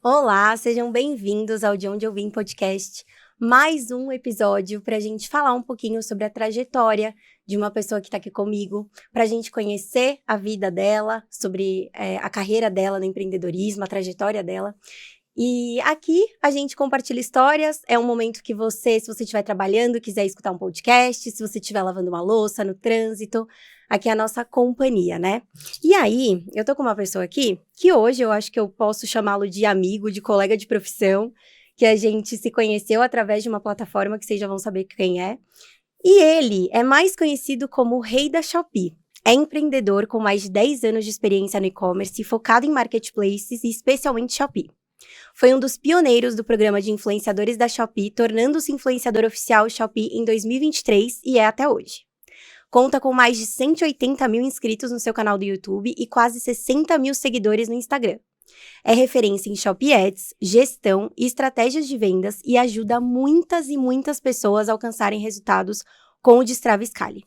Olá, sejam bem-vindos ao De Onde Eu Vim podcast. Mais um episódio para a gente falar um pouquinho sobre a trajetória de uma pessoa que está aqui comigo, para a gente conhecer a vida dela, sobre a carreira dela no empreendedorismo, a trajetória dela. E aqui a gente compartilha histórias, é um momento que você, se você estiver trabalhando, quiser escutar um podcast, se você estiver lavando uma louça, no trânsito, aqui é a nossa companhia, né? E aí, eu tô com uma pessoa aqui, que hoje eu acho que eu posso chamá-lo de amigo, de colega de profissão, que a gente se conheceu através de uma plataforma que vocês já vão saber quem é. E ele é mais conhecido como o Rei da Shopee. É empreendedor com mais de 10 anos de experiência no e-commerce, focado em marketplaces e especialmente Shopee. Foi um dos pioneiros do programa de influenciadores da Shopee, tornando-se influenciador oficial Shopee em 2023 e é até hoje. Conta com mais de 180 mil inscritos no seu canal do YouTube e quase 60 mil seguidores no Instagram. É referência em Shopee Ads, gestão e estratégias de vendas e ajuda muitas e muitas pessoas a alcançarem resultados com o Destrava e Scale.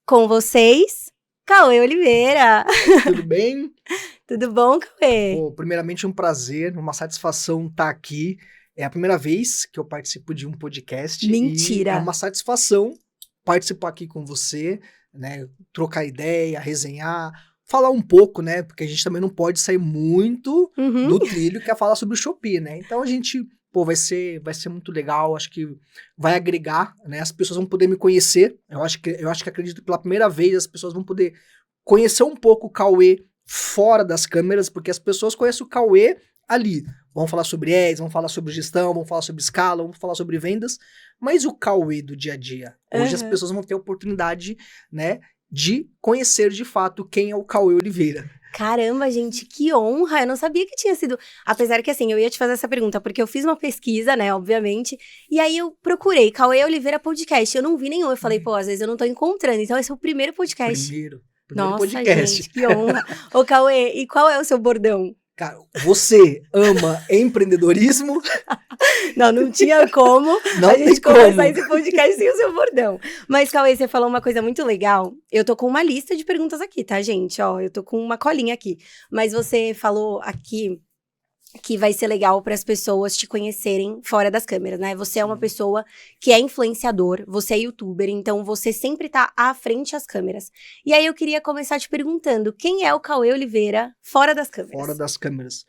Com vocês, Cauê Oliveira. Tudo bem? Tudo bom, Cauê? Primeiramente, um prazer, uma satisfação estar aqui. É a primeira vez que eu participo de um podcast. Mentira! E é uma satisfação participar aqui com você, né? Trocar ideia, resenhar, falar um pouco, né? Porque a gente também não pode sair muito do trilho que é falar sobre o Shopee, né? Então a gente, vai ser muito legal, acho que vai agregar, né? As pessoas vão poder me conhecer. Eu acho que acredito que pela primeira vez as pessoas vão poder conhecer um pouco o Cauê fora das câmeras, porque as pessoas conhecem o Cauê ali. Vamos falar sobre ads, vamos falar sobre gestão, vamos falar sobre escala, vamos falar sobre vendas, mas o Cauê do dia a dia. Hoje as pessoas vão ter a oportunidade, né, de conhecer de fato quem é o Cauê Oliveira. Caramba, gente, que honra! Eu não sabia que tinha sido... Apesar que, assim, eu ia te fazer essa pergunta, porque eu fiz uma pesquisa, né, obviamente, e aí eu procurei Cauê Oliveira Podcast, eu não vi nenhum, eu falei, às vezes eu não tô encontrando, então esse é o primeiro podcast. Primeiro Nossa, podcast. Gente, que honra! Ô, Cauê, e qual é o seu bordão? Cara, você ama empreendedorismo? Não tinha como a gente começar esse podcast sem o seu bordão. Mas, Cauê, você falou uma coisa muito legal. Eu tô com uma lista de perguntas aqui, tá, gente? Ó, eu tô com uma colinha aqui. Mas você falou aqui que vai ser legal para as pessoas te conhecerem fora das câmeras, né? Você é uma pessoa que é influenciador, você é youtuber, então você sempre tá à frente às câmeras. E aí eu queria começar te perguntando, quem é o Cauê Oliveira fora das câmeras? Fora das câmeras.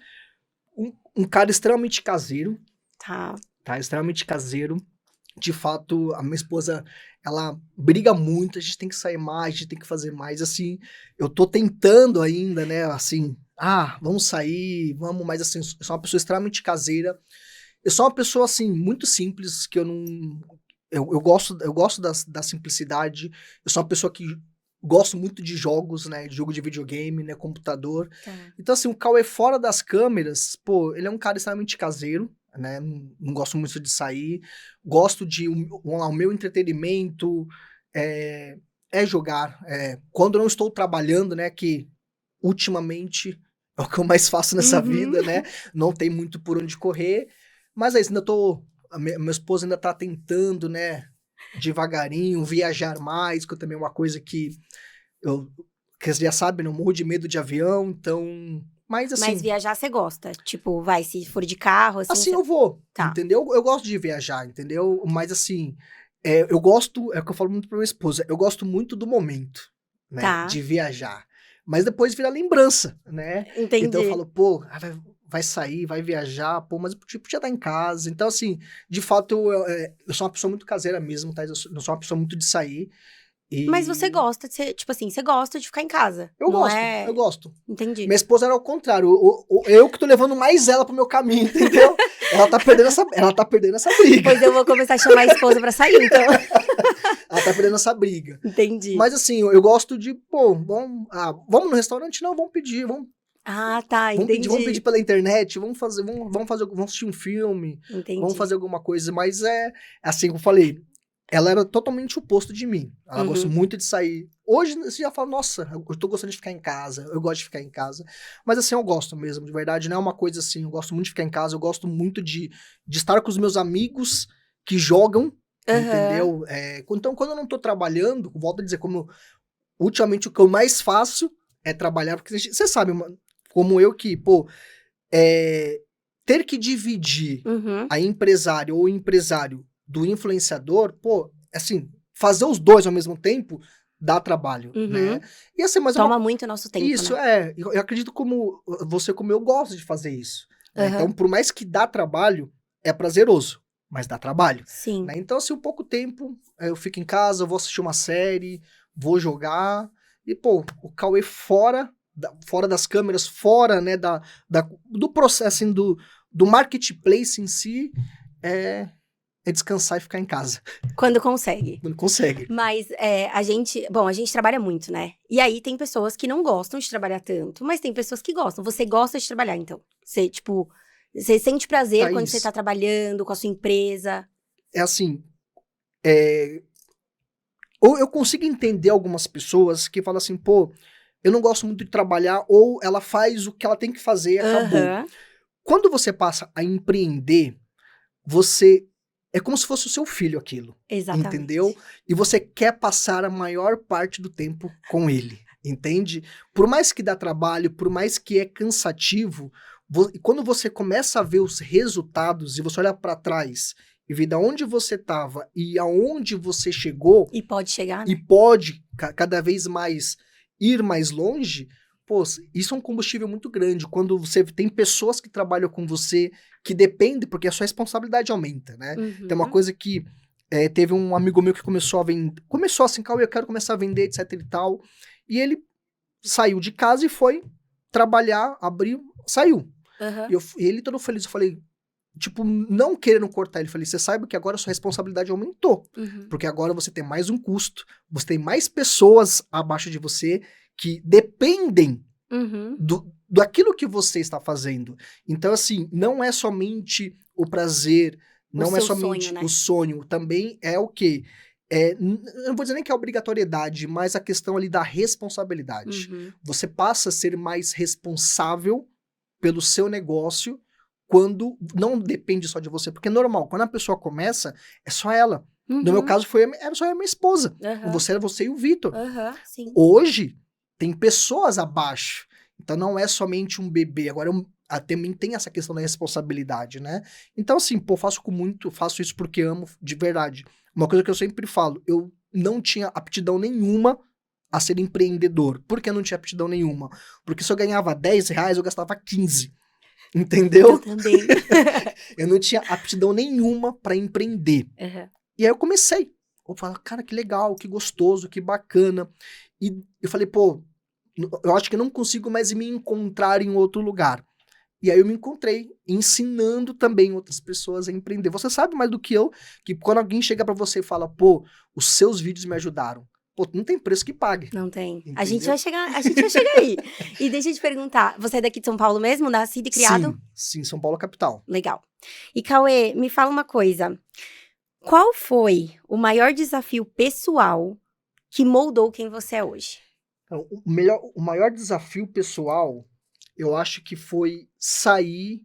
Um cara extremamente caseiro. Tá, extremamente caseiro. De fato, a minha esposa, ela briga muito, a gente tem que sair mais, a gente tem que fazer mais, assim, eu tô tentando ainda, né, assim, vamos sair, vamos, mas assim, eu sou uma pessoa extremamente caseira, eu sou uma pessoa, assim, muito simples, que eu não, eu gosto da simplicidade, eu sou uma pessoa que gosto muito de jogos, né, de jogo de videogame, né, computador, Então, assim, o Cauê fora das câmeras, ele é um cara extremamente caseiro, né, não gosto muito de sair, gosto de, o meu entretenimento é jogar, quando eu não estou trabalhando, né, que ultimamente é o que eu mais faço nessa vida, né, não tem muito por onde correr, mas ainda a minha esposa ainda tá tentando, né, devagarinho, viajar mais, que também é uma coisa que você já sabe, não morro de medo de avião, então... Mas viajar você gosta? Tipo, se for de carro, assim... Assim eu vou, entendeu? Eu gosto de viajar, entendeu? Mas assim, eu gosto, é o que eu falo muito pra minha esposa, eu gosto muito do momento, né? De viajar. Mas depois vira lembrança, né? Entendi. Então eu falo, vai sair, vai viajar, mas tipo, já tá em casa. Então assim, de fato, eu sou uma pessoa muito caseira mesmo, tá? Eu não sou uma pessoa muito de sair. Mas você gosta de ser, tipo assim, você gosta de ficar em casa. Eu gosto. Entendi. Minha esposa era ao contrário. Eu que tô levando mais ela pro meu caminho, entendeu? Ela tá perdendo essa briga. Pois eu vou começar a chamar a esposa pra sair, então. Ela tá perdendo essa briga. Entendi. Mas assim, eu gosto de, vamos no restaurante? Não, vamos pedir, vamos. Entendi. Vamos pedir pela internet, vamos assistir um filme. Entendi. Vamos fazer alguma coisa, mas assim que eu falei, ela era totalmente o oposto de mim. Ela gosta muito de sair. Hoje você já fala, nossa, eu tô gostando de ficar em casa, eu gosto de ficar em casa. Mas assim, eu gosto mesmo, de verdade, não é uma coisa assim, eu gosto muito de ficar em casa, eu gosto muito de estar com os meus amigos que jogam, entendeu? Então, quando eu não tô trabalhando, volto a dizer, ultimamente o que eu mais faço é trabalhar, porque você sabe, como eu que, ter que dividir Uhum. a empresária ou o empresário do influenciador, pô, assim, fazer os dois ao mesmo tempo dá trabalho, né? Uhum. E assim, mas é Toma muito nosso tempo, isso, né? eu acredito como você, como eu gosto de fazer isso, né? Então, Aham. por mais que dá trabalho, é prazeroso, mas dá trabalho, Sim. né? Então, assim, um pouco tempo, eu fico em casa, eu vou assistir uma série, vou jogar, e, pô, o Cauê fora das câmeras, fora, né, do processo, assim, do marketplace em si, é descansar e ficar em casa. Quando consegue. Não consegue. Mas a gente trabalha muito, né? E aí tem pessoas que não gostam de trabalhar tanto, mas tem pessoas que gostam. Você gosta de trabalhar, então. Você, tipo, você sente prazer quando você Thaís, tá trabalhando com a sua empresa. é assim, ou eu consigo entender algumas pessoas que falam assim, pô, eu não gosto muito de trabalhar, ou ela faz o que ela tem que fazer e acabou. Aham. Quando você passa a empreender, você é como se fosse o seu filho aquilo, entendeu? Exatamente. E você quer passar a maior parte do tempo com ele, entende? Por mais que dá trabalho, por mais que é cansativo, quando você começa a ver os resultados e você olha para trás e vê de onde você estava e aonde você chegou, E pode chegar, e né? pode cada vez mais ir mais longe, pô, isso é um combustível muito grande. Quando você tem pessoas que trabalham com você, que dependem, porque a sua responsabilidade aumenta, né? Tem uma Uhum. coisa que teve um amigo meu que começou a vender, começou assim, Cauê, eu quero começar a vender, etc e tal, e ele saiu de casa e foi trabalhar, abriu, saiu. Aham. E ele todo feliz, eu falei, tipo, não querendo cortar ele, falei, você saiba que agora a sua responsabilidade aumentou, Uhum. porque agora você tem mais um custo, você tem mais pessoas abaixo de você que dependem Uhum. daquilo que você está fazendo. Então, assim, não é somente o prazer, O não é seu sonho, somente o né? sonho, também é o quê? Eu não vou dizer nem que é obrigatoriedade, mas a questão ali da responsabilidade. Uhum. Você passa a ser mais responsável pelo seu negócio quando não depende só de você, porque é normal, quando a pessoa começa, é só ela. No meu Uhum. caso, era só eu e minha esposa. Aham. Era você e o Vitor. Aham. Sim. Hoje, tem pessoas abaixo. Então, não é somente um bebê. Agora, também tem essa questão da responsabilidade, né? Então, assim, pô, faço isso porque amo de verdade. Uma coisa que eu sempre falo, eu não tinha aptidão nenhuma a ser empreendedor. Por que eu não tinha aptidão nenhuma? Porque se eu ganhava R$ 10, eu gastava 15. Eu Entendeu? também. Eu não tinha aptidão nenhuma para empreender. Aham. E aí eu comecei. Eu falei, cara, que legal, que gostoso, que bacana. E eu falei, pô, eu acho que eu não consigo mais me encontrar em outro lugar. E aí eu me encontrei ensinando também outras pessoas a empreender. Você sabe mais do que eu, que quando alguém chega pra você e fala, pô, os seus vídeos me ajudaram. Pô, não tem preço que pague. Não tem. Entendeu? A gente vai chegar aí. E deixa eu te perguntar, você é daqui de São Paulo mesmo, nascido e criado? Sim, São Paulo capital. Legal. E Cauê, me fala uma coisa. Qual foi o maior desafio pessoal que moldou quem você é hoje? Então, o maior desafio pessoal, eu acho que foi sair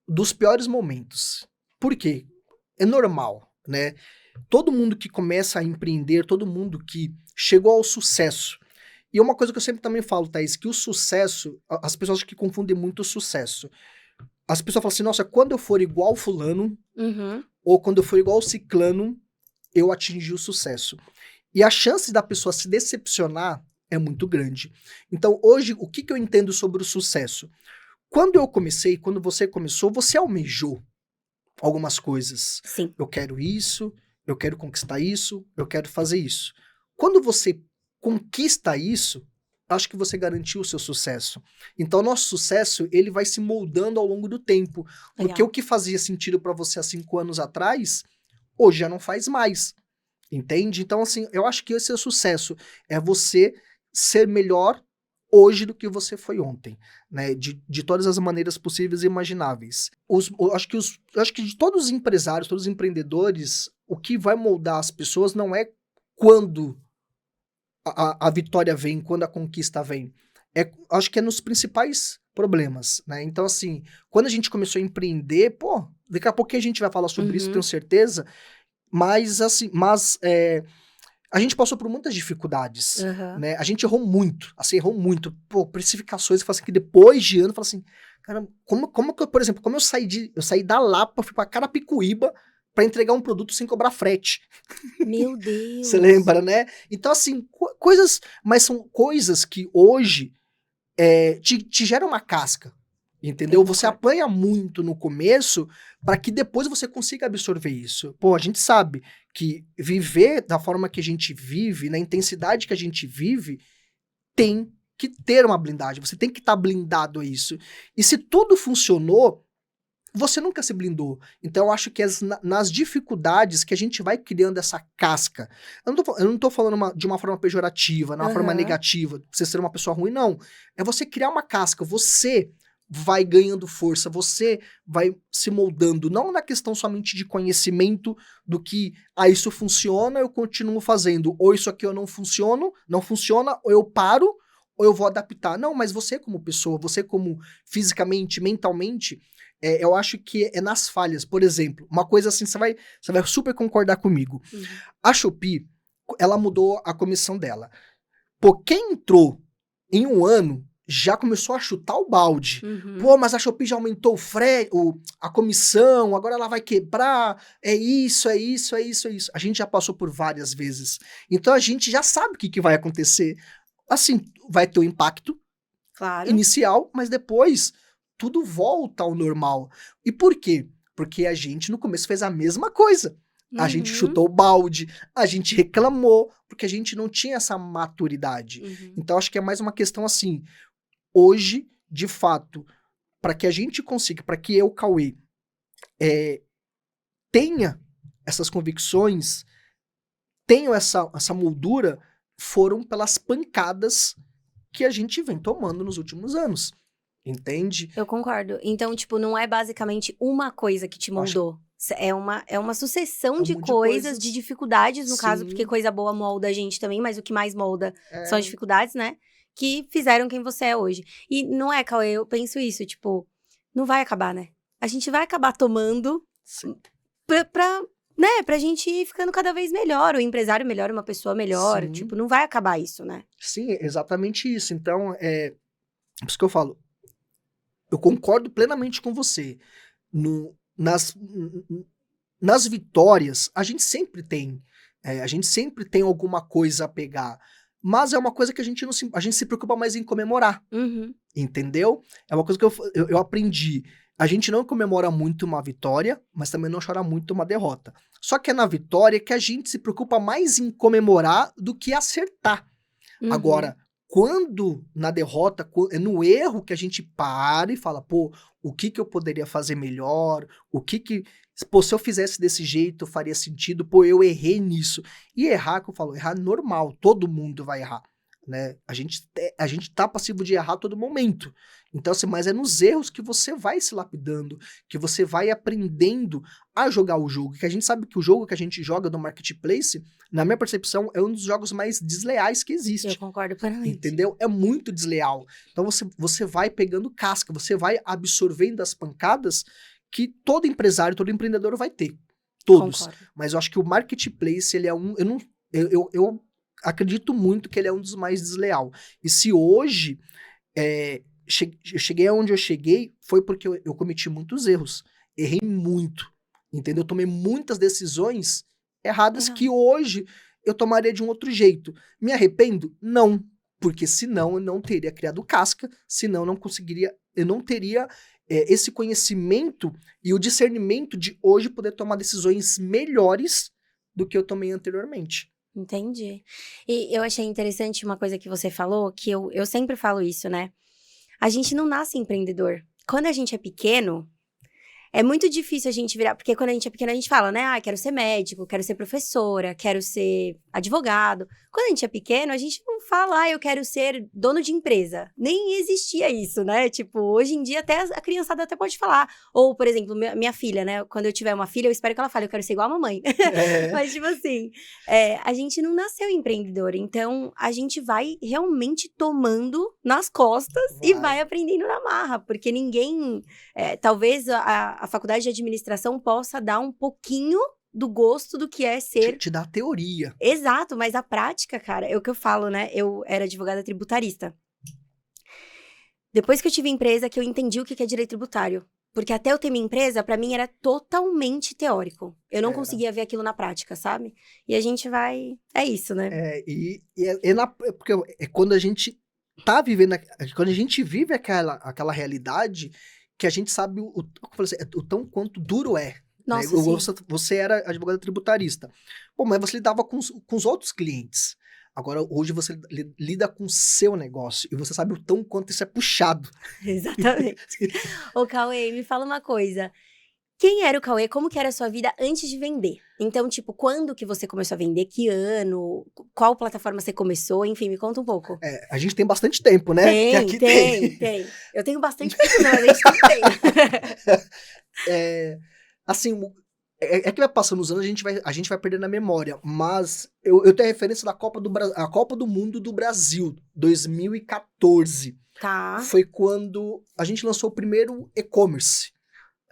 dos piores momentos. Por quê? É normal, né? Todo mundo que começa a empreender, todo mundo que chegou ao sucesso. E uma coisa que eu sempre também falo, Thaís, que o sucesso, as pessoas que confundem muito o sucesso. As pessoas falam assim, nossa, quando eu for igual fulano, Uhum. ou quando eu for igual ciclano, eu atingi o sucesso. E a chance da pessoa se decepcionar é muito grande. Então, hoje, o que eu entendo sobre o sucesso? Quando eu comecei, quando você começou, você almejou algumas coisas. Sim. Eu quero isso, eu quero conquistar isso, eu quero fazer isso. Quando você conquista isso, acho que você garantiu o seu sucesso. Então, o nosso sucesso, ele vai se moldando ao longo do tempo. Porque Legal. o que fazia sentido para você há 5 anos atrás, hoje já não faz mais. Entende? Então, assim, eu acho que esse é o sucesso. É você ser melhor hoje do que você foi ontem, né? De todas as maneiras possíveis e imagináveis. Eu acho que de todos os empresários, todos os empreendedores, o que vai moldar as pessoas não é quando a vitória vem, quando a conquista vem. Acho que é nos principais problemas, né? Então, assim, quando a gente começou a empreender, pô, daqui a pouco a gente vai falar sobre isso, Uhum. tenho certeza, mas, assim, a gente passou por muitas dificuldades, Aham. né? A gente errou muito, assim, errou muito. Pô, precificações, eu falo assim, que depois de ano, eu falo assim, cara, como que eu, por exemplo, como eu saí da Lapa, fui pra Carapicuíba pra entregar um produto sem cobrar frete. Meu Você Deus. lembra, né? Então, assim, coisas, mas são coisas que hoje te geram uma casca, Eu entendeu? Você concordo. apanha muito no começo para que depois você consiga absorver isso. Pô, a gente sabe que viver da forma que a gente vive, na intensidade que a gente vive, tem que ter uma blindagem. Você tem que estar blindado a isso. E se tudo funcionou, você nunca se blindou. Então eu acho que nas dificuldades que a gente vai criando essa casca. Eu não tô falando de uma forma pejorativa, de uma forma Aham. negativa, de você ser uma pessoa ruim, não. É você criar uma casca. Você vai ganhando força, você vai se moldando, não na questão somente de conhecimento do que, isso funciona, eu continuo fazendo, ou isso aqui eu não funciona, ou eu paro, ou eu vou adaptar. Não, mas você como pessoa, você como fisicamente, mentalmente, eu acho que é nas falhas. Por exemplo, uma coisa assim, você vai super concordar comigo. Uhum. A Shopee, ela mudou a comissão dela. Pô, quem entrou em um ano já começou a chutar o balde. Uhum. Pô, mas a Shopee já aumentou a comissão, agora ela vai quebrar. É isso, é isso, é isso, é isso. A gente já passou por várias vezes. Então a gente já sabe o que vai acontecer. Assim, vai ter um impacto Claro. inicial, mas depois tudo volta ao normal. E por quê? Porque a gente no começo fez a mesma coisa. A gente Uhum. chutou o balde, a gente reclamou, porque a gente não tinha essa maturidade. Uhum. Então acho que é mais uma questão assim, hoje, de fato, para que a gente consiga, para que eu, Cauê, tenha essas convicções, tenha essa moldura, foram pelas pancadas que a gente vem tomando nos últimos anos. Entende? Eu concordo. Então, tipo, não é basicamente uma coisa que te Eu acho que moldou. É uma sucessão é um de monte de coisas, de coisas. dificuldades, no caso, porque Sim, coisa boa molda a gente também, mas o que mais molda são as é, dificuldades, né? Que fizeram quem você é hoje. E não é, Cauê, eu penso isso, tipo, não vai acabar, né? A gente vai acabar tomando sim, pra gente ir ficando cada vez melhor, o empresário melhor, uma pessoa melhor. sim, Tipo, não vai acabar isso, né? sim, exatamente isso. Então, por isso que eu falo, eu concordo plenamente com você. Nas vitórias, a gente sempre tem alguma coisa a pegar, mas é uma coisa que a gente se preocupa mais em comemorar. Uhum. Entendeu? É uma coisa que eu aprendi. A gente não comemora muito uma vitória, mas também não chora muito uma derrota. Só que é na vitória que a gente se preocupa mais em comemorar do que acertar. Uhum. Agora, quando na derrota, é no erro que a gente para e fala, pô, o que que eu poderia fazer melhor? Pô, se eu fizesse desse jeito, faria sentido? Pô, eu errei nisso. E errar, que eu falo, errar é normal, todo mundo vai errar, né? A gente tá passivo de errar a todo momento. Então, assim, mas é nos erros que você vai se lapidando, que você vai aprendendo a jogar o jogo. Que a gente sabe que o jogo que a gente joga no Marketplace, na minha percepção, é um dos jogos mais desleais que Eu existe. concordo plenamente. Entendeu? É muito desleal. Então você vai pegando casca, você vai absorvendo as pancadas que todo empresário, todo empreendedor vai ter. Todos. Concordo. Mas eu acho que o Marketplace, ele é um. Eu, não, eu acredito muito que ele é um dos mais desleal. E se hoje eu cheguei aonde eu cheguei, foi porque eu cometi muitos erros. Errei muito. Entendeu? Eu tomei muitas decisões erradas Aham. que hoje eu tomaria de um outro jeito. Me arrependo? Não. Porque senão eu não teria criado casca, senão eu não teria esse conhecimento e o discernimento de hoje poder tomar decisões melhores do que eu tomei anteriormente. Entendi. E eu achei interessante uma coisa que você falou, que eu sempre falo isso, né? A gente não nasce empreendedor. Quando a gente é pequeno, é muito difícil a gente virar, porque quando a gente é pequeno a gente fala, né? Ah, quero ser médico, quero ser professora, quero ser advogado. Quando a gente é pequeno, a gente não fala, ah, eu quero ser dono de empresa. Nem existia isso, né? Tipo, hoje em dia até a criançada até pode falar. Ou, por exemplo, minha filha, né? Quando eu tiver uma filha, eu espero que ela fale, eu quero ser igual a mamãe. É, Mas, tipo assim, a gente não nasceu empreendedor, então a gente vai realmente tomando nas costas e vai vai. aprendendo na marra, porque ninguém talvez a faculdade de administração possa dar um pouquinho do gosto do que é ser... Te dá a teoria. Exato, mas a prática, cara, é o que eu falo, né? Eu era advogada tributarista. Depois que eu tive empresa, que eu entendi o que é direito tributário. Porque até eu ter minha empresa, pra mim era totalmente teórico. Eu não conseguia ver aquilo na prática, sabe? E a gente vai... É isso, né? Porque é quando a gente tá vivendo... Quando a gente vive aquela realidade, que a gente sabe o tão quanto duro é. Nossa, né? sim. Você era advogada tributarista. Pô, mas você lidava com os outros clientes. Agora, hoje você lida com o seu negócio. E você sabe o tão quanto isso é puxado. Exatamente. Ô, Cauê, me fala uma coisa. Quem era o Cauê? Como que era a sua vida antes de vender? Então, tipo, quando que você começou a vender? Que ano? Qual plataforma você começou? Enfim, me conta um pouco. A gente tem bastante tempo, né? Que aqui tem. Eu tenho bastante tempo, não, mas a gente tem. Assim, que vai passando os anos, a gente vai perdendo a memória. Mas eu tenho a referência da a Copa do Mundo do Brasil, 2014. Tá. Foi quando a gente lançou o primeiro e-commerce.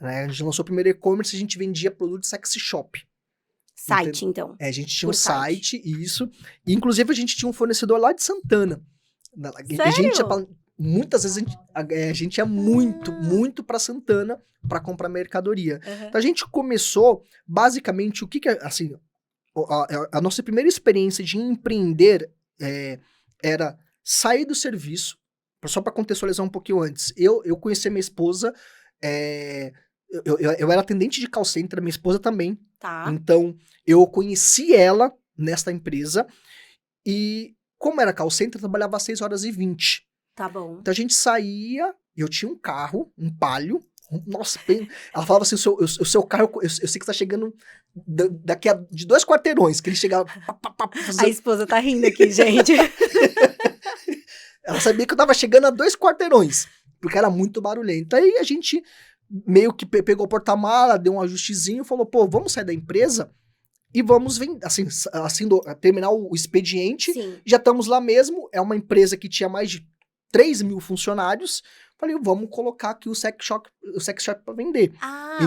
Né? A gente lançou o primeiro e-commerce e a gente vendia produtos sexy shop. Site, então. A gente tinha um site, isso. E, inclusive, a gente tinha um fornecedor lá de Santana. Sério? Muitas vezes a gente ia muito pra Santana pra comprar mercadoria. Uhum. Então a gente começou, basicamente, assim, a nossa primeira experiência de empreender era sair do serviço, só pra contextualizar um pouquinho antes. Eu conheci minha esposa, eu era atendente de call center, minha esposa também. Tá. Então, eu conheci ela nesta empresa e, como era call center, eu trabalhava às 6h20. Tá bom. Então a gente saía, eu tinha um carro, um Palio. Nossa, ela falava assim: o seu carro, eu sei que tá chegando daqui de 2 quarteirões, que ele chegava. A esposa tá rindo aqui, gente. Ela sabia que eu tava chegando a 2 quarteirões, porque era muito barulhento. Aí a gente meio que pegou o porta-mala, deu um ajustezinho, falou: pô, vamos sair da empresa e vamos terminar o expediente. Sim. Já estamos lá mesmo. É uma empresa que tinha mais de 3.000 funcionários. Falei, vamos colocar aqui o sex shop pra vender.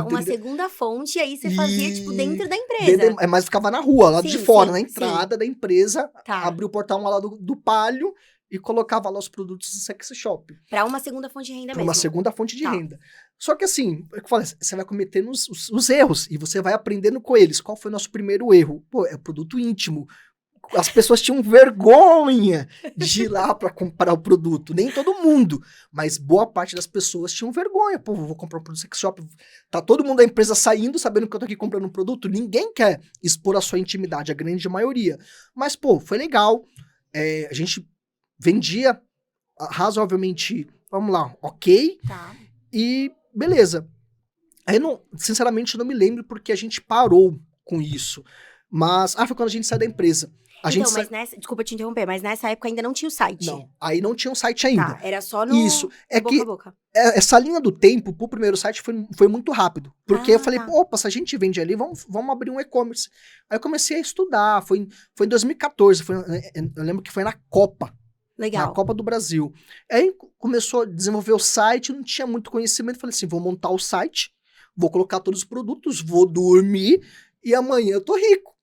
Uma segunda fonte, e aí você fazia, tipo, dentro da empresa. Mas ficava na rua, lá de fora, na entrada da empresa. Tá. Abria o portão lá do Palio e colocava lá os produtos do sex shop. Pra uma segunda fonte de renda mesmo. Pra uma segunda fonte de renda. Só que assim, eu falei, você vai cometendo os erros e você vai aprendendo com eles. Qual foi o nosso primeiro erro? Pô, é produto íntimo. As pessoas tinham vergonha de ir lá pra comprar o produto. Nem todo mundo, mas boa parte das pessoas tinham vergonha. Pô, vou comprar um produto sex shop. Tá todo mundo da empresa saindo, sabendo que eu tô aqui comprando um produto. Ninguém quer expor a sua intimidade, a grande maioria. Mas, pô, foi legal. A gente vendia razoavelmente, vamos lá, ok. Tá. E beleza. Aí, sinceramente, eu não me lembro porque a gente parou com isso. Mas, foi quando a gente saiu da empresa. Desculpa te interromper, mas nessa época ainda não tinha o site. Não, aí não tinha um site ainda. Tá, era só no Isso, boca a boca. Essa linha do tempo pro primeiro site foi muito rápido. Porque eu falei, opa, se a gente vende ali, vamos abrir um e-commerce. Aí eu comecei a estudar, foi em 2014, eu lembro que foi na Copa. Legal. Na Copa do Brasil. Aí começou a desenvolver o site, não tinha muito conhecimento, falei assim, vou montar o site, vou colocar todos os produtos, vou dormir e amanhã eu tô rico.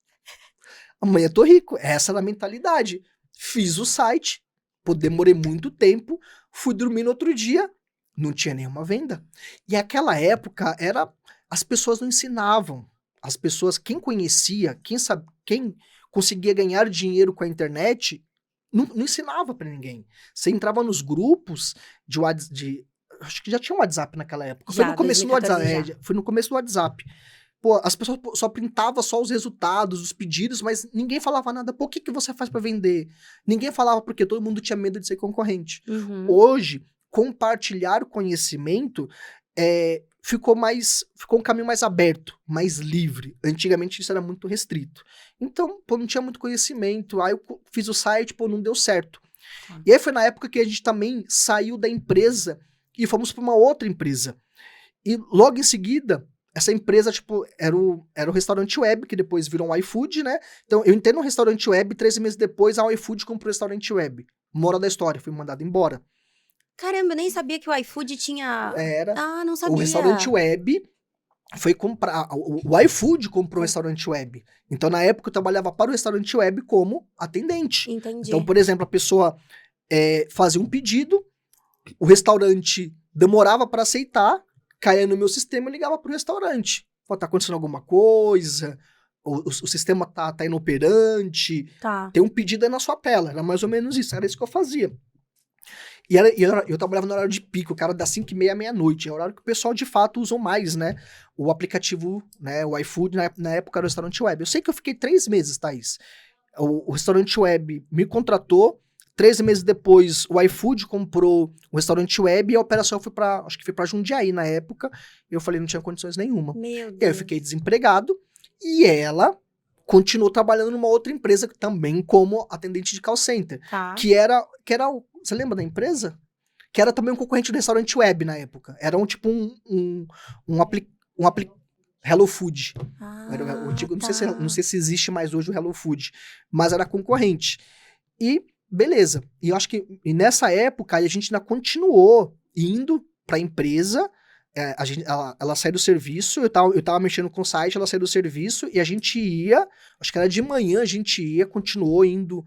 Amanhã eu tô rico. Essa era a mentalidade. Fiz o site, demorei muito tempo, fui dormir no outro dia, não tinha nenhuma venda. E aquela época, as pessoas não ensinavam. As pessoas, quem conhecia, quem conseguia ganhar dinheiro com a internet, não ensinava pra ninguém. Você entrava nos grupos acho que já tinha um WhatsApp naquela época. Foi no começo do WhatsApp. Foi no começo do WhatsApp. Pô, as pessoas só printavam só os resultados, os pedidos, mas ninguém falava nada. Pô, o que você faz pra vender? Ninguém falava porque todo mundo tinha medo de ser concorrente. Uhum. Hoje, compartilhar o conhecimento ficou um caminho mais aberto, mais livre. Antigamente isso era muito restrito. Então, pô, não tinha muito conhecimento. Aí eu fiz o site, pô, não deu certo. E aí foi na época que a gente também saiu da empresa e fomos para uma outra empresa. E logo em seguida, essa empresa, tipo, era o restaurante web, que depois virou um iFood, né? Então, eu entrei no restaurante web, 13 meses depois, a iFood comprou o restaurante web. Moral da história, fui mandado embora. Caramba, eu nem sabia que o iFood tinha... Era. Não sabia. O restaurante web foi comprar. O iFood comprou o restaurante web. Então, na época, eu trabalhava para o restaurante web como atendente. Entendi. Então, por exemplo, a pessoa fazia um pedido, o restaurante demorava para aceitar, caía no meu sistema e ligava para o restaurante. Falava, tá acontecendo alguma coisa, o sistema tá inoperante, tem um pedido aí na sua tela. Era mais ou menos isso, era isso que eu fazia. E eu trabalhava no horário de pico, cara, das 5h30 à meia-noite. É o horário que o pessoal, de fato, usou mais, né? O aplicativo, né? O iFood, na época era o restaurante web. Eu sei que eu fiquei 3 meses, Thaís. O restaurante web me contratou. 3 meses depois, o iFood comprou o restaurante web e a operação foi acho que foi pra Jundiaí na época. E eu falei, não tinha condições nenhuma. Meu Deus. E aí eu fiquei desempregado. E ela continuou trabalhando numa outra empresa também como atendente de call center. Tá. Que era você lembra da empresa? Que era também um concorrente do restaurante web na época. Era Hello Food. Era o antigo, Tá. não sei se existe mais hoje o Hello Food, mas era concorrente. E beleza. E eu acho que nessa época a gente ainda continuou indo pra empresa. Ela saiu do serviço, eu tava mexendo com o site, ela saiu do serviço e a gente ia, acho que era de manhã, a gente continuou indo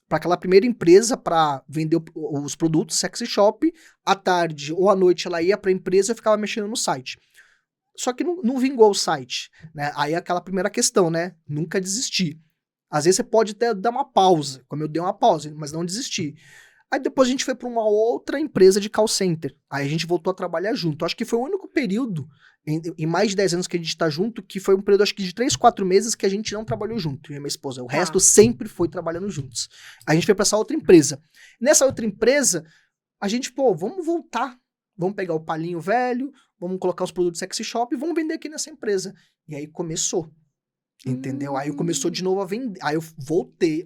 para aquela primeira empresa para vender os produtos Sexy Shop. À tarde ou à noite ela ia para a empresa e eu ficava mexendo no site. Só que não vingou o site, né? Aí aquela primeira questão, né? Nunca desistir. Às vezes você pode até dar uma pausa, como eu dei uma pausa, mas não desistir. Aí depois a gente foi para uma outra empresa de call center. Aí a gente voltou a trabalhar junto. Acho que foi o único período, em mais de 10 anos que a gente tá junto, que foi um período, acho que de 3, 4 meses que a gente não trabalhou junto, eu e minha esposa. O resto sempre foi trabalhando juntos. A gente foi para essa outra empresa. Nessa outra empresa, a gente, vamos voltar. Vamos pegar o palinho velho, vamos colocar os produtos Sexy Shop e vamos vender aqui nessa empresa. E aí começou. Entendeu? Aí começou de novo a vender. Aí eu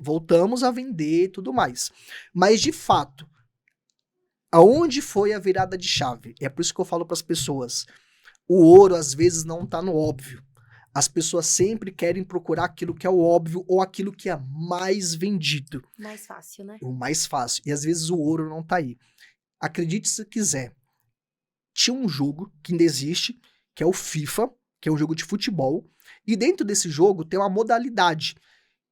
voltamos a vender e tudo mais. Mas, de fato, aonde foi a virada de chave? É por isso que eu falo para as pessoas. O ouro, às vezes, não tá no óbvio. As pessoas sempre querem procurar aquilo que é o óbvio ou aquilo que é mais vendido. Mais fácil, né? O mais fácil. E, às vezes, o ouro não tá aí. Acredite se quiser. Tinha um jogo que ainda existe, que é o FIFA, que é um jogo de futebol. E dentro desse jogo tem uma modalidade,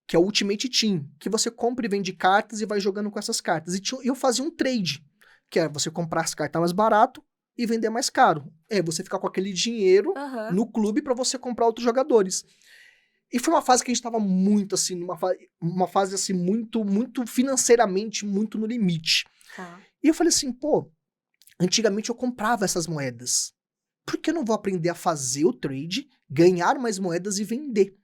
que é o Ultimate Team, que você compra e vende cartas e vai jogando com essas cartas. E eu fazia um trade, que é você comprar as cartas mais barato e vender mais caro. Você ficar com aquele dinheiro no clube para você comprar outros jogadores. E foi uma fase que a gente tava muito assim, uma fase assim, muito, muito financeiramente, muito no limite. E eu falei assim, antigamente eu comprava essas moedas. Por que eu não vou aprender a fazer o trade, ganhar mais moedas e vender?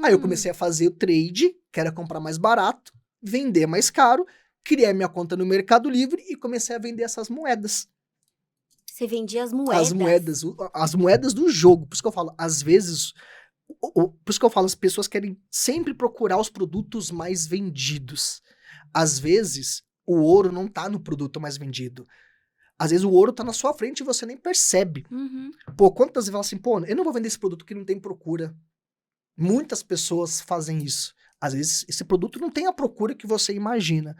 Aí eu comecei a fazer o trade, que era comprar mais barato, vender mais caro, criei minha conta no Mercado Livre e comecei a vender essas moedas. Você vendia as moedas? As moedas do jogo. Por isso que eu falo, às vezes, por isso que eu falo, as pessoas querem sempre procurar os produtos mais vendidos. Às vezes, o ouro não tá no produto mais vendido. Às vezes o ouro tá na sua frente e você nem percebe. Quantas vezes fala assim, eu não vou vender esse produto que não tem procura. Muitas pessoas fazem isso. Às vezes esse produto não tem a procura que você imagina.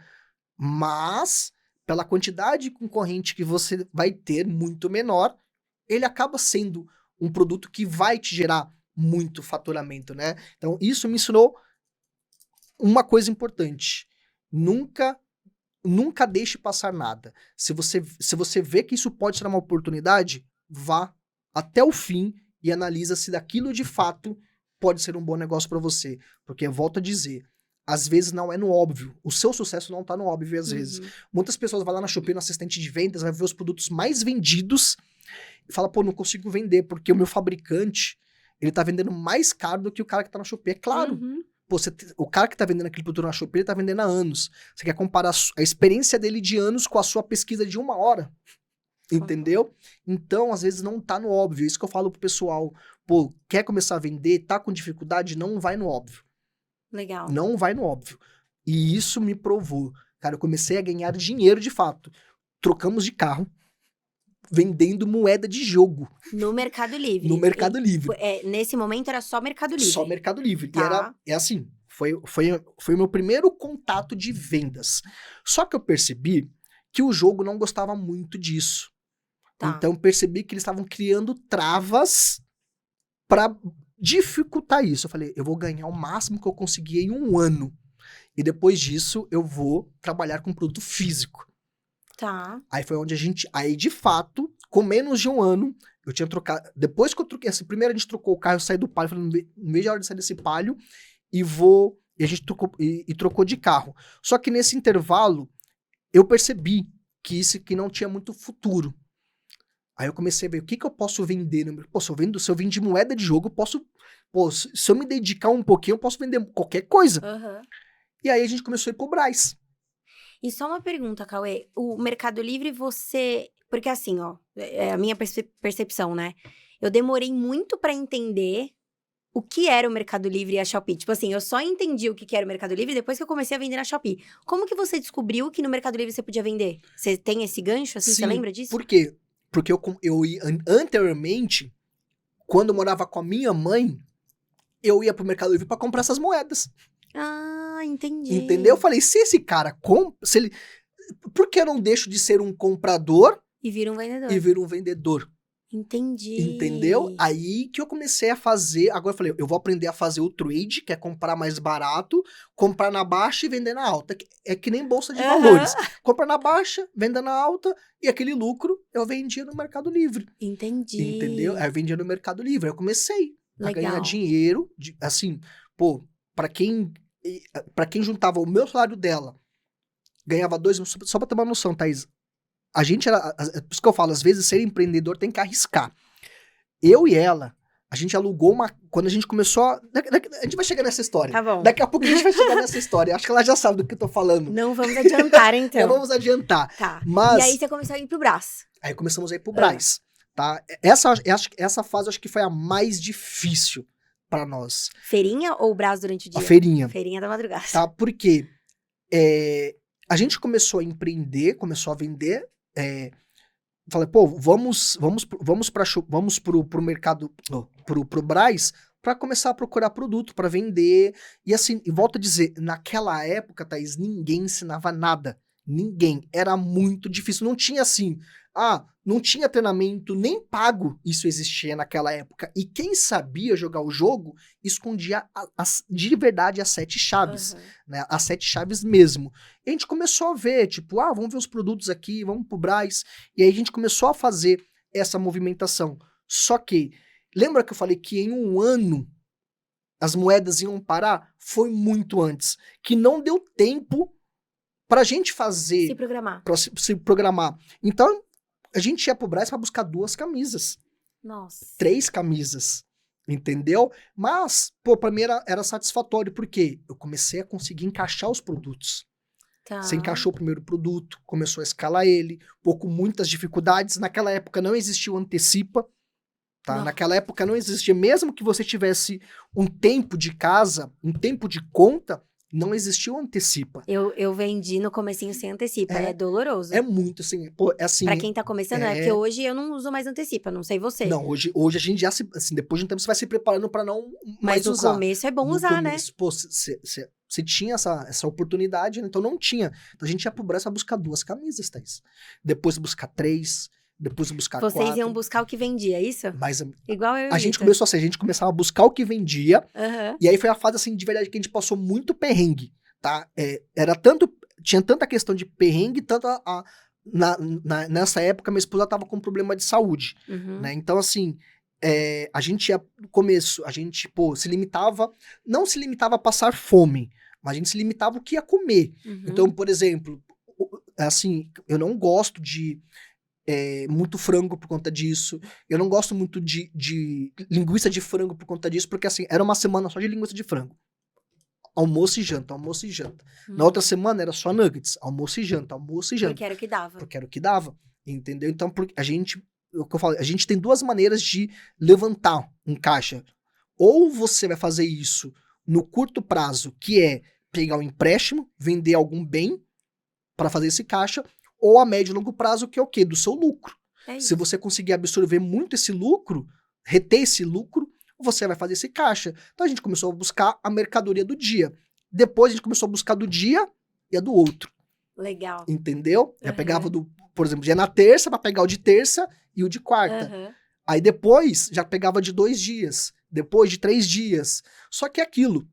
Mas, pela quantidade de concorrente que você vai ter muito menor, ele acaba sendo um produto que vai te gerar muito faturamento, né? Então isso me ensinou uma coisa importante. Nunca deixe passar nada. Se você vê que isso pode ser uma oportunidade, vá até o fim e analisa se daquilo de fato pode ser um bom negócio para você. Porque, volto a dizer, às vezes não é no óbvio. O seu sucesso não tá no óbvio, às vezes. Muitas pessoas vão lá na Shopee, no assistente de vendas, vai ver os produtos mais vendidos e fala, não consigo vender, porque o meu fabricante, ele tá vendendo mais caro do que o cara que tá na Shopee. É claro. O cara que tá vendendo aquele produto na Shopee, ele tá vendendo há anos. Você quer comparar a experiência dele de anos com a sua pesquisa de 1 hora. Entendeu? Então, às vezes, não tá no óbvio. Isso que eu falo pro pessoal. Quer começar a vender, tá com dificuldade, não vai no óbvio. Legal. Não vai no óbvio. E isso me provou. Cara, eu comecei a ganhar dinheiro de fato. Trocamos de carro, vendendo moeda de jogo. No Mercado Livre. No Mercado Livre. Nesse momento era só Mercado Livre. Só Mercado Livre. Tá. E assim, foi o meu primeiro contato de vendas. Só que eu percebi que o jogo não gostava muito disso. Tá. Então, percebi que eles estavam criando travas para dificultar isso. Eu falei, eu vou ganhar o máximo que eu conseguir em um ano. E depois disso, eu vou trabalhar com produto físico. Tá. Aí foi onde aí de fato, com menos de um ano, eu tinha trocado, depois que eu troquei, assim, primeiro a gente trocou o carro, eu saí do Palio, falei, não vejo a hora de sair desse Palio, e a gente trocou de carro. Só que nesse intervalo, eu percebi que não tinha muito futuro. Aí eu comecei a ver o que eu posso vender. Pô, se eu vendo moeda de jogo, eu posso, pô, se eu me dedicar um pouquinho, eu posso vender qualquer coisa. Uhum. E aí a gente começou a ir pro Brás. E só uma pergunta, Cauê. O Mercado Livre, você... Porque assim, ó, é a minha percepção, né? Eu demorei muito pra entender o que era o Mercado Livre e a Shopee. Tipo assim, eu só entendi o que era o Mercado Livre depois que eu comecei a vender na Shopee. Como que você descobriu que no Mercado Livre você podia vender? Você tem esse gancho, assim? Sim, Você lembra disso? por quê? Porque eu ia, anteriormente, quando eu morava com a minha mãe, eu ia pro Mercado Livre pra comprar essas moedas. Ah, entendi. Entendeu? Eu falei, se esse cara se ele, por que eu não deixo de ser um comprador E vira um vendedor. e vir um vendedor? Entendi. Entendeu? Aí que eu comecei a fazer. Agora eu falei, eu vou aprender a fazer o trade, que é comprar mais barato, comprar na baixa e vender na alta. É que nem bolsa de valores. Comprar na baixa, vender na alta, e aquele lucro eu vendia no Mercado Livre. Entendi. Entendeu? Aí eu vendia no Mercado Livre. Aí eu comecei a ganhar Legal. dinheiro, assim, pô, pra quem juntava o meu salário dela, ganhava 2 mil, só pra ter uma noção, Thaís. A gente era, por isso que eu falo, às vezes ser empreendedor tem que arriscar. Eu e ela, a gente alugou quando a gente começou a gente vai chegar nessa história. Tá bom. Daqui a pouco a gente vai chegar nessa história. Acho que ela já sabe do que eu tô falando. Não vamos adiantar, então. Não vamos adiantar. Tá. Mas, E aí você começou a ir pro Brás. aí começamos a ir pro Brás, tá? Essa fase eu acho que foi a mais difícil pra nós. Feirinha ou Brás durante o dia? A feirinha. Feirinha da madrugada. Tá? Porque a gente começou a empreender, começou a vender. Falei, pô, vamos pro mercado, pro Brás, para começar a procurar produto para vender. E assim, e volto a dizer, naquela época, Thaís, ninguém ensinava nada. Ninguém. Era muito difícil. Não tinha assim, não tinha treinamento nem pago. Isso existia naquela época. E quem sabia jogar o jogo, escondia de verdade as 7 chaves. Uhum. Né? As 7 chaves mesmo. E a gente começou a ver, tipo, vamos ver os produtos aqui, vamos pro Brás. E aí a gente começou a fazer essa movimentação. Só que, lembra que eu falei que em um ano as moedas iam parar? Foi muito antes. Que não deu tempo pra gente fazer... Se programar. Pra se programar. Então, a gente ia pro Brás pra buscar 2 camisas. Nossa. 3 camisas. Entendeu? Mas, pô, pra mim era satisfatório, porque eu comecei a conseguir encaixar os produtos. Tá. Você encaixou o primeiro produto, começou a escalar ele, pô, com muitas dificuldades. Naquela época não existia o Antecipa, tá? Não. Naquela época não existia, mesmo que você tivesse um tempo de casa, um tempo de conta, não existia o Antecipa. Eu vendi no comecinho sem Antecipa, é doloroso. É muito, assim, pô, é assim... Pra quem tá começando, porque hoje eu não uso mais Antecipa, não sei você. Não, hoje a gente já assim, depois de um tempo você vai se preparando pra não mais Mas no usar. começo é bom No usar, começo, pô, você tinha essa oportunidade, né? Então não tinha. Então a gente ia pro Brás pra buscar 2 camisas, Thaís. Depois buscar 3, depois buscar 4. Vocês iam buscar o que vendia, é isso? Mas Igual eu e a gente começou assim, a gente começava a buscar o que vendia, Uhum. e aí foi a fase, assim, de verdade, que a gente passou muito perrengue, tá? Tinha tanta questão de perrengue, tanto nessa época minha esposa tava com problema de saúde, Uhum. né? Então, assim, a gente ia, no começo, a gente, pô, não se limitava a passar fome, mas a gente se limitava o que ia comer. Uhum. Então, por exemplo, assim, eu não gosto de muito frango por conta disso, eu não gosto muito de linguiça de frango por conta disso, porque assim, era uma semana só de linguiça de frango. Almoço e janta, almoço e janta. Na outra semana era só nuggets, almoço e janta, almoço e janta. Porque era o que dava. Porque era o que dava, entendeu? Então, o que eu falo, a gente tem 2 maneiras de levantar um caixa. Ou você vai fazer isso no curto prazo, que é pegar um empréstimo, vender algum bem para fazer esse caixa, ou a médio e longo prazo, que é o quê? Do seu lucro. Se você conseguir absorver muito esse lucro, reter esse lucro, você vai fazer esse caixa. Então a gente começou a buscar a mercadoria do dia. Depois a gente começou a buscar do dia e a do outro. Legal. Entendeu? Já Uhum. pegava por exemplo, ia na terça pra pegar o de terça e o de quarta. Aham. Aí depois já pegava de 2 dias, depois de 3 dias. Só que é aquilo,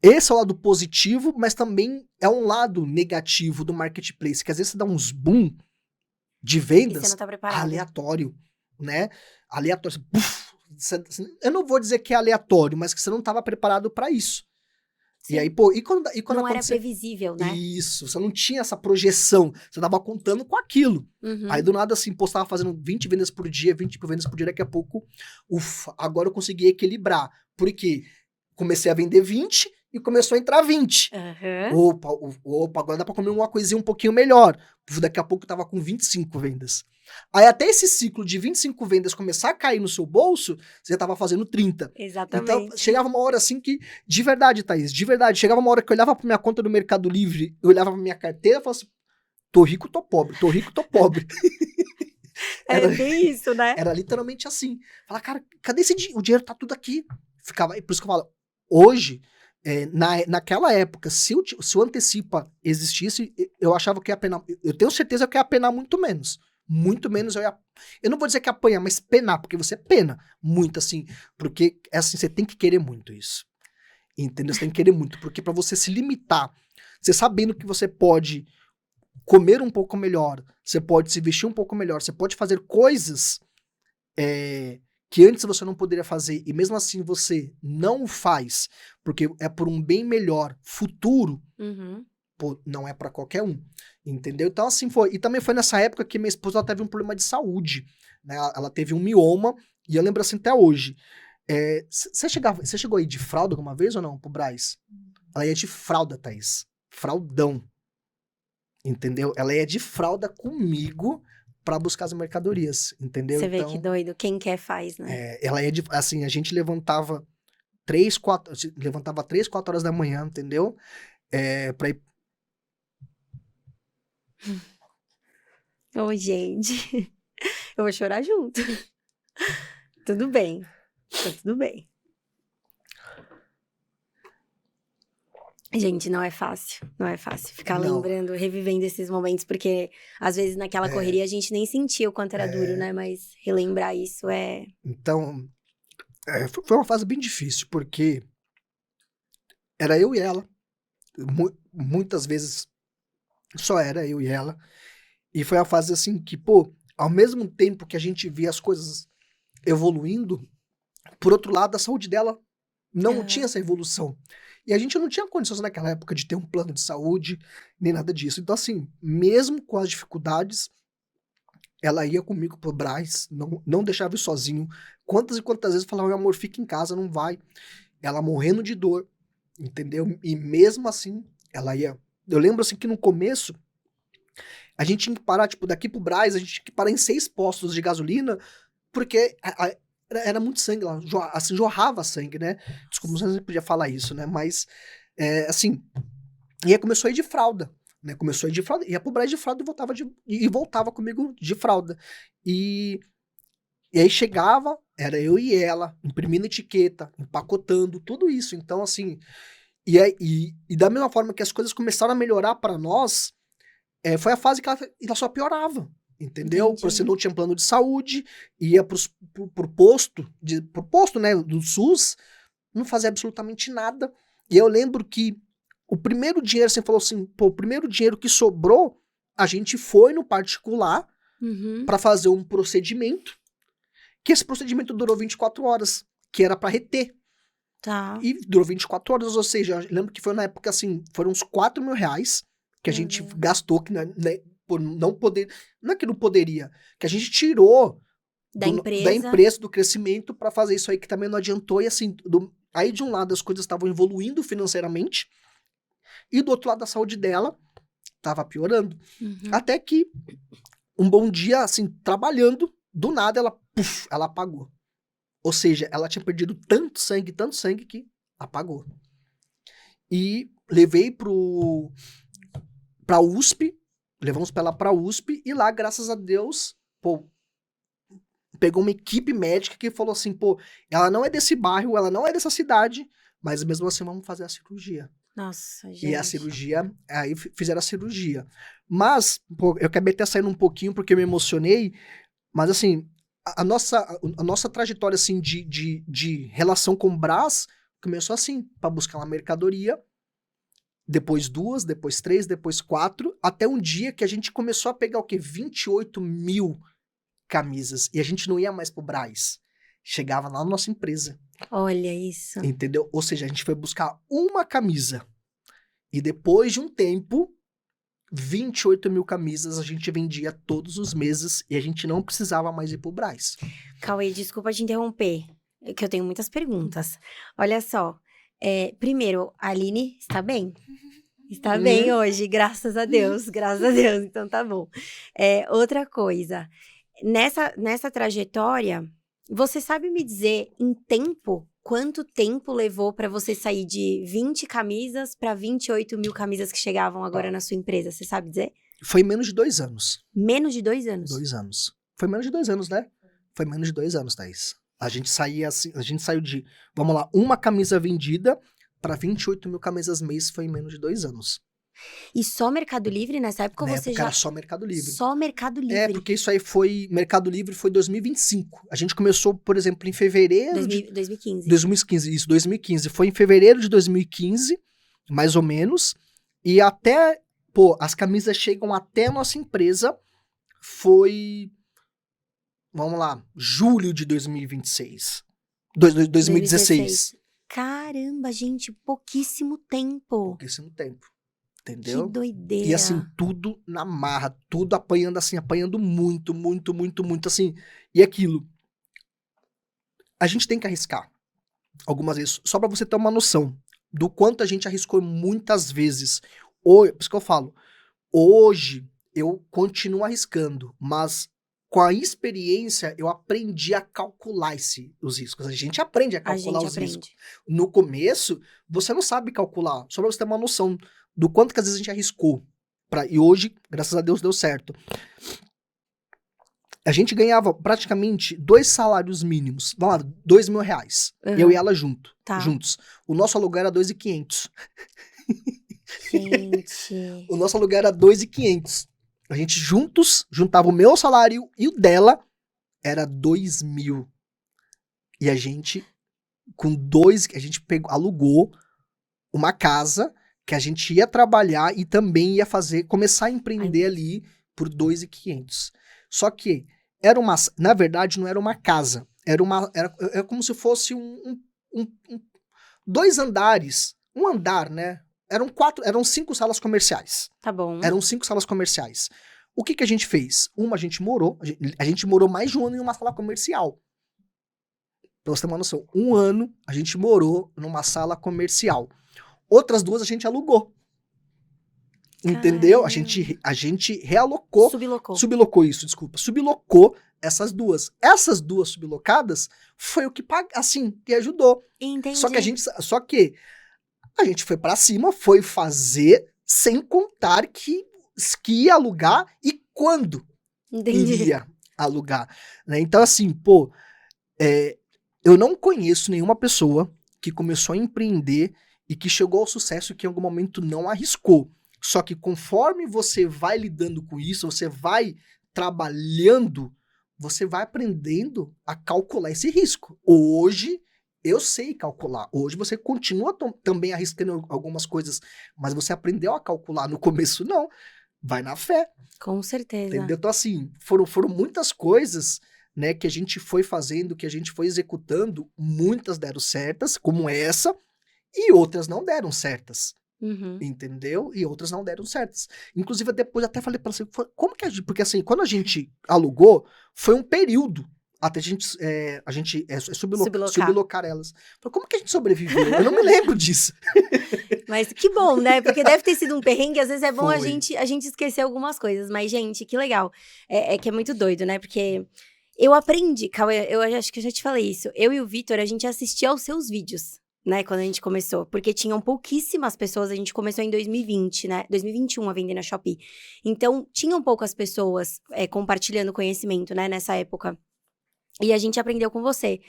esse é o lado positivo, mas também é um lado negativo do marketplace, que às vezes você dá uns boom de E você vendas não tá preparado. aleatório, né? Aleatório. Eu não vou dizer que é aleatório, mas que você não estava preparado para isso. Sim. E aí, pô, e quando Não era aconteceu... previsível, né? Isso, você não tinha essa projeção, você tava contando com aquilo. Uhum. Aí do nada, assim, pô, você tava fazendo 20 vendas por dia, 20 vendas por dia, daqui a pouco, ufa, agora eu consegui equilibrar. Por quê? Comecei a vender 20 e começou a entrar 20. Aham. Opa, agora dá pra comer uma coisinha um pouquinho melhor. Daqui a pouco eu tava com 25 vendas. Aí até esse ciclo de 25 vendas começar a cair no seu bolso, você já tava fazendo 30. Então, Exatamente. chegava uma hora assim que, de verdade, Thaís, de verdade, chegava uma hora que eu olhava pra minha conta do Mercado Livre, eu olhava pra minha carteira e falava assim, tô rico, tô pobre, tô rico, tô pobre. É bem isso, né? Era literalmente assim. Falar, cara, cadê esse dinheiro? O dinheiro tá tudo aqui. Ficava, por isso que eu falo, hoje, naquela época, se o Antecipa existisse, eu achava que ia penar, eu tenho certeza que ia penar muito menos. Muito menos eu não vou dizer que apanhar, mas penar, porque você pena muito, assim, porque, assim, você tem que querer muito isso. Entendeu? Você tem que querer muito, porque pra você se limitar, você sabendo que você pode comer um pouco melhor, você pode se vestir um pouco melhor, você pode fazer coisas que antes você não poderia fazer, e mesmo assim você não o faz, porque é por um bem melhor futuro, Uhum. pô, não é pra qualquer um, entendeu? Então assim foi, e também foi nessa época que minha esposa ela teve um problema de saúde, né? Ela teve um mioma, e eu lembro assim até hoje. Você chegou aí de fralda alguma vez ou não, pro Brás? Ela ia de fralda, Thaís. Fraldão. Entendeu? Ela ia de fralda comigo pra buscar as mercadorias, entendeu? Você vê que Então, doido. Quem quer faz, né? ela ia de, assim, a gente levantava 3, 4 horas da manhã, entendeu? Pra ir... Ô, gente. Eu vou chorar junto. Tudo bem. Tá tudo bem. Gente, não é fácil. Não é fácil ficar Não. lembrando, revivendo esses momentos, porque às vezes naquela correria a gente nem sentia o quanto era duro, né? Mas relembrar isso é. Então, foi uma fase bem difícil, porque era eu e ela. Muitas vezes só era eu e ela. E foi a fase assim que, pô, ao mesmo tempo que a gente via as coisas evoluindo, por outro lado, a saúde dela não tinha essa evolução. E a gente não tinha condições naquela época de ter um plano de saúde, nem nada disso. Então, assim, mesmo com as dificuldades, ela ia comigo pro Brás, não deixava eu sozinho. Quantas e quantas vezes eu falava, meu amor, fica em casa, não vai. Ela morrendo de dor, entendeu? E mesmo assim, ela ia... Eu lembro, assim, que no começo, a gente tinha que parar, tipo, daqui pro Brás, a gente tinha que parar em 6 postos de gasolina, porque era muito sangue lá, assim, jorrava sangue, né? Desculpa, não sei se eu podia falar isso, né? Mas, assim, e aí começou a ir de fralda, né? Começou a ir de fralda, ia pro Brás de fralda e voltava comigo de fralda. E aí chegava, era eu e ela, imprimindo etiqueta, empacotando, tudo isso. Então, assim, e da mesma forma que as coisas começaram a melhorar para nós, foi a fase que ela só piorava. Entendeu? Entendi. Você não tinha plano de saúde, ia pro posto, né, do SUS, não fazia absolutamente nada. E eu lembro que o primeiro dinheiro, você falou assim, pô, o primeiro dinheiro que sobrou, a gente foi no particular Uhum. pra fazer um procedimento, que esse procedimento durou 24 horas, que era pra reter. Tá. E durou 24 horas, ou seja, eu lembro que foi na época, assim, foram uns 4 mil reais que a Meu gente Deus. gastou, que, né, por não poder, não é que não poderia, que a gente tirou Da da empresa. empresa, do crescimento, pra fazer isso aí que também não adiantou, e assim, aí de um lado as coisas estavam evoluindo financeiramente, e do outro lado a saúde dela tava piorando. Uhum. Até que um bom dia, assim, trabalhando, do nada ela apagou. Ou seja, ela tinha perdido tanto sangue que apagou. E levei pra USP, levamos pra ela pra USP, e lá, graças a Deus, pô, pegou uma equipe médica que falou assim, pô, ela não é desse bairro, ela não é dessa cidade, mas mesmo assim vamos fazer a cirurgia. Nossa, gente. E a cirurgia, aí fizeram a cirurgia. Mas, pô, eu acabei até saindo um pouquinho porque eu me emocionei, mas assim, a nossa trajetória assim, de relação com o Brás começou assim, para buscar uma mercadoria, depois 2, depois 3, depois 4, até um dia que a gente começou a pegar o quê? 28 mil camisas. E a gente não ia mais pro Brás. Chegava lá na nossa empresa. Olha isso. Entendeu? Ou seja, a gente foi buscar uma camisa. E depois de um tempo, 28 mil camisas a gente vendia todos os meses e a gente não precisava mais ir pro Brás. Cauê, desculpa te interromper, que eu tenho muitas perguntas. Olha só, primeiro, a Aline está bem? Está bem hoje, graças a Deus, então tá bom. Outra coisa, nessa trajetória, você sabe me dizer em tempo, quanto tempo levou para você sair de 20 camisas para 28 mil camisas que chegavam agora na sua empresa? Você sabe dizer? Foi menos de 2 anos. Menos de 2 anos? 2 anos. Foi menos de 2 anos, né? Foi menos de 2 anos, Thaís. A gente saiu de, vamos lá, uma camisa vendida para 28 mil camisas mês foi em menos de 2 anos. E só Mercado Livre nessa época? Na você época já... era só Mercado Livre. Só Mercado Livre. Porque isso aí foi, Mercado Livre foi 2025. A gente começou, por exemplo, em fevereiro 2015. 2015, isso, 2015. Foi em fevereiro de 2015, mais ou menos. E até, as camisas chegam até a nossa empresa, foi, vamos lá, julho de 2026. 2016. Caramba, gente, pouquíssimo tempo. Pouquíssimo tempo. Entendeu? Que doideira. E assim, tudo na marra, tudo apanhando assim, apanhando muito, assim. E aquilo, a gente tem que arriscar algumas vezes, só pra você ter uma noção do quanto a gente arriscou muitas vezes. Por isso que eu falo, hoje eu continuo arriscando, mas com a experiência eu aprendi a calcular os riscos. A gente aprende a calcular os riscos. No começo, você não sabe calcular, só pra você ter uma noção do quanto que às vezes a gente arriscou. E hoje, graças a Deus, deu certo. A gente ganhava praticamente 2 salários mínimos. Vamos lá, R$2.000. Eu e ela juntos. O nosso aluguel era 2.500. Gente. O nosso aluguel era 2.500. A gente juntos, juntava o meu salário e o dela, era 2.000. E a gente, a gente alugou uma casa que a gente ia trabalhar e também ia começar a empreender ali por 2.500. Só que na verdade não era uma casa, era como se fosse 2 andares, um andar, né? Eram 5 salas comerciais. Tá bom. Eram 5 salas comerciais. O que a gente fez? A gente morou mais de um ano em uma sala comercial. Pra você ter uma noção, 1 ano a gente morou numa sala comercial. Outras 2 a gente alugou. Entendeu? A gente realocou. Sublocou isso, desculpa. Sublocou essas 2. Essas 2 sublocadas foi o que que ajudou. Entendi. Só que a gente foi pra cima, foi fazer sem contar que ia alugar e quando iria alugar. Né? Então, assim, eu não conheço nenhuma pessoa que começou a empreender e que chegou ao sucesso que em algum momento não arriscou. Só que conforme você vai lidando com isso, você vai trabalhando, você vai aprendendo a calcular esse risco. Hoje, eu sei calcular. Hoje você continua também arriscando algumas coisas, mas você aprendeu a calcular. No começo, não. Vai na fé. Com certeza. Entendeu? Então, assim, foram muitas coisas, né, que a gente foi fazendo, que a gente foi executando. Muitas deram certas, como essa, e outras não deram certas. Entendeu? E outras não deram certas. Inclusive, depois até falei pra você, como que porque assim, quando a gente alugou, foi um período até a gente sublocar elas. Falei, como que a gente sobreviveu? Eu não me lembro disso. Mas que bom, né? Porque deve ter sido um perrengue, às vezes é bom a gente esquecer algumas coisas. Mas, gente, que legal. Que é muito doido, né? Porque eu aprendi, Cauê, eu acho que eu já te falei isso. Eu e o Vitor, a gente assistia aos seus vídeos, né? Quando a gente começou. Porque tinham pouquíssimas pessoas, a gente começou em 2020, né? 2021 a vender na Shopee. Então, tinham poucas pessoas compartilhando conhecimento, né? Nessa época. E a gente aprendeu com você.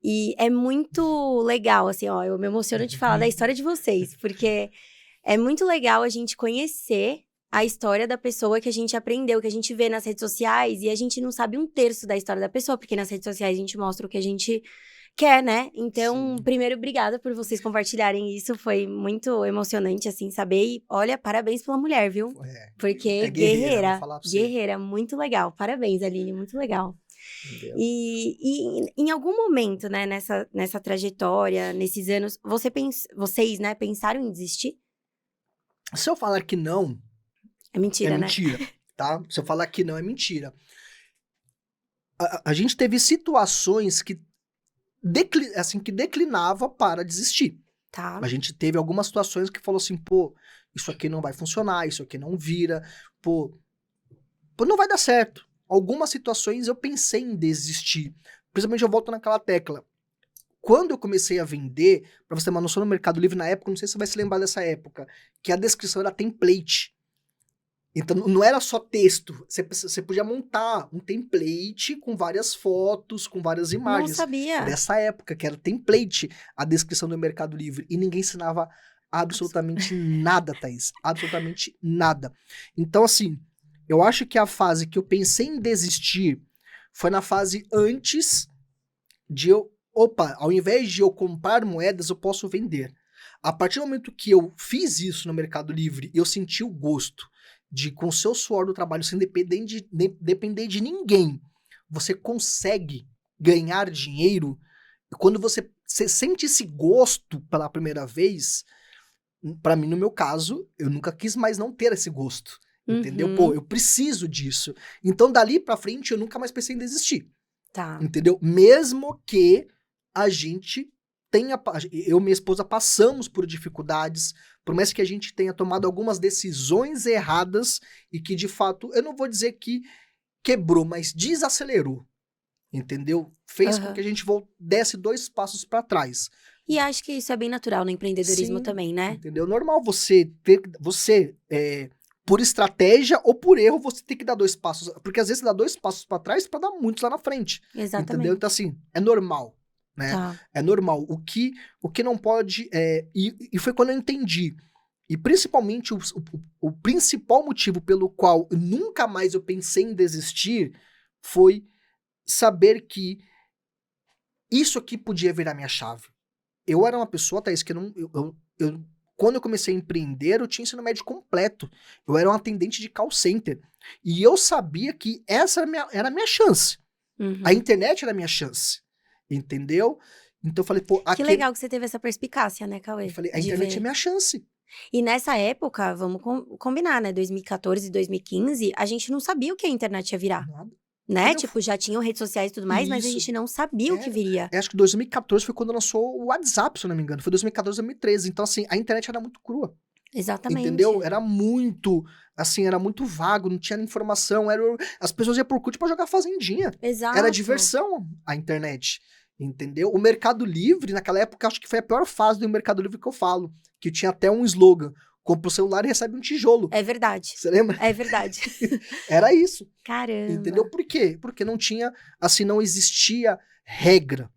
E é muito legal, assim, ó, eu me emociono de falar da história de vocês, porque é muito legal a gente conhecer a história da pessoa que a gente aprendeu, que a gente vê nas redes sociais, e a gente não sabe um terço da história da pessoa, porque nas redes sociais a gente mostra o que a gente quer, né? Então, Sim. primeiro, obrigada por vocês compartilharem isso, foi muito emocionante, assim, saber. E, olha, parabéns pela mulher, viu? Porque É guerreira, vou falar pra você. guerreira, muito legal. Parabéns, Aline, muito legal. Entendeu? E em algum momento, né, nessa trajetória, nesses anos, vocês, né, pensaram em desistir? Se eu falar que não, É mentira, é né? mentira, tá? Se eu falar que não, é mentira. A gente teve situações que, que declinava para desistir. Tá. A gente teve algumas situações que falou assim, pô, isso aqui não vai funcionar, isso aqui não vira, pô, não vai dar certo. Algumas situações eu pensei em desistir. Principalmente eu volto naquela tecla. Quando eu comecei a vender, pra você ter uma noção, no Mercado Livre na época, não sei se você vai se lembrar dessa época, que a descrição era template. Então não era só texto, você podia montar um template com várias fotos, com várias Não imagens. sabia. Dessa época, que era template, a descrição do Mercado Livre. E ninguém ensinava absolutamente nada, Thaís. Absolutamente nada. Então, assim, eu acho que a fase que eu pensei em desistir foi na fase antes de eu... Opa, ao invés de eu comprar moedas, eu posso vender. A partir do momento que eu fiz isso no Mercado Livre, eu senti o gosto de, com o seu suor do trabalho, sem depender de ninguém, você consegue ganhar dinheiro. Quando você sente esse gosto pela primeira vez, pra mim, no meu caso, eu nunca quis mais não ter esse gosto. Entendeu? Uhum. Pô, eu preciso disso. Então, dali pra frente, eu nunca mais pensei em desistir. Tá. Entendeu? Mesmo que a gente eu e minha esposa passamos por dificuldades, por mais que a gente tenha tomado algumas decisões erradas e que, de fato, eu não vou dizer que quebrou, mas desacelerou. Entendeu? Fez com Aham. que a gente desse 2 passos pra trás. E acho que isso é bem natural no empreendedorismo Sim, também, né? entendeu? Normal por estratégia ou por erro, você tem que dar 2 passos. Porque às vezes você dá 2 passos pra trás pra dar muitos lá na frente. Entendeu? Exatamente. Então, assim, é normal, né? Tá. É normal. O que não pode... E foi quando eu entendi. E principalmente o principal motivo pelo qual nunca mais eu pensei em desistir foi saber que isso aqui podia virar minha chave. Eu era uma pessoa, Thaís, que quando eu comecei a empreender, eu tinha ensino médio completo. Eu era um atendente de call center. E eu sabia que essa era a minha chance. Uhum. A internet era a minha chance. Entendeu? Então eu falei, pô, Que legal que você teve essa perspicácia, né, Cauê? Eu falei, a De internet ver. é minha chance. E nessa época, vamos combinar, né? 2014, 2015, a gente não sabia o que a internet ia virar. Nada. Né? Quando eu Tipo, já tinham redes sociais e tudo mais, mas a Isso. gente não sabia o que viria. Acho que 2014 foi quando lançou o WhatsApp, se eu não me engano. Foi 2014, 2013. Então, assim, a internet era muito crua. Exatamente. Entendeu? Era muito vago, não tinha informação. As pessoas iam por CUT pra jogar fazendinha. Exato. Era diversão a internet. Entendeu? O Mercado Livre, naquela época, acho que foi a pior fase do Mercado Livre que eu falo. Que tinha até um slogan. Compra o celular e recebe um tijolo. É verdade. Você lembra? É verdade. Era isso. Caramba. Entendeu? Por quê? Porque não tinha, assim, não existia regra.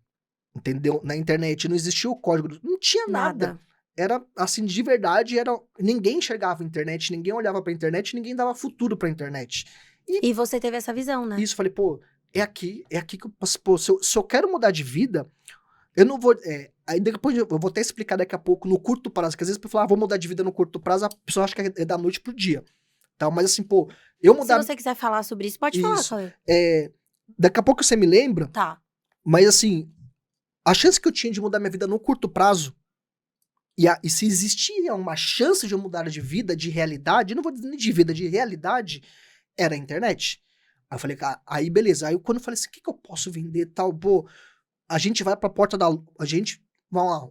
Entendeu? Na internet não existia o código. Não tinha nada. Era, assim, de verdade, ninguém enxergava a internet, ninguém olhava pra internet, ninguém dava futuro pra internet. E você teve essa visão, né? Isso, falei, pô, é aqui que eu posso, pô, se eu quero mudar de vida, eu não vou, aí depois eu vou até explicar daqui a pouco no curto prazo, que às vezes pra falar, vou mudar de vida no curto prazo, a pessoa acha que é da noite pro dia, tá? Mas assim, pô, eu mudar... Se você quiser falar sobre isso, pode falar, Cauê. Daqui a pouco você me lembra, Tá. mas assim, a chance que eu tinha de mudar minha vida no curto prazo, e se existia uma chance de eu mudar de vida, de realidade, não vou dizer nem de vida, de realidade, era a internet. Aí eu falei, aí beleza. Aí quando eu falei assim, o que eu posso vender tal? Pô, a gente vai pra porta a gente, vamos lá,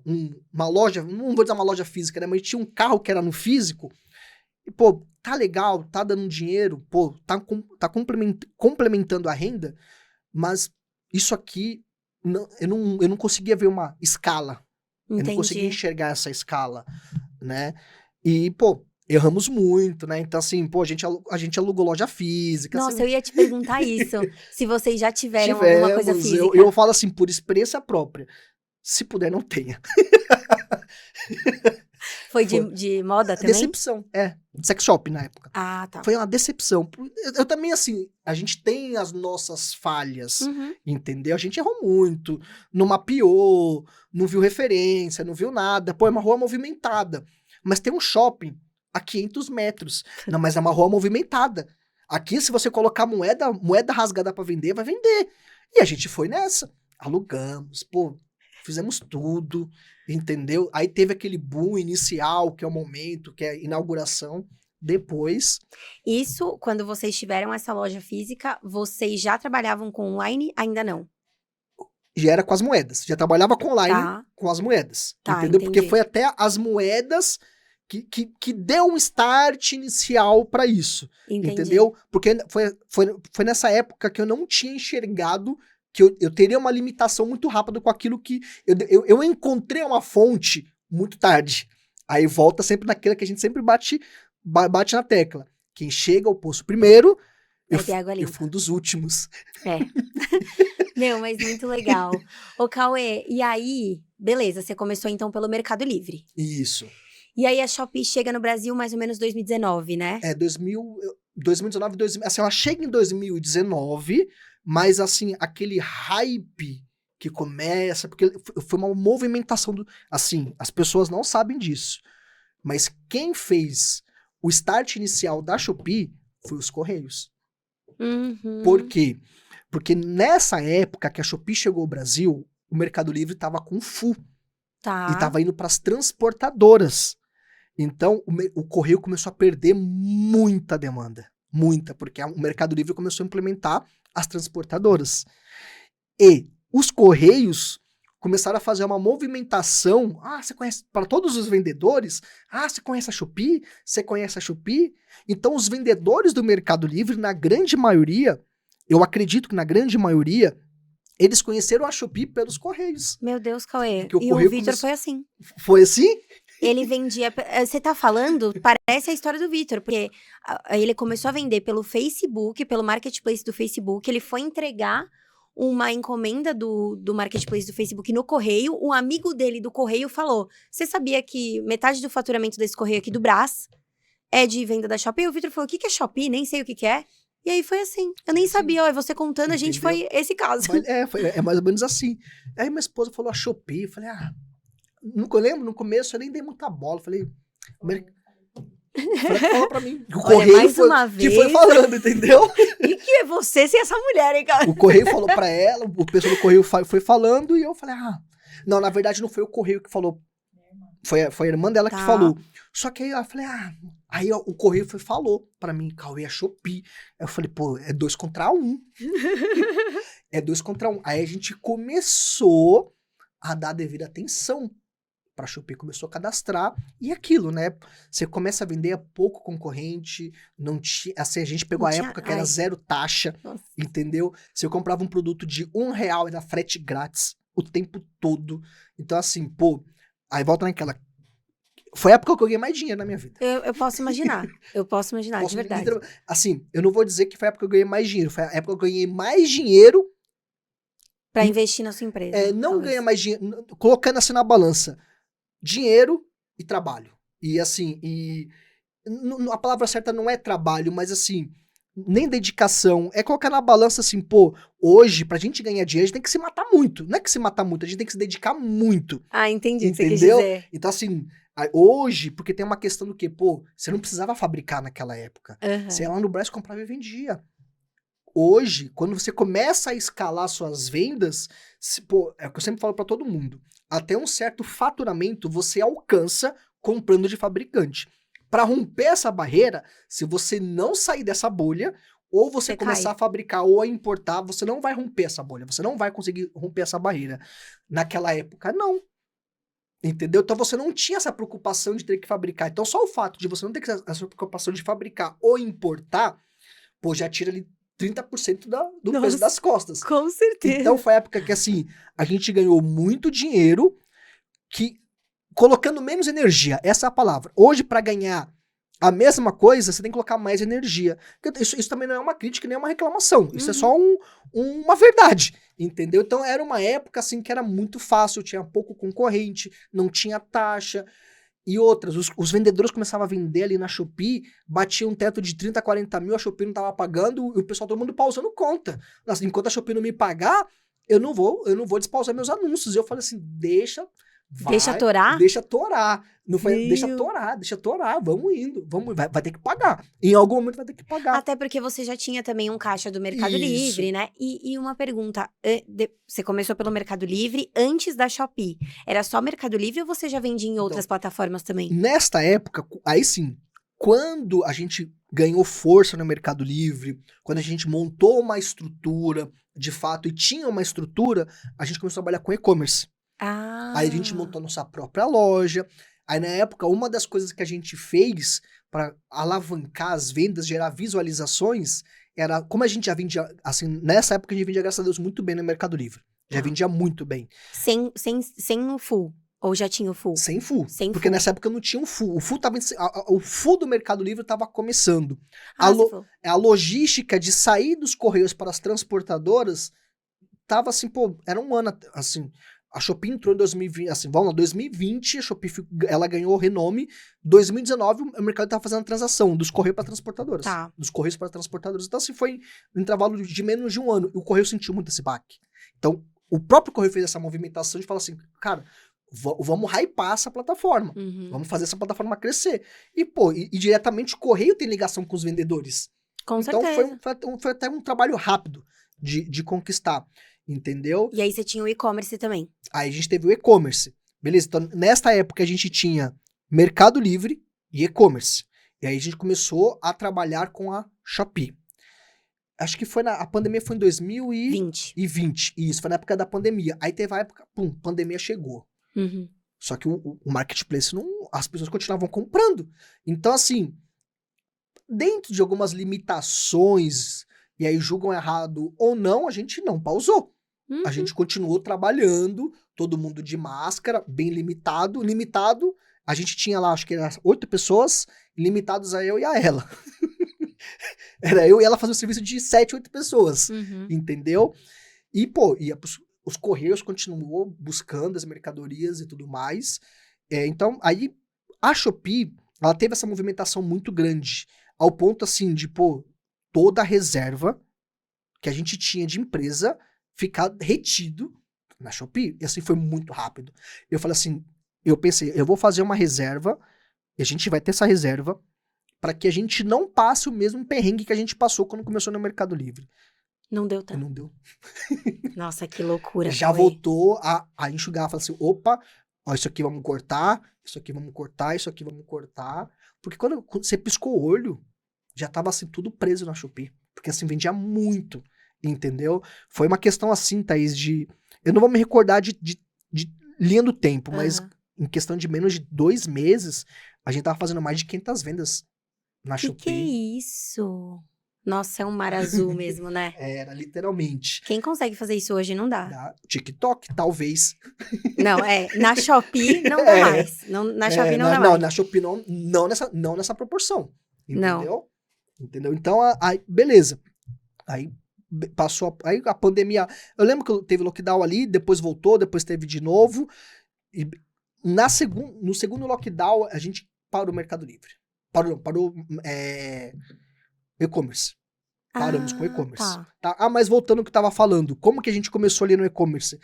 uma loja, não vou dizer uma loja física, né? Mas tinha um carro que era no físico, e pô, tá legal, tá dando dinheiro, pô, tá complementando a renda, mas isso aqui, eu não conseguia ver uma escala. Entendi. Eu não conseguia enxergar essa escala, né? E, pô, Erramos muito, né? Então, assim, pô, a gente alugou loja física. Nossa, assim, eu ia te perguntar isso. Se vocês já tiveram alguma coisa tivemos, física. eu falo assim, por experiência própria. Se puder, não tenha. Foi Foi. de moda também? Decepção, sex shop na época. Ah, tá. Foi uma decepção. Eu também, assim, a gente tem as nossas falhas, Uhum. entendeu? A gente errou muito, não mapeou, não viu referência, não viu nada. Pô, é uma rua movimentada. Mas tem um shopping a 500 metros. Não, mas é uma rua movimentada. Aqui, se você colocar moeda rasgada pra vender, vai vender. E a gente foi nessa. Alugamos, pô, fizemos tudo, entendeu? Aí teve aquele boom inicial, que é o momento, que é a inauguração. Depois, Isso, quando vocês tiveram essa loja física, vocês já trabalhavam com online? Ainda não. já era com as moedas. Já trabalhava com online Tá. com as moedas. Tá, Entendeu? Porque entendi. foi até as moedas que deu um start inicial pra isso. Entendi. Entendeu? Porque foi nessa época que eu não tinha enxergado que eu teria uma limitação muito rápida com aquilo que... Eu encontrei uma fonte muito tarde. Aí volta sempre naquela que a gente sempre bate na tecla. Quem chega ao poço primeiro, Vai ter água eu limpa. fui um dos últimos. É. Meu, mas muito legal. Ô, Cauê, e aí, beleza, você começou então pelo Mercado Livre. Isso. E aí a Shopee chega no Brasil mais ou menos 2019, né? 2019, assim, ela chega em 2019, mas assim, aquele hype que começa, porque foi uma movimentação assim, as pessoas não sabem disso, mas quem fez o start inicial da Shopee foi os Correios. Uhum. Por quê? Porque nessa época que a Shopee chegou ao Brasil, o Mercado Livre estava com full Tá. e estava indo para as transportadoras. Então, o Correio começou a perder muita demanda. Muita, porque o Mercado Livre começou a implementar as transportadoras. E os Correios começaram a fazer uma movimentação. Ah, você conhece, para todos os vendedores? Ah, você conhece a Shopee? Você conhece a Shopee? Então, os vendedores do Mercado Livre, na grande maioria, eu acredito que na grande maioria, eles conheceram a Shopee pelos Correios. Meu Deus, Cauê. Porque o E Correio o Vitor foi assim. Foi assim? Ele vendia. Você tá falando, parece a história do Vitor, porque ele começou a vender pelo Facebook, pelo marketplace do Facebook. Ele foi entregar uma encomenda do marketplace do Facebook no correio. Um amigo dele do correio falou: Você sabia que metade do faturamento desse correio aqui do Brás é de venda da Shopee? E o Vitor falou: O que é Shopee? Nem sei o que é. E aí foi assim. Eu nem sabia, ó, você contando, a gente foi esse caso. É mais ou menos assim. Aí minha esposa falou a Shopee, eu falei, nunca lembro, no começo eu nem dei muita bola, falei, fala pra mim. O Olha, Correio mais foi, uma que vez. foi falando, entendeu? E que é você sem essa mulher, hein, cara? O Correio falou pra ela, o pessoal do Correio foi falando, e eu falei, não, na verdade não foi o Correio que falou, foi a irmã dela que falou. Só que aí eu falei, aí o Correio falou pra mim, Cauê, a Shopee. Aí eu falei, pô, é 2 contra 1. É 2 contra 1. Aí a gente começou a dar a devida atenção pra Shopee, começou a cadastrar, e aquilo, né? Você começa a vender a pouco concorrente, não tinha, assim, a gente pegou a época que era 0 taxa, Nossa. entendeu? Se eu comprava um produto de R$1, era frete grátis o tempo todo. Então, assim, pô, aí volta naquela. Foi a época que eu ganhei mais dinheiro na minha vida. Eu posso imaginar. De verdade. Assim, eu não vou dizer que foi a época que eu ganhei mais dinheiro. Foi a época que eu ganhei mais dinheiro. Pra investir na sua empresa. Não ganha mais dinheiro. Colocando assim na balança. Dinheiro e trabalho. E assim, a palavra certa não é trabalho, mas assim, nem dedicação. É colocar na balança assim, pô, hoje, pra gente ganhar dinheiro, a gente tem que se matar muito. Não é que se matar muito, a gente tem que se dedicar muito. Entendi o que você quis Entendeu? dizer. Então, assim, hoje, porque tem uma questão do quê? Pô, você não precisava fabricar naquela época. Uhum. Você ia lá no Brás, comprava e vendia. Hoje, quando você começa a escalar suas vendas, pô, é o que eu sempre falo pra todo mundo. Até um certo faturamento você alcança comprando de fabricante. Para romper essa barreira, se você não sair dessa bolha, ou você começar a fabricar ou a importar, você não vai romper essa bolha. Você não vai conseguir romper essa barreira. Naquela época, não. Entendeu? Então você não tinha essa preocupação de ter que fabricar. Então só o fato de você não ter essa preocupação de fabricar ou importar, pô, já tira ali 30% do peso das costas. Com certeza. Então foi a época que, assim, a gente ganhou muito dinheiro, colocando menos energia, essa é a palavra. Hoje, para ganhar A mesma coisa, você tem que colocar mais energia. Isso também não é uma crítica, nem uma reclamação. Isso é só uma verdade, entendeu? Então, era uma época, assim, que era muito fácil, tinha pouco concorrente, não tinha taxa. E outras, os vendedores começavam a vender ali na Shopee, batia um teto de 30, 40 mil, a Shopee não tava pagando, e o pessoal, todo mundo pausando conta. Assim, enquanto a Shopee não me pagar, eu não vou despausar meus anúncios. E eu falei assim, deixa torar? Deixa torar. Não foi, deixa torar, vamos indo, vai ter que pagar. Em algum momento vai ter que pagar. Até porque você já tinha também um caixa do Mercado Livre, né? E uma pergunta, você começou pelo Mercado Livre antes da Shopee. Era só Mercado Livre ou você já vendia em outras plataformas também? Nesta época, aí sim, quando a gente ganhou força no Mercado Livre, quando a gente montou uma estrutura, de fato, e tinha uma estrutura, a gente começou a trabalhar com e-commerce. Aí a gente montou nossa própria loja. Aí na época, uma das coisas que a gente fez para alavancar as vendas, gerar visualizações, era como a gente já vendia, assim, nessa época a gente vendia, graças a Deus, muito bem no Mercado Livre. Já vendia muito bem. Sem o full? Ou já tinha o full? Sem full. Porque nessa época não tinha um full. O full do Mercado Livre estava começando. A logística de sair dos Correios para as transportadoras tava assim, pô, era um ano, assim. A Shopee entrou em 2020, assim, vamos lá, 2020, a Shopee, ela ganhou renome. 2019, o mercado estava fazendo a transação dos Correios para transportadoras. Tá. Dos Correios para transportadoras. Então, assim, foi um intervalo de menos de um ano. E o Correio sentiu muito esse baque. Então, o próprio Correio fez essa movimentação de falar assim, cara, vamos hypar essa plataforma. Vamos fazer essa plataforma crescer. E, pô, e diretamente o Correio tem ligação com os vendedores. Com então, certeza. foi até um trabalho rápido de conquistar. Entendeu? E aí você tinha o e-commerce também. Aí a gente teve o e-commerce. Beleza? Então, nesta época a gente tinha Mercado Livre e e-commerce. E aí a gente começou a trabalhar com a Shopee. Acho que a pandemia foi em 2020. Isso, foi na época da pandemia. Aí teve a época, pandemia chegou. Só que o marketplace, as pessoas continuavam comprando. Então, assim, dentro de algumas limitações, e aí julgam errado ou não, a gente não pausou. A gente continuou trabalhando, todo mundo de máscara, bem limitado. Limitado, a gente tinha lá, acho que era 8 pessoas, limitados a eu e a ela. Era eu e ela fazendo o serviço de 7, 8 pessoas, entendeu? E, pô, os Correios continuou buscando as mercadorias e tudo mais. Então, aí, a Shopee, ela teve essa movimentação muito grande, ao ponto, assim, de, pô, toda a reserva que a gente tinha de empresa ficar retido na Shopee. E assim, foi muito rápido. Eu falei assim, eu pensei, eu vou fazer uma reserva, e a gente vai ter essa reserva, para que a gente não passe o mesmo perrengue que a gente passou quando começou no Mercado Livre. Não deu tanto. Não deu. Nossa, que loucura. Já voltou a enxugar, falar assim, opa, ó, isso aqui vamos cortar, isso aqui vamos cortar, isso aqui vamos cortar. Porque quando você piscou o olho, já tava assim, tudo preso na Shopee. Porque assim, vendia muito. Entendeu? Foi uma questão assim, Thaís, de... Eu não vou me recordar de linha do tempo, mas em questão de menos de 2 meses, a gente tava fazendo mais de 500 vendas na Shopee. Que é isso? Nossa, é um mar azul mesmo, né? Era, literalmente. Quem consegue fazer isso hoje não dá. Na TikTok, talvez. Não, na Shopee não dá mais. Na Shopee não dá mais. Não, na Shopee não nessa proporção. Entendeu? Não. Entendeu? Então, aí, beleza. Aí passou aí a pandemia. Eu lembro que teve lockdown ali, depois voltou, depois teve de novo. E no segundo lockdown, a gente parou o Mercado Livre. Parou e-commerce. Paramos com e-commerce. Tá? Mas voltando ao que eu tava falando, como que a gente começou ali no e-commerce?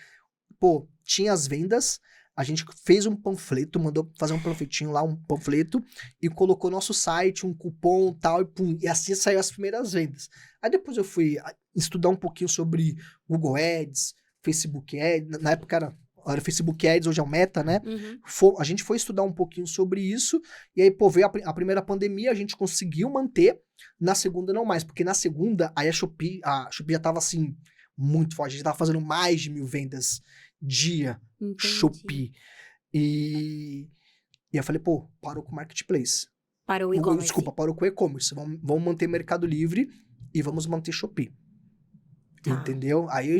Pô, tinha as vendas, a gente fez um panfleto, mandou fazer um panfletinho lá, um panfleto, e colocou nosso site, um cupom tal, e assim saiu as primeiras vendas. Aí depois eu fui estudar um pouquinho sobre Google Ads, Facebook Ads, na época era Facebook Ads, hoje é o Meta, né? A gente foi estudar um pouquinho sobre isso, e aí, pô, veio a primeira pandemia, a gente conseguiu manter, na segunda não mais, porque na segunda, aí a Shopee já tava assim, muito forte, a gente tava fazendo mais de 1.000 vendas dia. Entendi. Shopee. E eu falei, pô, parou com o Marketplace. Parou o e-commerce. Desculpa, parou com o e-commerce. Vamos manter Mercado Livre e vamos manter Shopee. Tá. Entendeu? Aí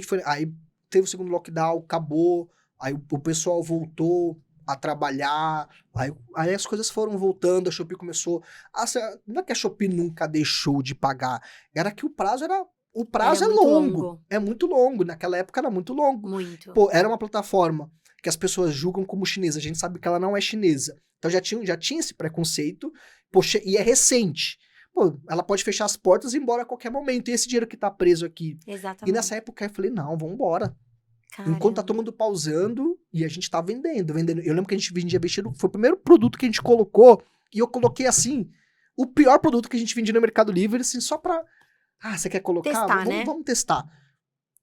teve o segundo lockdown, acabou, aí o pessoal voltou a trabalhar. Aí as coisas foram voltando, a Shopee começou... Não é que a Shopee nunca deixou de pagar, era que o prazo era... O prazo é muito longo. É muito longo. Naquela época era muito longo. Muito. Pô, era uma plataforma que as pessoas julgam como chinesa. A gente sabe que ela não é chinesa. Então já tinha esse preconceito. Poxa, e é recente. Pô, ela pode fechar as portas e ir embora a qualquer momento. E esse dinheiro que tá preso aqui? Exatamente. E nessa época eu falei, não, vamos embora. Caramba. Enquanto tá todo mundo pausando e a gente tá vendendo. Eu lembro que a gente vendia vestido. Foi o primeiro produto que a gente colocou. E eu coloquei assim, o pior produto que a gente vendia no Mercado Livre, assim, só pra... você quer colocar? Testar, né? Vamos testar.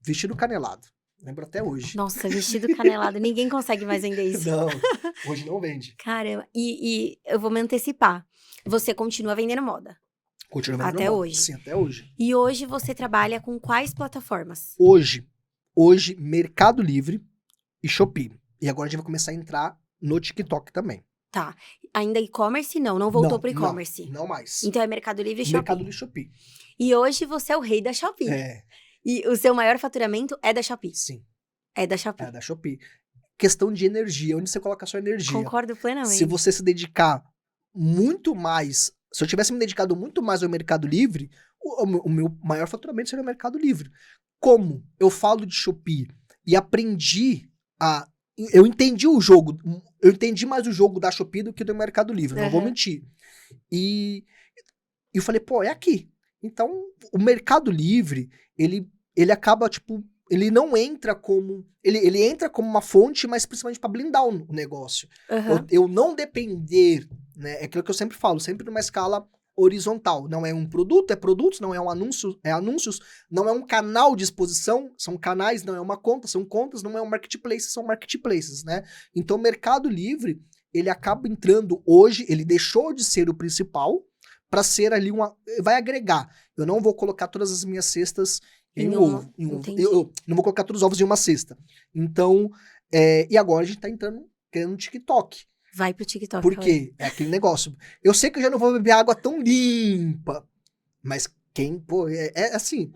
Vestido canelado. Lembro até hoje. Nossa, vestido canelado. Ninguém consegue mais vender isso. Não, hoje não vende. Caramba. E eu vou me antecipar. Você continua vendendo moda. Continua vendendo Até moda. hoje. Sim, até hoje. E hoje você trabalha com quais plataformas? Hoje, Mercado Livre e Shopee. E agora a gente vai começar a entrar no TikTok também. Tá. Ainda e-commerce não voltou pro e-commerce. Não mais. Então é Mercado Livre e Shopee. Mercado Livre e Shopee. E hoje você é o rei da Shopee. É. E o seu maior faturamento é da Shopee. Sim. É da Shopee. É da Shopee. Questão de energia, onde você coloca a sua energia. Concordo plenamente. Se você se dedicar muito mais... Se eu tivesse me dedicado muito mais ao Mercado Livre, o meu maior faturamento seria o Mercado Livre. Como eu falo de Shopee e aprendi a... Eu entendi o jogo. Eu entendi mais o jogo da Shopee do que do Mercado Livre. Não vou mentir. E eu falei, pô, é aqui. Então, o Mercado Livre, ele acaba, tipo... Ele não entra como... Ele entra como uma fonte, mas principalmente para blindar o negócio. Eu não depender... Né, é aquilo que eu sempre falo, sempre numa escala horizontal. Não é um produto, é produtos, não é um anúncio, é anúncios, não é um canal de exposição, são canais, não é uma conta, são contas, não é um marketplace, são marketplaces, né? Então o Mercado Livre, ele acaba entrando hoje, ele deixou de ser o principal para ser ali vai agregar. Eu não vou colocar todas as minhas cestas em ovo. Eu não vou colocar todos os ovos em uma cesta. Então, e agora a gente tá querendo no TikTok. Vai pro TikTok. Por quê? É aquele negócio. Eu sei que eu já não vou beber água tão limpa. Mas assim,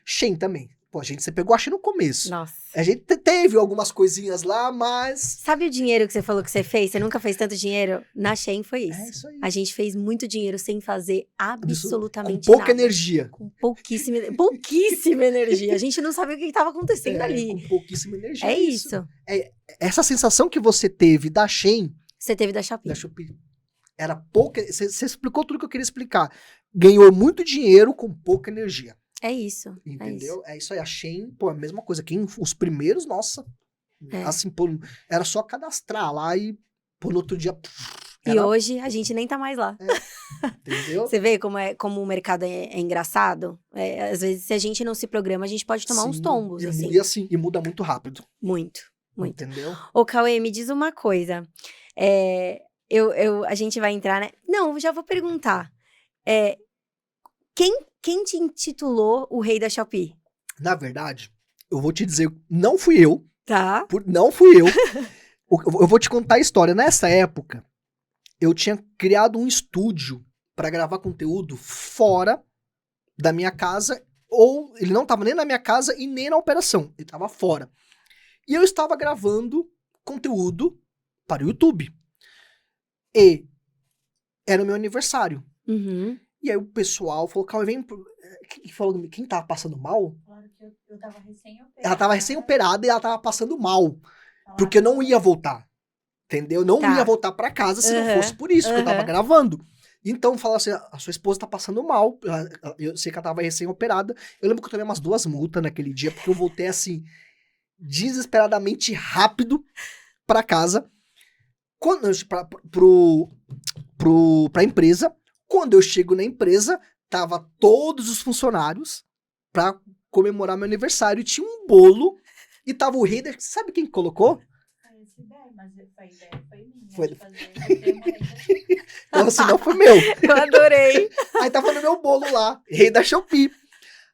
Shein também. Pô, você pegou a Shein no começo. Nossa. A gente teve algumas coisinhas lá, mas... Sabe o dinheiro que você falou que você fez? Você nunca fez tanto dinheiro? Na Shein foi isso. É isso aí. A gente fez muito dinheiro sem fazer absolutamente com pouca nada. energia. Com pouquíssima energia. A gente não sabia o que estava acontecendo ali. Com pouquíssima energia. É isso. Essa sensação que você teve da Shein... Você teve da Shopee. Da Shopee. Era pouca... Você explicou tudo que eu queria explicar. Ganhou muito dinheiro com pouca energia. É isso. Entendeu? É isso aí. A Shein, a mesma coisa. Os primeiros, nossa. Assim, era só cadastrar lá e, no outro dia... E hoje a gente nem tá mais lá. Entendeu? Você vê como o mercado é engraçado? Às vezes, se a gente não se programa, a gente pode tomar uns tombos, assim. E muda muito rápido. Muito. Entendeu? Ô, Cauê, me diz uma coisa. A gente vai entrar, né? Não, eu já vou perguntar. Quem te intitulou o rei da Shopee? Na verdade, eu vou te dizer, não fui eu. Tá. Não fui eu. Eu vou te contar a história. Nessa época, eu tinha criado um estúdio para gravar conteúdo fora da minha casa, ou ele não estava nem na minha casa e nem na operação, ele estava fora. E eu estava gravando conteúdo para o YouTube. E era o meu aniversário. Uhum. E aí o pessoal falou, Cauê, vem... Quem tava passando mal? Claro que eu tava recém-operada. Ela tava recém-operada e ela tava passando mal. Porque não ia voltar. Entendeu? Não ia voltar pra casa se não fosse por isso, que eu tava gravando. Então, falaram assim, a sua esposa tá passando mal. Eu sei que ela tava recém-operada. Eu lembro que eu tomei umas 2 multas naquele dia, porque eu voltei assim, desesperadamente rápido pra casa. Pra empresa. Quando eu chego na empresa, tava todos os funcionários pra comemorar meu aniversário. E tinha um bolo e tava o rei. Sabe quem colocou? Mas a ideia foi minha. Foi. De fazer Então, assim, não foi meu. Eu adorei. Aí tava no meu bolo lá, rei da Shopee.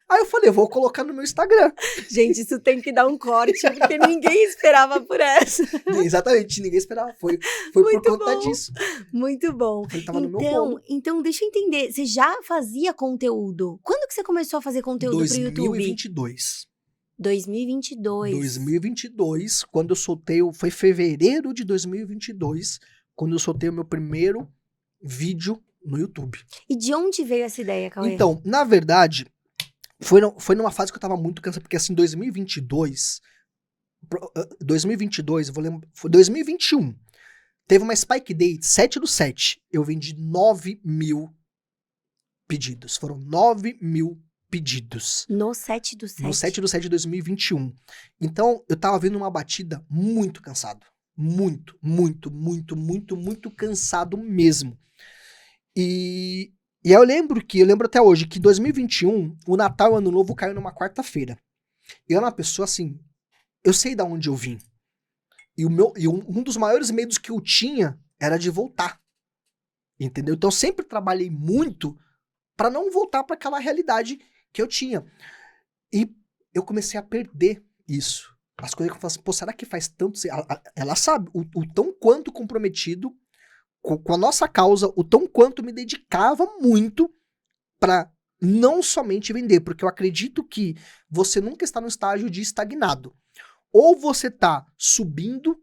Aí eu falei, vou colocar no meu Instagram. Gente, isso tem que dar um corte, porque ninguém esperava por essa. Exatamente, ninguém esperava. Foi por conta disso. Muito bom. Ele tava no meu bolo. Então, deixa eu entender. Você já fazia conteúdo? Quando que você começou a fazer conteúdo pro YouTube? 2022. 2022. 2022, quando eu soltei, foi fevereiro de 2022, quando eu soltei o meu primeiro vídeo no YouTube. E de onde veio essa ideia, Cauê? Então, na verdade, foi numa fase que eu tava muito cansado, porque assim, 2022, eu vou lembrar, foi 2021, teve uma Spike Day, 7/7, eu vendi 9 mil pedidos, foram 9 mil pedidos. No 7/7. No 7/7 de 2021. Então, eu tava vendo uma batida muito cansado. Muito, muito, muito, muito, muito cansado mesmo. E aí eu lembro até hoje que em 2021, o Natal e o Ano Novo caiu numa quarta-feira. Eu era uma pessoa assim, eu sei de onde eu vim. E um dos maiores medos que eu tinha era de voltar. Entendeu? Então eu sempre trabalhei muito para não voltar para aquela realidade que eu tinha. E eu comecei a perder isso. As coisas que eu falo assim, pô, será que faz tanto... Ela sabe o tão quanto comprometido com a nossa causa, o tão quanto me dedicava muito para não somente vender, porque eu acredito que você nunca está no estágio de estagnado. Ou você tá subindo,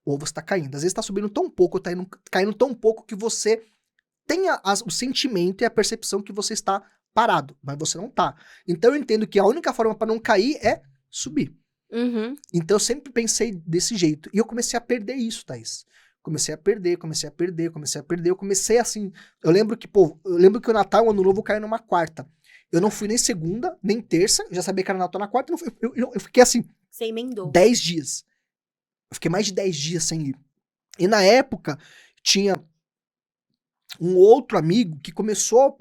ou você tá caindo. Às vezes tá subindo tão pouco, tá caindo tão pouco que você tenha o sentimento e a percepção que você está parado, mas você não tá. Então eu entendo que a única forma para não cair é subir. Uhum. Então eu sempre pensei desse jeito. E eu comecei a perder isso, Thaís. Comecei a perder. Eu comecei assim. Eu lembro que o Natal e o Ano Novo caiu numa quarta. Eu não fui nem segunda, nem terça. Eu já sabia que era Natal na quarta. Eu fiquei assim. Você emendou. 10 dias. Eu fiquei mais de 10 dias sem ir. E na época, tinha um outro amigo que começou,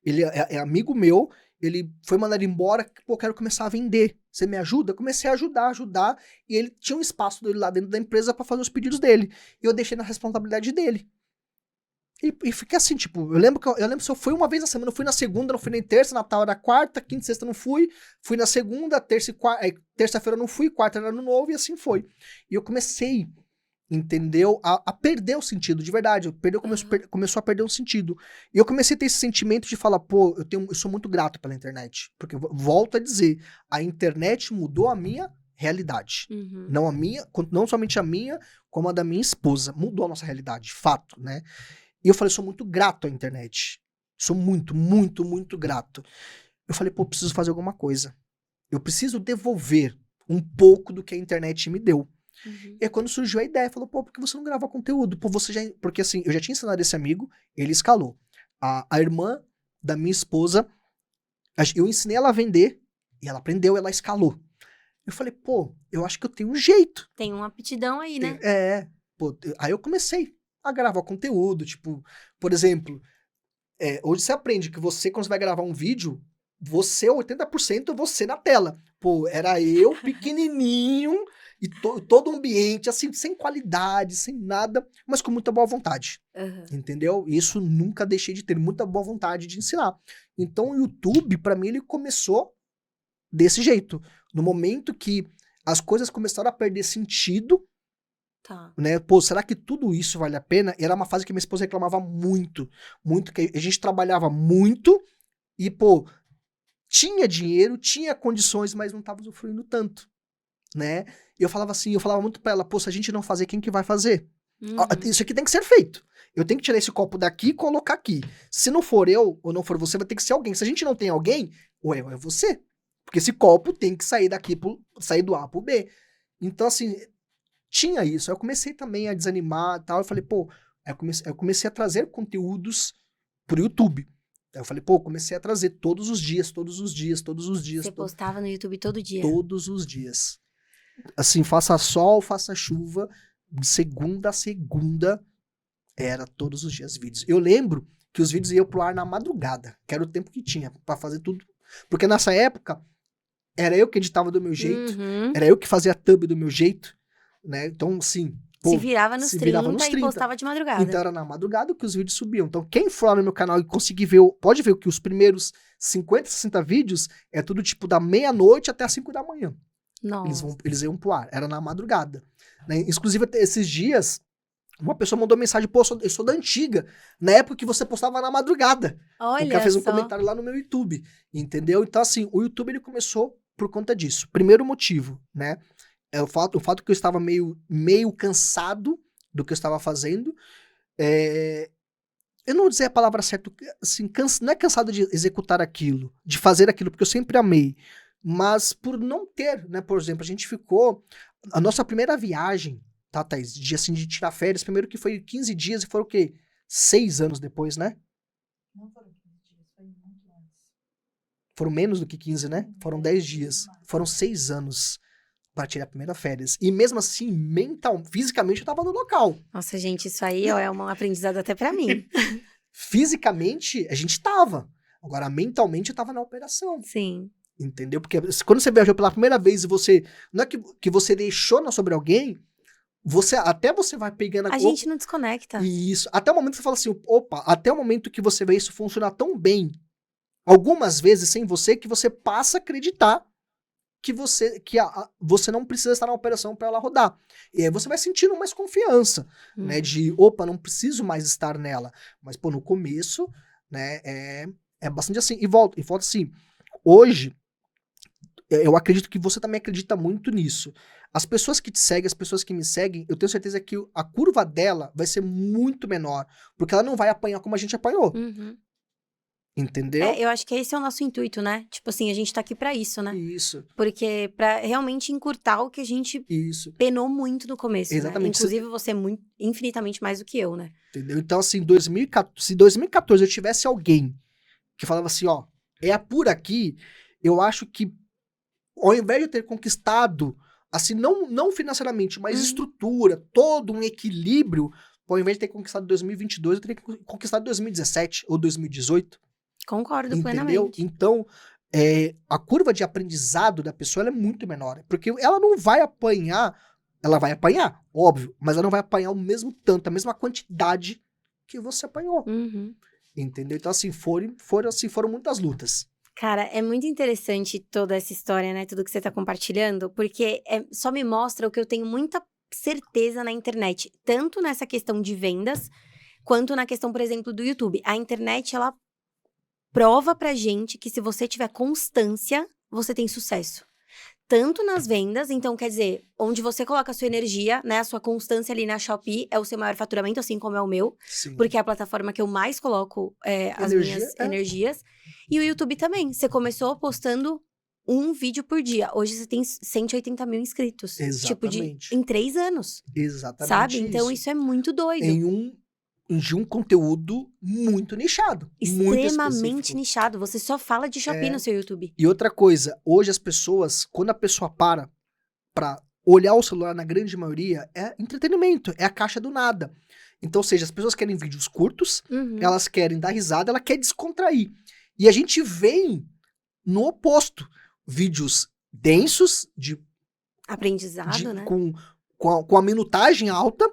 ele é amigo meu, ele foi mandado embora, quero começar a vender. Você me ajuda? Eu comecei a ajudar, e ele tinha um espaço dele lá dentro da empresa para fazer os pedidos dele. E eu deixei na responsabilidade dele. E fiquei assim, tipo, eu lembro se eu fui uma vez na semana, eu fui na segunda, não fui nem terça, Natal era quarta, quinta e sexta não fui na segunda, terça-feira não fui, quarta era Ano Novo, e assim foi. E eu comecei, entendeu? A perder o sentido, de verdade. Começou a perder o sentido. E eu comecei a ter esse sentimento de falar, eu sou muito grato pela internet. Porque, volto a dizer, a internet mudou a minha realidade. Uhum. Não somente a minha, como a da minha esposa. Mudou a nossa realidade, fato, né? E eu falei, sou muito grato à internet. Sou muito, muito, muito grato. Eu falei, preciso fazer alguma coisa. Eu preciso devolver um pouco do que a internet me deu. Uhum. E aí quando surgiu a ideia, falou, por que você não grava conteúdo? Porque assim, eu já tinha ensinado esse amigo, ele escalou. A irmã da minha esposa, eu ensinei ela a vender, e ela aprendeu, ela escalou. Eu falei, eu acho que eu tenho um jeito. Tem uma aptidão aí, né? Aí eu comecei a gravar conteúdo, tipo, por exemplo, hoje você aprende que você, quando você vai gravar um vídeo, 80% é você na tela. Era eu pequenininho, e todo o ambiente, assim, sem qualidade, sem nada, mas com muita boa vontade. Uhum. Entendeu? Isso nunca deixei de ter muita boa vontade de ensinar. Então o YouTube, pra mim, ele começou desse jeito. No momento que as coisas começaram a perder sentido, Tá. né? Será que tudo isso vale a pena? E era uma fase que minha esposa reclamava muito, que a gente trabalhava muito e, tinha dinheiro, tinha condições, mas não tava usufruindo tanto, né? E eu falava muito pra ela, se a gente não fazer, quem que vai fazer? Uhum. Isso aqui tem que ser feito. Eu tenho que tirar esse copo daqui e colocar aqui. Se não for eu, ou não for você, vai ter que ser alguém. Se a gente não tem alguém, ou é você. Porque esse copo tem que sair sair do A pro B. Então, assim, tinha isso. Aí eu comecei também a desanimar e tal. Eu falei, eu comecei a trazer conteúdos pro YouTube. Aí eu falei, comecei a trazer todos os dias. Você postava no YouTube todo dia? Todos os dias. Assim, faça sol, faça chuva, de segunda a segunda, era todos os dias vídeos. Eu lembro que os vídeos iam pro ar na madrugada, que era o tempo que tinha pra fazer tudo. Porque nessa época, era eu que editava do meu jeito, Uhum. era eu que fazia a thumb do meu jeito, né? Então, assim... Se virava nos 30 e postava de madrugada. Então era na madrugada que os vídeos subiam. Então quem for lá no meu canal e conseguir ver, pode ver que os primeiros 50, 60 vídeos é tudo tipo da meia-noite até as 5 da manhã. Nossa. Eles iam pro ar, era na madrugada. Né? Inclusive, esses dias, uma pessoa mandou mensagem, eu sou da antiga, na época que você postava na madrugada. Olha, o cara fez um comentário lá no meu YouTube, entendeu? Então, assim, o YouTube, ele começou por conta disso. Primeiro motivo, né? É o fato que eu estava meio cansado do que eu estava fazendo. Eu não vou dizer a palavra certa, assim, não é cansado de executar aquilo, de fazer aquilo, porque eu sempre amei. Mas por não ter, né? Por exemplo, a gente ficou... A nossa primeira viagem, tá, Thaís? De tirar férias, primeiro que foi 15 dias e foram o quê? 6 anos depois, né? Não foram 15 dias, foi muito antes. Foram menos do que 15, né? Foram 10 dias. Foram 6 anos para tirar a primeira férias. E mesmo assim, fisicamente eu tava no local. Nossa, gente, isso aí ó, é um aprendizado até pra mim. Fisicamente, a gente tava. Agora, mentalmente, eu tava na operação. Sim. Entendeu? Porque quando você viajou pela primeira vez e você... Não é que você deixou sobre alguém, até você vai pegando... A gente não desconecta. Isso. Até o momento que você fala assim, opa, até o momento que você vê isso funcionar tão bem, algumas vezes sem você, que você passa a acreditar que você não precisa estar na operação para ela rodar. E aí você vai sentindo mais confiança, né? De, opa, não preciso mais estar nela. Mas, pô, no começo, né, é bastante assim. E volta assim, hoje, eu acredito que você também acredita muito nisso. As pessoas que te seguem, as pessoas que me seguem, eu tenho certeza que a curva dela vai ser muito menor, porque ela não vai apanhar como a gente apanhou. Uhum. Entendeu? Eu acho que esse é o nosso intuito, né? Tipo assim, a gente tá aqui pra isso, né? Isso. Porque pra realmente encurtar o que a gente penou muito no começo, Exatamente. né? Inclusive você muito, infinitamente mais do que eu, né? Entendeu? Então, assim, se 2014 eu tivesse alguém que falava assim, ó, é por aqui, eu acho que ao invés de eu ter conquistado, assim, não financeiramente, mas estrutura, todo um equilíbrio, ao invés de ter conquistado 2022, eu teria conquistado 2017 ou 2018. Concordo Entendeu? plenamente. Então, a curva de aprendizado da pessoa ela é muito menor. Porque ela não vai apanhar, ela vai apanhar, óbvio, mas ela não vai apanhar o mesmo tanto, a mesma quantidade que você apanhou. Uhum. Entendeu? Então, assim, foram muitas lutas. Cara, é muito interessante toda essa história, né? Tudo que você tá compartilhando, porque só me mostra o que eu tenho muita certeza na internet. Tanto nessa questão de vendas, quanto na questão, por exemplo, do YouTube. A internet, ela prova pra gente que se você tiver constância, você tem sucesso. Tanto nas vendas, então quer dizer, onde você coloca a sua energia, né, a sua constância ali na Shopee é o seu maior faturamento, assim como é o meu. Sim. Porque é a plataforma que eu mais coloco as minhas energias. E o YouTube também, você começou postando um vídeo por dia. Hoje você tem 180 mil inscritos. Exatamente. Tipo, em 3 anos. Exatamente. Sabe? Então isso é muito doido. De um conteúdo muito nichado. Extremamente nichado. Você só fala de Shopee no seu YouTube. E outra coisa, hoje as pessoas, quando a pessoa para pra olhar o celular, na grande maioria, é entretenimento, é a caixa do nada. Então, ou seja, as pessoas querem vídeos curtos, elas querem dar risada, ela quer descontrair. E a gente vem no oposto. Vídeos densos, de aprendizado, né? Com a minutagem alta,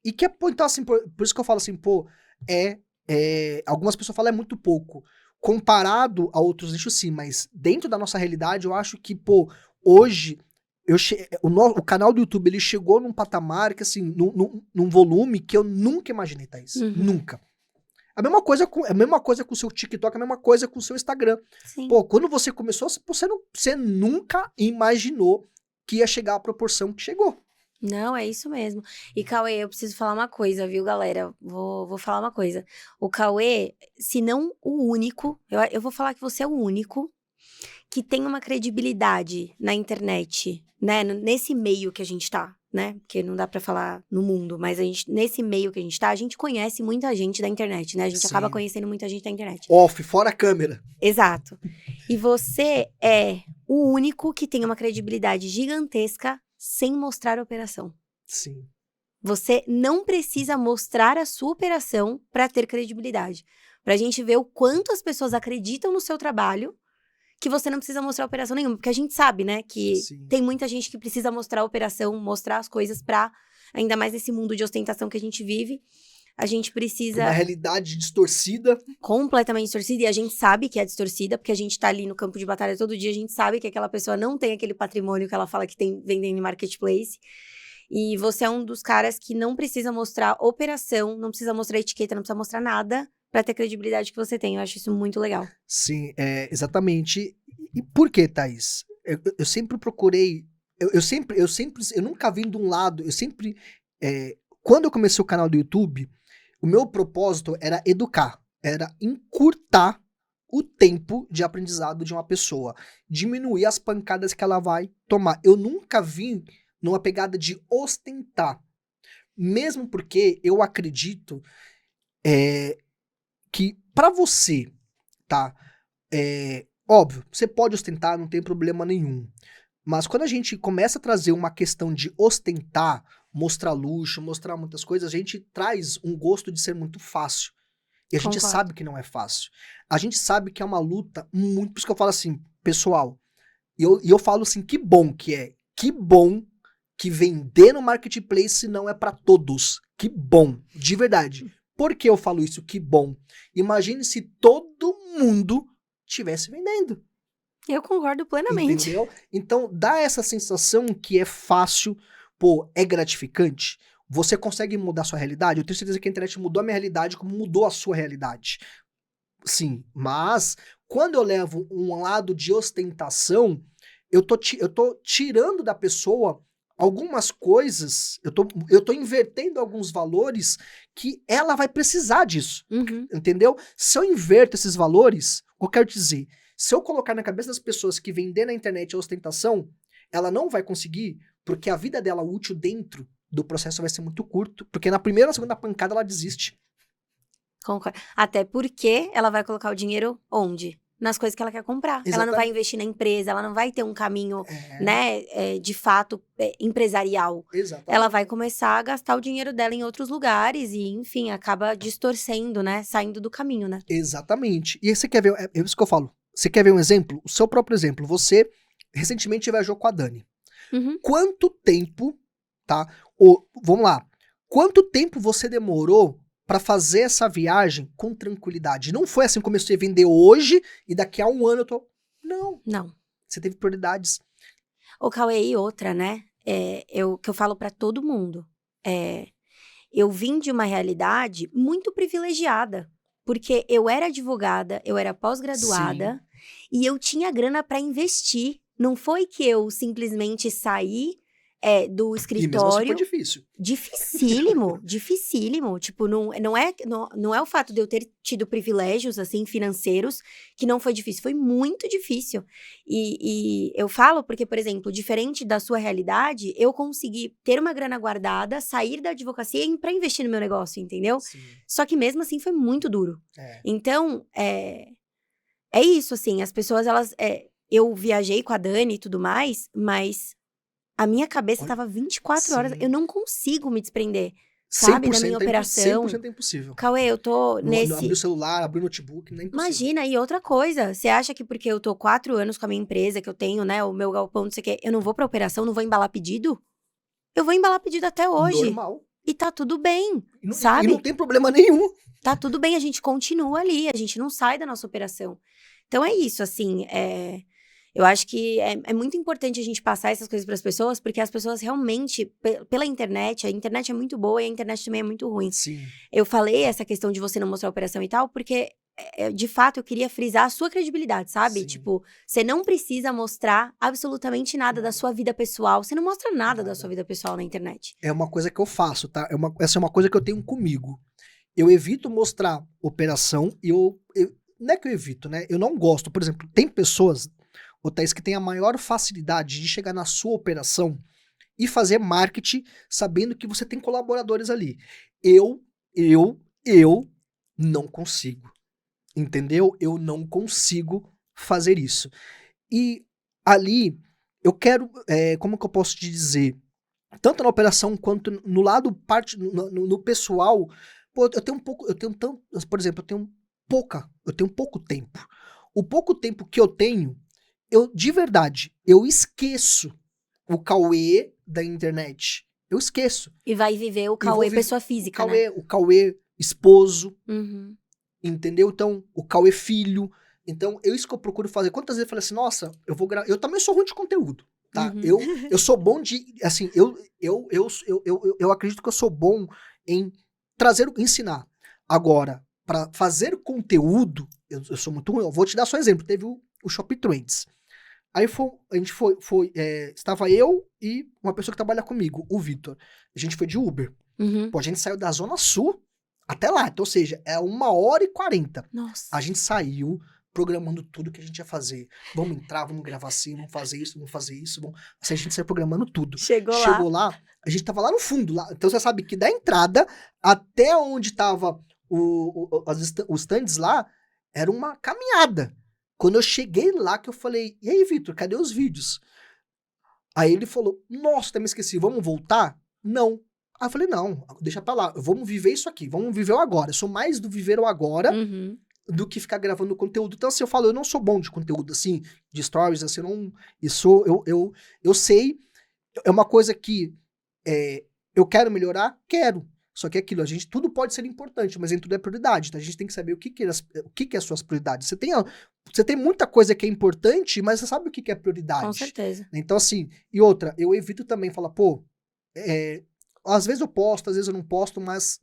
e que então assim, por isso que eu falo assim, pô, algumas pessoas falam é muito pouco. Comparado a outros nichos, sim, mas dentro da nossa realidade, eu acho que, pô, hoje, o canal do YouTube, ele chegou num patamar que, assim, num volume que eu nunca imaginei, Thaís. Nunca. A mesma coisa com o seu TikTok, a mesma coisa com o seu Instagram. Sim. Pô, quando você começou, você nunca imaginou que ia chegar à proporção que chegou. Não, é isso mesmo. E Cauê, eu preciso falar uma coisa, viu, galera? Vou falar uma coisa. O Cauê, se não o único, eu vou falar que você é o único que tem uma credibilidade na internet, né? Nesse meio que a gente tá, né? Porque não dá pra falar no mundo, mas nesse meio que a gente tá, a gente conhece muita gente da internet, né? A gente acaba conhecendo muita gente da internet. Fora a câmera. Exato. E você é o único que tem uma credibilidade gigantesca sem mostrar a operação. Sim. Você não precisa mostrar a sua operação para ter credibilidade. Pra gente ver o quanto as pessoas acreditam no seu trabalho, que você não precisa mostrar operação nenhuma. Porque a gente sabe, né, que tem muita gente que precisa mostrar a operação, mostrar as coisas pra, ainda mais nesse mundo de ostentação que a gente vive, a gente precisa... Uma realidade distorcida. Completamente distorcida, e a gente sabe que é distorcida, porque a gente tá ali no campo de batalha todo dia, a gente sabe que aquela pessoa não tem aquele patrimônio que ela fala que tem vendendo em marketplace. E você é um dos caras que não precisa mostrar operação, não precisa mostrar etiqueta, não precisa mostrar nada pra ter a credibilidade que você tem. Eu acho isso muito legal. Sim, exatamente. E por que, Thaís? eu sempre procurei, eu nunca vim de um lado, quando eu comecei o canal do YouTube, o meu propósito era educar, era encurtar o tempo de aprendizado de uma pessoa, diminuir as pancadas que ela vai tomar. Eu nunca vim numa pegada de ostentar, mesmo porque eu acredito que pra você, tá, óbvio, você pode ostentar, não tem problema nenhum, mas quando a gente começa a trazer uma questão de ostentar, mostrar luxo, mostrar muitas coisas, a gente traz um gosto de ser muito fácil. E a gente Concordo. sabe que não é fácil. A gente sabe que é uma luta muito... Por isso que eu falo assim, pessoal, e eu falo assim, que bom que vender no marketplace não é pra todos. Que bom, de verdade. Por que eu falo isso? Que bom. Imagine se todo mundo estivesse vendendo. Eu concordo plenamente. Entendeu? Então, dá essa sensação que é fácil, pô, é gratificante. Você consegue mudar sua realidade? Eu tenho certeza que a internet mudou a minha realidade como mudou a sua realidade. Sim, mas quando eu levo um lado de ostentação, eu tô tirando da pessoa algumas coisas, eu tô invertendo alguns valores que ela vai precisar disso. Uhum. Entendeu? Se eu inverto esses valores, o que eu quero dizer? Se eu colocar na cabeça das pessoas que vender na internet é ostentação, ela não vai conseguir, porque a vida dela útil dentro do processo vai ser muito curto, porque na primeira ou segunda pancada ela desiste. Concordo. Até porque ela vai colocar o dinheiro onde? Nas coisas que ela quer comprar. Ela não vai investir na empresa, ela não vai ter um caminho, né, de fato, empresarial. Exatamente. Ela vai começar a gastar o dinheiro dela em outros lugares e, enfim, acaba distorcendo, né, saindo do caminho, né? Exatamente. E aí você quer ver, é isso que eu falo. Você quer ver um exemplo? O seu próprio exemplo. Você recentemente viajou com a Dani. Uhum. Quanto tempo, tá? Vamos lá. Quanto tempo você demorou pra fazer essa viagem com tranquilidade? Não foi assim, comecei a vender hoje e daqui a um ano eu tô... Não. Não. Você teve prioridades. Ô, Cauê, e outra, né? Que eu falo pra todo mundo. Eu vim de uma realidade muito privilegiada. Porque eu era advogada, eu era pós-graduada e eu tinha grana pra investir. Não foi que eu simplesmente saí do E mesmo assim foi escritório. difícil. Dificílimo, dificílimo. Tipo, não é o fato de eu ter tido privilégios, assim, financeiros, que não foi difícil. Foi muito difícil. E eu falo porque, por exemplo, diferente da sua realidade, eu consegui ter uma grana guardada, sair da advocacia pra investir no meu negócio, entendeu? Sim. Só que mesmo assim foi muito duro. É. Então, é isso, assim, as pessoas, elas... eu viajei com a Dani e tudo mais, mas a minha cabeça Olha, tava 24 horas, sim. eu não consigo me desprender, sabe, da minha operação. 100% é impossível. Cauê, eu tô Não abrir o celular, abrir o notebook, não é impossível. Imagina, e outra coisa, você acha que porque eu tô 4 anos com a minha empresa, que eu tenho, né, o meu galpão, não sei o quê, eu não vou pra operação, não vou embalar pedido? Eu vou embalar pedido até hoje. Normal. E tá tudo bem, E sabe? não tem problema nenhum. Tá tudo bem, a gente continua ali, a gente não sai da nossa operação. Então é isso, assim, eu acho que é muito importante a gente passar essas coisas para as pessoas, porque as pessoas realmente, pela internet, a internet é muito boa e a internet também é muito ruim. Sim. Eu falei essa questão de você não mostrar a operação e tal, porque, de fato, eu queria frisar a sua credibilidade, sabe? Sim. Tipo, você não precisa mostrar absolutamente nada da sua vida pessoal. Você não mostra nada da sua vida pessoal na internet. É uma coisa que eu faço, tá? Essa é uma coisa que eu tenho comigo. Eu evito mostrar operação e não é que eu evito, né? Eu não gosto. Por exemplo, tem pessoas, ô Thaís, que tem a maior facilidade de chegar na sua operação e fazer marketing sabendo que você tem colaboradores ali. Eu não consigo. Entendeu? Eu não consigo fazer isso. E ali, eu quero, como que eu posso te dizer? Tanto na operação quanto no lado no pessoal, pô, eu tenho por exemplo, eu tenho pouco tempo. O pouco tempo que eu tenho, de verdade, eu esqueço o Cauê da internet. Eu esqueço. E vai viver o Cauê pessoa física, né? O Cauê esposo, Uhum. entendeu? Então, o Cauê filho. Então, isso que eu procuro fazer. Quantas vezes eu falei assim, nossa, eu também sou ruim de conteúdo, tá? Uhum. Eu sou bom de, assim, eu acredito que eu sou bom em ensinar. Agora, para fazer conteúdo, eu sou muito ruim. Eu vou te dar só um exemplo. Teve o Shop Trends. Aí a gente estava eu e uma pessoa que trabalha comigo, o Vitor. A gente foi de Uber. Uhum. Pô, a gente saiu da Zona Sul até lá. Então, ou seja, é 1h40. Nossa. A gente saiu programando tudo que a gente ia fazer. Vamos entrar, vamos gravar assim, vamos fazer isso, vamos fazer isso. Assim, a gente saiu programando tudo. Chegou lá. A gente tava lá no fundo. Lá. Então, você sabe que da entrada até onde tava os stands lá, era uma caminhada. Quando eu cheguei lá, que eu falei, e aí, Vitor, cadê os vídeos? Aí ele falou, nossa, até me esqueci, vamos voltar? Não. Aí eu falei, não, deixa pra lá, vamos viver isso aqui, vamos viver o agora. Eu sou mais do viver o agora do que ficar gravando conteúdo. Então, assim, eu não sou bom de conteúdo, assim, de stories, assim, eu sei, é uma coisa que eu quero melhorar? Quero. Só que é aquilo, tudo pode ser importante, mas nem tudo é prioridade. Então a gente tem que saber o que é as suas prioridades. Você tem muita coisa que é importante, mas você sabe o que é prioridade. Com certeza. Então, assim, e outra, eu evito também falar, às vezes eu posto, às vezes eu não posto, mas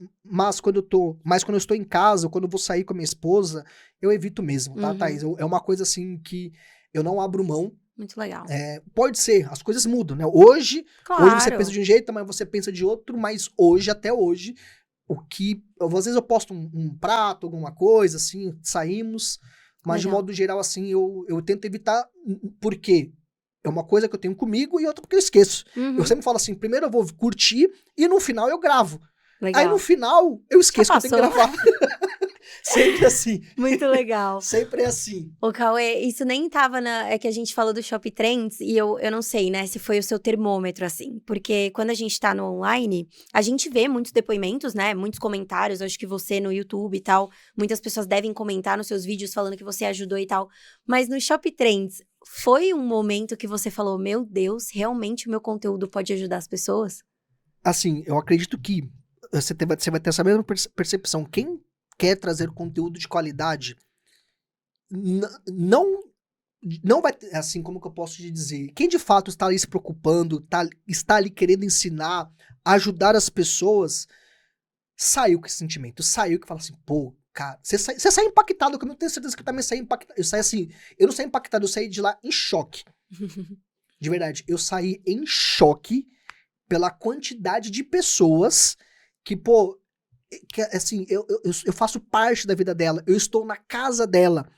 quando eu estou em casa, ou quando eu vou sair com a minha esposa, eu evito mesmo, tá, Thaís? É uma coisa assim que eu não abro mão. Muito legal. Pode ser, as coisas mudam, né? Hoje você pensa de um jeito, amanhã você pensa de outro, mas até hoje, às vezes eu posto um prato, alguma coisa, assim, saímos, mas de modo geral, assim, eu tento evitar, porque é uma coisa que eu tenho comigo e outra porque eu esqueço. Eu sempre falo assim, primeiro eu vou curtir e no final eu gravo. Legal. Aí no final eu esqueço que eu tenho que gravar. Sempre assim. Muito legal. Sempre é assim. Ô, Cauê, isso nem tava é que a gente falou do Shop Trends e eu não sei, né, se foi o seu termômetro, assim. Porque quando a gente tá no online, a gente vê muitos depoimentos, né, muitos comentários. Acho que você no YouTube e tal, muitas pessoas devem comentar nos seus vídeos falando que você ajudou e tal. Mas no Shop Trends, foi um momento que você falou, meu Deus, realmente o meu conteúdo pode ajudar as pessoas? Assim, eu acredito que você vai ter essa mesma percepção. Quem quer trazer conteúdo de qualidade, não vai ter, assim, como que eu posso te dizer, quem de fato está ali se preocupando, está ali querendo ensinar, ajudar as pessoas, saiu com esse sentimento, saiu que fala assim, pô, cara, você sai impactado, que eu não tenho certeza que eu também saí impactado, eu saí assim, eu não saí impactado, eu saí de lá em choque, de verdade, eu saí em choque pela quantidade de pessoas que, pô, assim, eu faço parte da vida dela, eu estou na casa dela,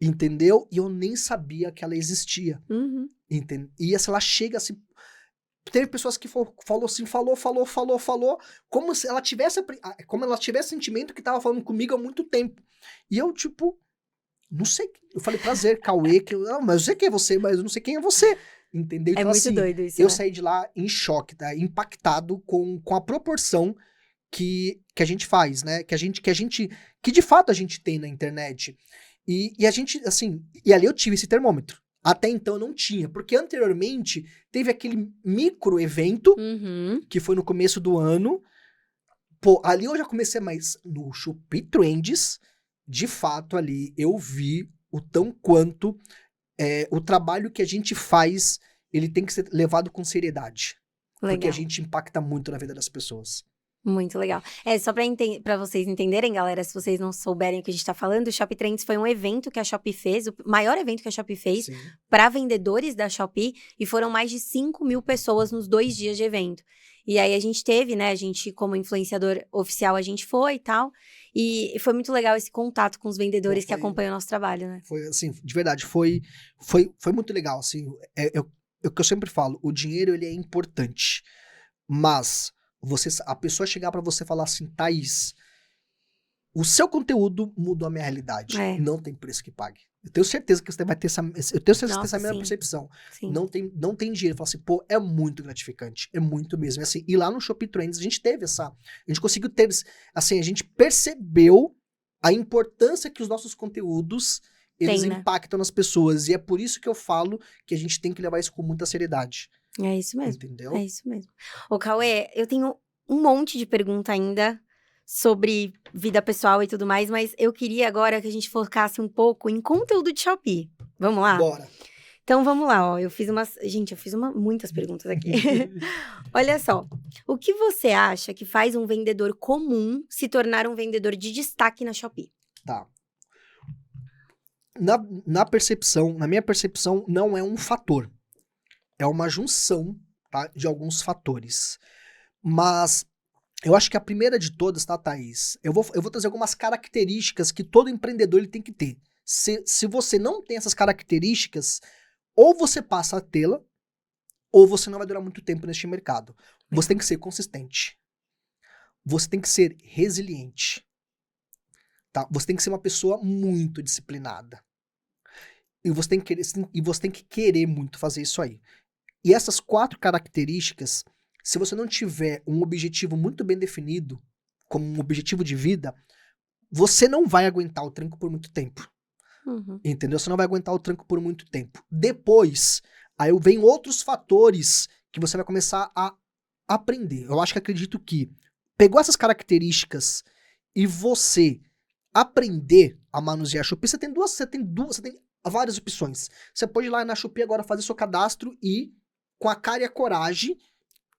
entendeu? E eu nem sabia que ela existia, e assim, ela chega assim, teve pessoas que falou assim, falou, como se ela tivesse, sentimento que tava falando comigo há muito tempo, e eu, tipo, não sei, eu falei, prazer, Cauê, mas eu sei quem é você, mas eu não sei quem é você, entendeu? Então, muito assim, doido isso, eu né? saí de lá em choque, tá? Impactado com a proporção que a gente faz, né? Que de fato a gente tem na internet. E a gente, assim, e ali eu tive esse termômetro. Até então eu não tinha, porque anteriormente teve aquele micro evento, que foi no começo do ano. Pô, ali eu já comecei, mas no Shopee Trends, de fato ali eu vi o tão quanto o trabalho que a gente faz, ele tem que ser levado com seriedade. Legal. Porque a gente impacta muito na vida das pessoas. Muito legal. Só pra vocês entenderem, galera, se vocês não souberem o que a gente tá falando, o Shop Trends foi um evento que a Shopee fez, o maior evento que a Shopee fez para vendedores da Shopee, e foram mais de 5.000 pessoas nos 2 dias de evento. E aí a gente teve, né, a gente como influenciador oficial, a gente foi e tal, e foi muito legal esse contato com os vendedores que acompanham o nosso trabalho, né? Foi, assim, de verdade, foi muito legal, assim, o que eu sempre falo, o dinheiro, ele é importante, mas a pessoa chegar pra você e falar assim, Thaís, o seu conteúdo mudou a minha realidade. Não tem preço que pague. Eu tenho certeza que você vai ter essa mesma percepção. Sim. Não tem dinheiro. Fala assim, pô, é muito gratificante. É muito mesmo. Assim, e lá no Shopee Trends a gente teve a gente conseguiu ter, assim, a gente percebeu a importância que os nossos conteúdos, eles impactam nas pessoas. E é por isso que eu falo que a gente tem que levar isso com muita seriedade. É isso mesmo. Entendeu? É isso mesmo. Ô, Cauê, eu tenho um monte de pergunta ainda sobre vida pessoal e tudo mais, mas eu queria agora que a gente focasse um pouco em conteúdo de Shopee. Vamos lá? Bora. Então, vamos lá, ó. Gente, eu fiz muitas perguntas aqui. Olha só. O que você acha que faz um vendedor comum se tornar um vendedor de destaque na Shopee? Tá. na minha percepção, não é um fator. É uma junção, tá, de alguns fatores. Mas eu acho que a primeira de todas, tá, Thaís? Eu vou trazer algumas características que todo empreendedor ele tem que ter. Se você não tem essas características, ou você passa a tê-la, ou você não vai durar muito tempo neste mercado. Você tem que ser consistente. Você tem que ser resiliente. Tá? Você tem que ser uma pessoa muito disciplinada. E você tem que querer muito fazer isso aí. E essas 4 características, se você não tiver um objetivo muito bem definido, como um objetivo de vida, você não vai aguentar o tranco por muito tempo. Uhum. Entendeu? Você não vai aguentar o tranco por muito tempo. Depois, aí vem outros fatores que você vai começar a aprender. Eu acredito que pegou essas características e você aprender a manusear a Shopee, você tem várias opções. Você pode ir lá na Shopee agora fazer seu cadastro e, com a cara e a coragem,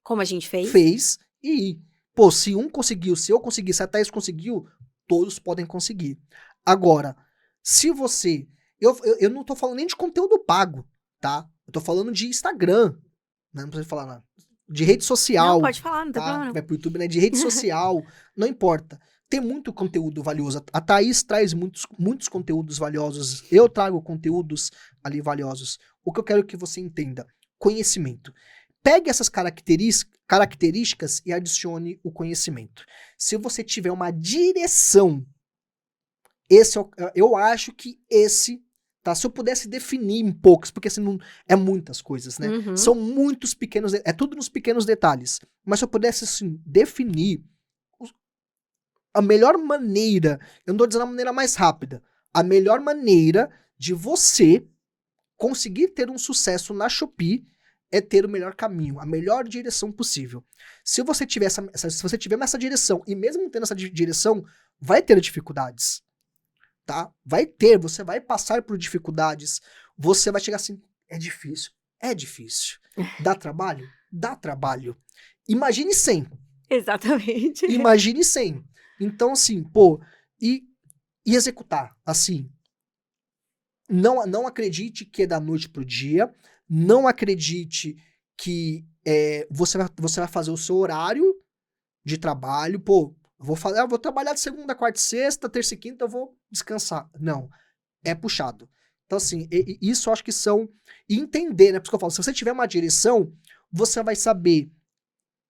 Como a gente fez. E ir. Pô, se um conseguiu, se eu conseguir, se a Thaís conseguiu, todos podem conseguir. Agora, se você... Eu não tô falando nem de conteúdo pago, tá? Eu tô falando de Instagram, né? Não precisa falar nada. De rede social. Não, pode falar, não tem tá? problema. Vai pro YouTube, né? De rede social, não importa. Tem muito conteúdo valioso. A Thaís traz muitos conteúdos valiosos. Eu trago conteúdos ali valiosos. O que eu quero que você entenda, conhecimento. Pegue essas características e adicione o conhecimento. Se você tiver uma direção, eu acho que esse, tá? Se eu pudesse definir em poucos, porque assim, não, é muitas coisas, né? Uhum. São muitos pequenos, é tudo nos pequenos detalhes. Mas se eu pudesse, assim, definir a melhor maneira, eu não tô dizendo a maneira mais rápida, a melhor maneira de você conseguir ter um sucesso na Shopee é ter o melhor caminho, a melhor direção possível. Se você tiver se você tiver essa direção, e mesmo tendo essa direção, vai ter dificuldades, tá? Você vai passar por dificuldades, você vai chegar assim, é difícil. Dá trabalho? Dá trabalho. Imagine 100. Exatamente. Imagine 100. Então, assim, pô, e executar, assim, não acredite que é da noite pro dia, não acredite que você vai fazer o seu horário de trabalho, pô, vou trabalhar de segunda, quarta e sexta, terça e quinta, eu vou descansar. Não, é puxado. Então, assim, isso eu acho que são... E entender, né, por isso que eu falo, se você tiver uma direção, você vai saber...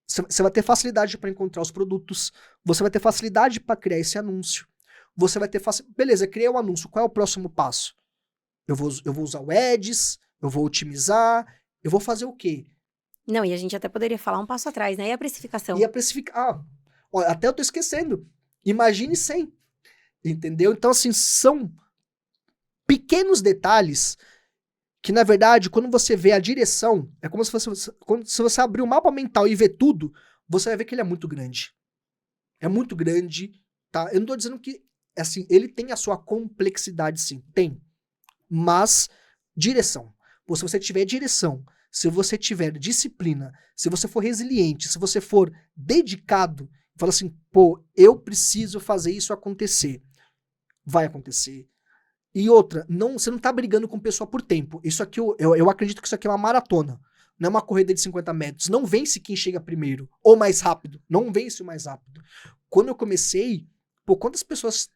Você vai ter facilidade para encontrar os produtos, você vai ter facilidade para criar esse anúncio, você vai ter facilidade... Beleza, criei o anúncio, qual é o próximo passo? Eu vou usar o Ads, eu vou otimizar, eu vou fazer o quê? Não, e a gente até poderia falar um passo atrás, né? E a precificação? E a precificar. Ó, até eu tô esquecendo. Imagine 100. Entendeu? Então, assim, são pequenos detalhes que, na verdade, quando você vê a direção, é como se se você abrir o mapa mental e ver tudo, você vai ver que ele é muito grande. É muito grande, tá? Eu não tô dizendo que, assim, ele tem a sua complexidade, sim. Tem. Mas, direção. Pô, se você tiver direção, se você tiver disciplina, se você for resiliente, se você for dedicado, fala assim, pô, eu preciso fazer isso acontecer. Vai acontecer. E outra, você não tá brigando com pessoa por tempo. Isso aqui, eu acredito que isso aqui é uma maratona. Não é uma corrida de 50 metros. Não vence quem chega primeiro. Ou mais rápido. Não vence o mais rápido. Quando eu comecei, pô, quantas pessoas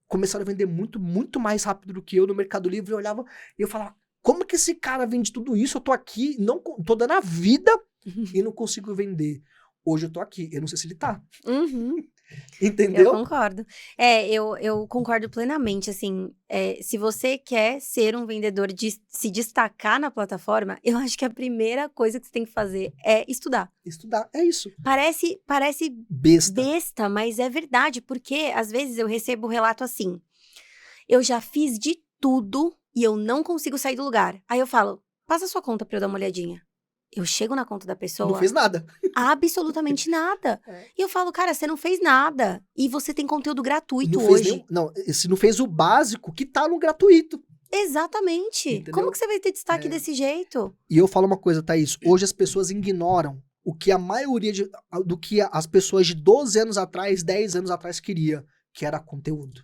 começaram a vender muito, muito mais rápido do que eu no Mercado Livre? Eu olhava e eu falava, como que esse cara vende tudo isso? Eu tô aqui, não tô dando a vida e não consigo vender. Hoje eu tô aqui, eu não sei se ele tá. Uhum. Entendeu? Eu concordo. Eu concordo plenamente, assim, se você quer ser um vendedor de se destacar na plataforma, eu acho que a primeira coisa que você tem que fazer é estudar. Estudar, é isso. Parece besta, mas é verdade, porque às vezes eu recebo relato assim, eu já fiz de tudo e eu não consigo sair do lugar. Aí eu falo, passa a sua conta pra eu dar uma olhadinha. Eu chego na conta da pessoa... Não fez nada. Absolutamente nada. E eu falo, cara, você não fez nada. E você tem conteúdo gratuito Não hoje. se não fez o básico, que tá no gratuito. Exatamente. Entendeu? Como que você vai ter destaque desse jeito? E eu falo uma coisa, Thaís, hoje as pessoas ignoram o que a maioria do que as pessoas de 12 anos atrás, 10 anos atrás queria, que era conteúdo.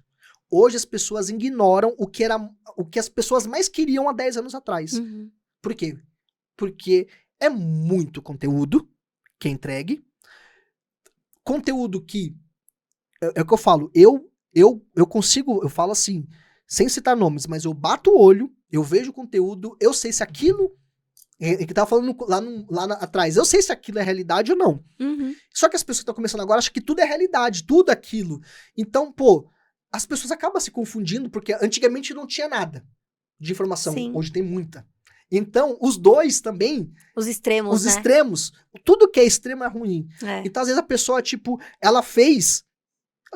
Hoje as pessoas ignoram o que as pessoas mais queriam há 10 anos atrás. Uhum. Por quê? Porque é muito conteúdo que é entregue. Conteúdo que... É o que eu falo. Eu consigo... Eu falo assim, sem citar nomes, mas eu bato o olho, eu vejo o conteúdo, eu sei se aquilo... que tava falando atrás, eu sei se aquilo é realidade ou não. Uhum. Só que as pessoas que estão começando agora acham que tudo é realidade, tudo aquilo. Então, pô, as pessoas acabam se confundindo, porque antigamente não tinha nada de informação, Sim. hoje tem muita. Então, os dois também, Os extremos, os né? extremos, tudo que é extremo é ruim. É. Então, às vezes a pessoa, tipo, ela fez,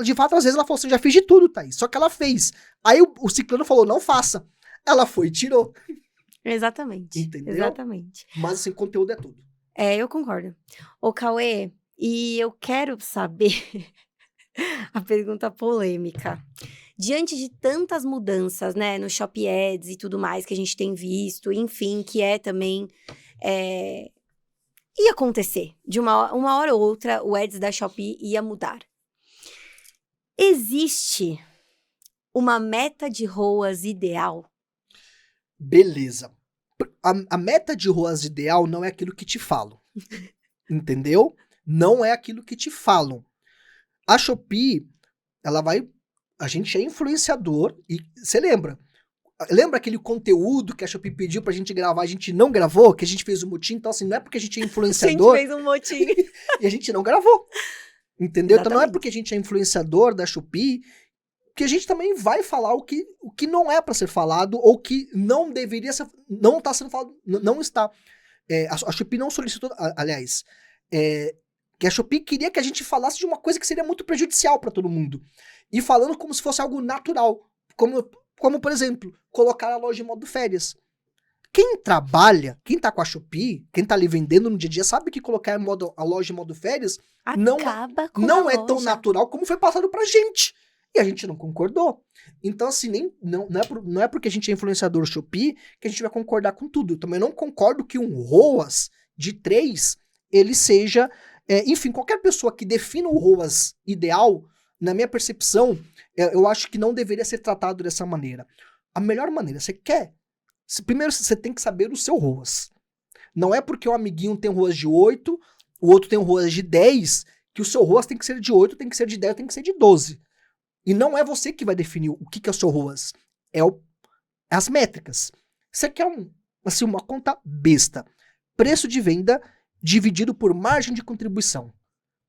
de fato, às vezes ela falou assim, já fiz de tudo, Thaís, só que ela fez. Aí o ciclano falou, não faça. Ela foi e tirou. Exatamente. Entendeu? Exatamente. Mas, assim, conteúdo é tudo. É, eu concordo. Ô, Cauê, e eu quero saber a pergunta polêmica. Diante de tantas mudanças, né, no Shop Ads e tudo mais que a gente tem visto, enfim, que é também... ia acontecer. De uma hora ou outra, o Ads da Shopee ia mudar. Existe uma meta de ROAS ideal? Beleza. A meta de ROAS ideal não é aquilo que te falam. Entendeu? Não é aquilo que te falam. A Shopee, ela vai... A gente é influenciador e você lembra? Lembra aquele conteúdo que a Shopee pediu pra gente gravar, a gente não gravou, que a gente fez o motim? Então, assim, não é porque a gente é influenciador... A gente fez um motim. e a gente não gravou. Entendeu? Então, não é Exatamente. porque a gente é influenciador da Shopee que a gente também vai falar o que não é pra ser falado ou que não deveria ser... Não tá sendo falado... Não está... a Shopee não solicitou... Aliás... que a Shopee queria que a gente falasse de uma coisa que seria muito prejudicial pra todo mundo. E falando como se fosse algo natural. Como, por exemplo, colocar a loja em modo férias. Quem trabalha, quem tá com a Shopee, quem tá ali vendendo no dia a dia, sabe que colocar a loja em modo férias Acaba com não a é tão loja. natural como foi passado pra gente. E a gente não concordou. Então, assim, não é porque a gente é influenciador Shopee que a gente vai concordar com tudo. Eu também não concordo que um ROAS de 3, ele seja... enfim, qualquer pessoa que defina o ROAS ideal, na minha percepção, eu acho que não deveria ser tratado dessa maneira. A melhor maneira, primeiro você tem que saber o seu ROAS. Não é porque o amiguinho tem um ROAS de 8, o outro tem um ROAS de 10, que o seu ROAS tem que ser de 8, tem que ser de 10, tem que ser de 12. E não é você que vai definir o que é o seu ROAS. As métricas. Você quer uma conta besta. Preço de venda dividido por margem de contribuição.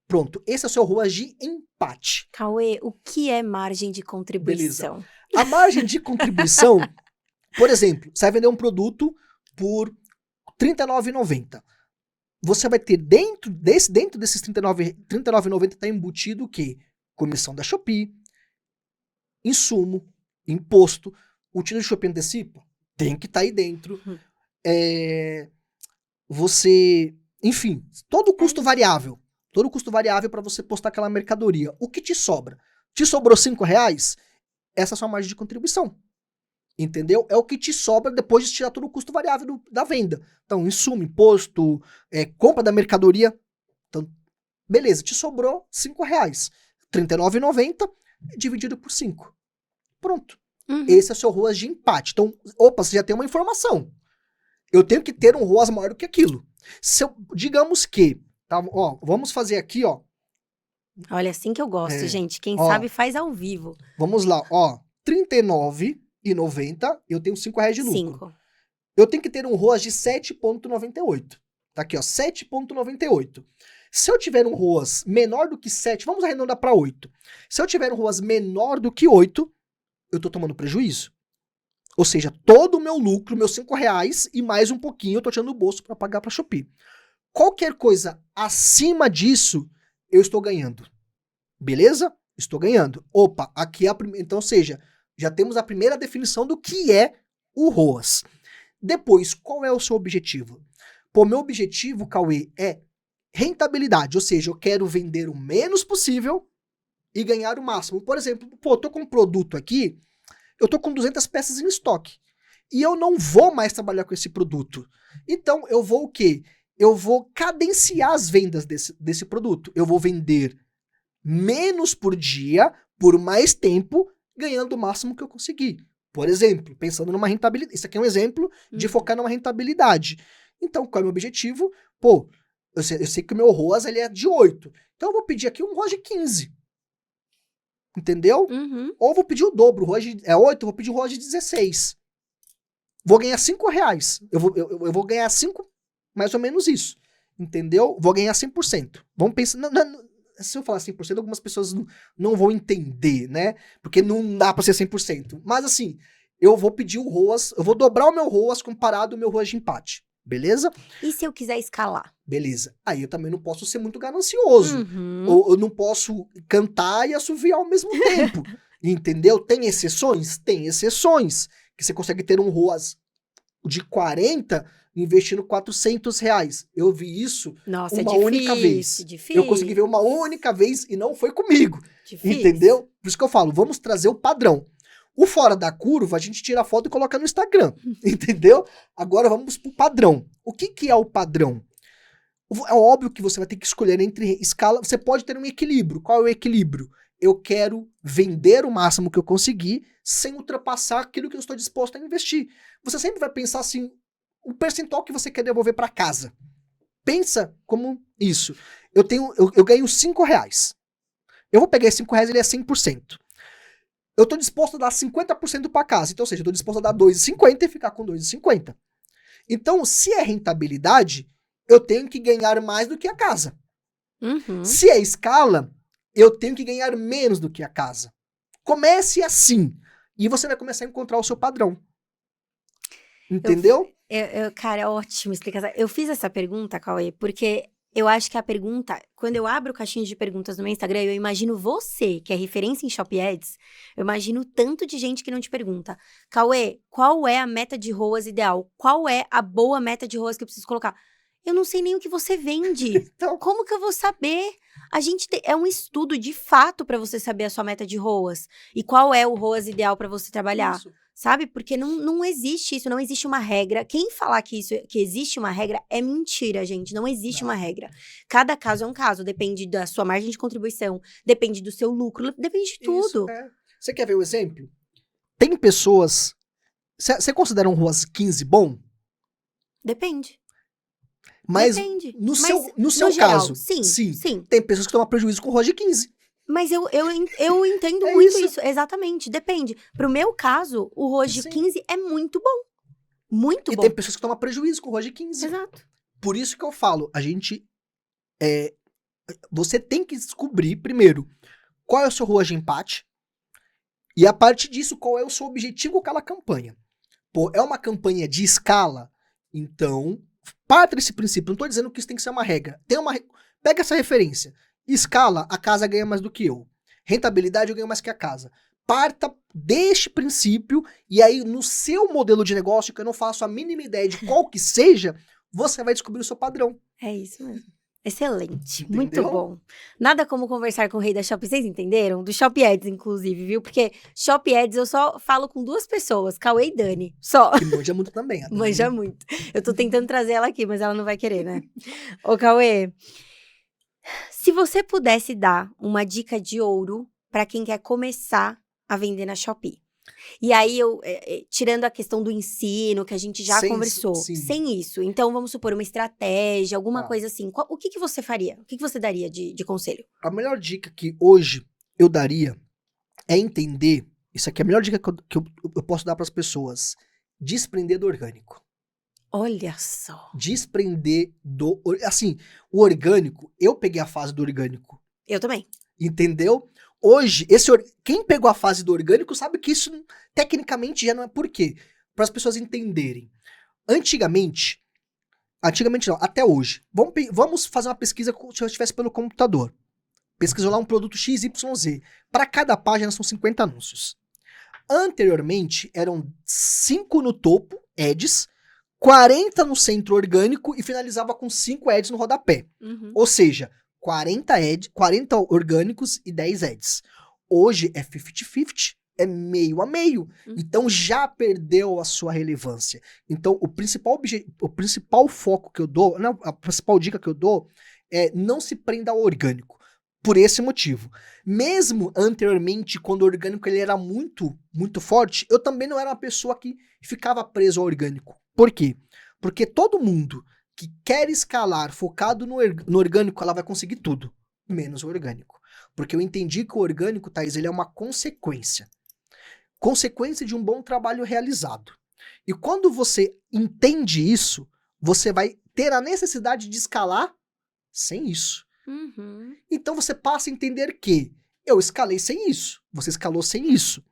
Pronto, esse é o seu ROAS de empate. Cauê, o que é margem de contribuição? Beleza. A margem de contribuição, por exemplo, você vai vender um produto por R$ 39,90. Você vai ter dentro desses R$ 39,90 está embutido o quê? Comissão da Shopee, insumo, imposto, o tiro de Shopee antecipa? Tem que estar aí dentro. Enfim, todo o custo variável. Todo o custo variável para você postar aquela mercadoria. O que te sobra? Te sobrou R$5? Essa é a sua margem de contribuição. Entendeu? É o que te sobra depois de tirar todo o custo variável da venda. Então, insumo, imposto, compra da mercadoria. Então, beleza, te sobrou R$5. R$39,90 dividido por 5. Pronto. Uhum. Esse é o seu ROAS de empate. Então, você já tem uma informação. Eu tenho que ter um ROAS maior do que aquilo. Digamos que, tá, vamos fazer aqui, ó. Olha, assim que eu gosto, gente. Quem ó, sabe faz ao vivo. Vamos lá, ó. R$39,90, eu tenho R$5 de lucro. 5. Eu tenho que ter um ROAS de 7,98. Tá aqui, ó, 7,98. Se eu tiver um ROAS menor do que 7, vamos arredondar para 8. Se eu tiver um ROAS menor do que 8, eu tô tomando prejuízo. Ou seja, todo o meu lucro, meus R$5 e mais um pouquinho, eu tô tirando do bolso para pagar para Shopee. Qualquer coisa acima disso, eu estou ganhando. Beleza? Estou ganhando. Opa, aqui é a primeira. Então, ou seja, já temos a primeira definição do que é o ROAS. Depois, qual é o seu objetivo? Pô, meu objetivo, Cauê, é rentabilidade. Ou seja, eu quero vender o menos possível e ganhar o máximo. Por exemplo, eu tô com um produto aqui, eu tô com 200 peças em estoque. E eu não vou mais trabalhar com esse produto. Então, eu vou o quê? Eu vou cadenciar as vendas desse produto. Eu vou vender menos por dia, por mais tempo, ganhando o máximo que eu conseguir. Por exemplo, pensando numa rentabilidade. Isso aqui é um exemplo de focar numa rentabilidade. Então, qual é o meu objetivo? Pô, eu sei que o meu ROAS ele é de 8. Então, eu vou pedir aqui um ROAS de 15. Entendeu? Ou eu vou pedir o dobro. O ROAS é 8, eu vou pedir o ROAS de 16. Vou ganhar R$5. Eu vou ganhar 5, mais ou menos isso. Entendeu? Vou ganhar 100%. Vamos pensar... se eu falar 100%, algumas pessoas não vão entender, né? Porque não dá pra ser 100%. Mas assim, eu vou pedir o ROAS, eu vou dobrar o meu ROAS comparado ao meu ROAS de empate. Beleza? E se eu quiser escalar? Beleza. Aí eu também não posso ser muito ganancioso. Ou eu não posso cantar e assoviar ao mesmo tempo. Entendeu? Tem exceções? Tem exceções. Que você consegue ter um ROAS de 40 investindo R$400. Eu vi isso uma única vez. Difícil. Eu consegui ver uma única vez e não foi comigo. Difícil. Entendeu? Por isso que eu falo, vamos trazer o padrão. O fora da curva, a gente tira a foto e coloca no Instagram. Entendeu? Agora vamos pro padrão. O que é o padrão? É óbvio que você vai ter que escolher entre escala. Você pode ter um equilíbrio. Qual é o equilíbrio? Eu quero vender o máximo que eu conseguir sem ultrapassar aquilo que eu estou disposto a investir. Você sempre vai pensar assim, o percentual que você quer devolver para casa. Pensa como isso. Eu ganho R$5. Eu vou pegar esse R$5, ele é 100%. Eu estou disposto a dar 50% para casa. Então, ou seja, eu estou disposto a dar R$2,50 e ficar com R$2,50. Então, se é rentabilidade, eu tenho que ganhar mais do que a casa. Se é escala, eu tenho que ganhar menos do que a casa. Comece assim. E você vai começar a encontrar o seu padrão. Entendeu? Cara, é ótima explicação. Eu fiz essa pergunta, Cauê, porque eu acho que a pergunta... Quando eu abro caixinha de perguntas no meu Instagram, eu imagino você, que é referência em Shop Ads, eu imagino tanto de gente que não te pergunta. Cauê, qual é a meta de ROAS ideal? Qual é a boa meta de ROAS que eu preciso colocar? Eu não sei nem o que você vende. Então, Como que eu vou saber? É um estudo de fato para você saber a sua meta de ROAS. E qual é o ROAS ideal para você trabalhar. isso. Sabe? Porque não existe isso, não existe uma regra. Quem falar que existe uma regra é mentira, gente. Não existe uma regra. Cada caso é um caso. Depende da sua margem de contribuição, depende do seu lucro, depende de tudo. Isso, é. Você quer ver o exemplo? Tem pessoas... Você considera um ROAS 15 bom? Depende. Mas Depende. no Mas, seu geral, caso, sim. tem pessoas que tomam prejuízo com ROAS de 15. Mas eu entendo É muito isso. isso. Exatamente. Depende. Pro meu caso, o ROAS de Sim. 15 é muito bom. Muito E bom. tem pessoas que tomam prejuízo com ROAS de 15. Exato. Por isso que eu falo, você tem que descobrir, primeiro, qual é o seu ROAS de empate, e a partir disso, qual é o seu objetivo com aquela campanha. Pô, é uma campanha de escala? Então, parta desse princípio. Não tô dizendo que isso tem que ser uma regra. Pega essa referência. Escala, a casa ganha mais do que eu. Rentabilidade, eu ganho mais que a casa. Parta deste princípio, e aí no seu modelo de negócio, que eu não faço a mínima ideia de qual que seja, você vai descobrir o seu padrão. É isso mesmo. Excelente. Entendeu? Muito bom. Nada como conversar com o rei da Shop. Vocês entenderam? Do Shop Ads, inclusive, viu? Porque Shop Ads eu só falo com 2 pessoas, Cauê e Dani. Só. Que manja muito também. a Dani. Manja muito. Eu tô tentando trazer ela aqui, mas ela não vai querer, né? Ô, Cauê, se você pudesse dar uma dica de ouro pra quem quer começar a vender na Shopee. E aí, tirando a questão do ensino, que a gente já Sem conversou, isso, sim. sem isso. Então, vamos supor, uma estratégia, alguma Tá. coisa assim. O que você faria? O que você daria de conselho? A melhor dica que hoje eu daria é entender, isso aqui é a melhor dica que eu posso dar para as pessoas, desprender do orgânico. Olha só. Desprender do... Assim, o orgânico, eu peguei a fase do orgânico, Eu também. entendeu? Hoje, quem pegou a fase do orgânico sabe que isso, tecnicamente, já não é por quê? Para as pessoas entenderem. Antigamente não, até hoje. Vamos fazer uma pesquisa se eu estivesse pelo computador. Pesquisou lá um produto XYZ. Para cada página são 50 anúncios. Anteriormente, eram 5 no topo, ads, 40 no centro orgânico e finalizava com 5 ads no rodapé. Ou seja, 40 orgânicos e 10 ads. Hoje é 50-50, é meio a meio. Então já perdeu a sua relevância. Então o principal foco que eu dou, não, a principal dica que eu dou é não se prenda ao orgânico. por esse motivo. Mesmo anteriormente, quando o orgânico ele era muito, muito forte, eu também não era uma pessoa que ficava preso ao orgânico. Por quê? Porque todo mundo que quer escalar focado no orgânico, ela vai conseguir tudo, menos o orgânico. Porque eu entendi que o orgânico, Thaís, ele é uma consequência. Consequência de um bom trabalho realizado. E quando você entende isso, você vai ter a necessidade de escalar sem isso. Uhum. Então você passa a entender que eu escalei sem isso, você escalou sem isso.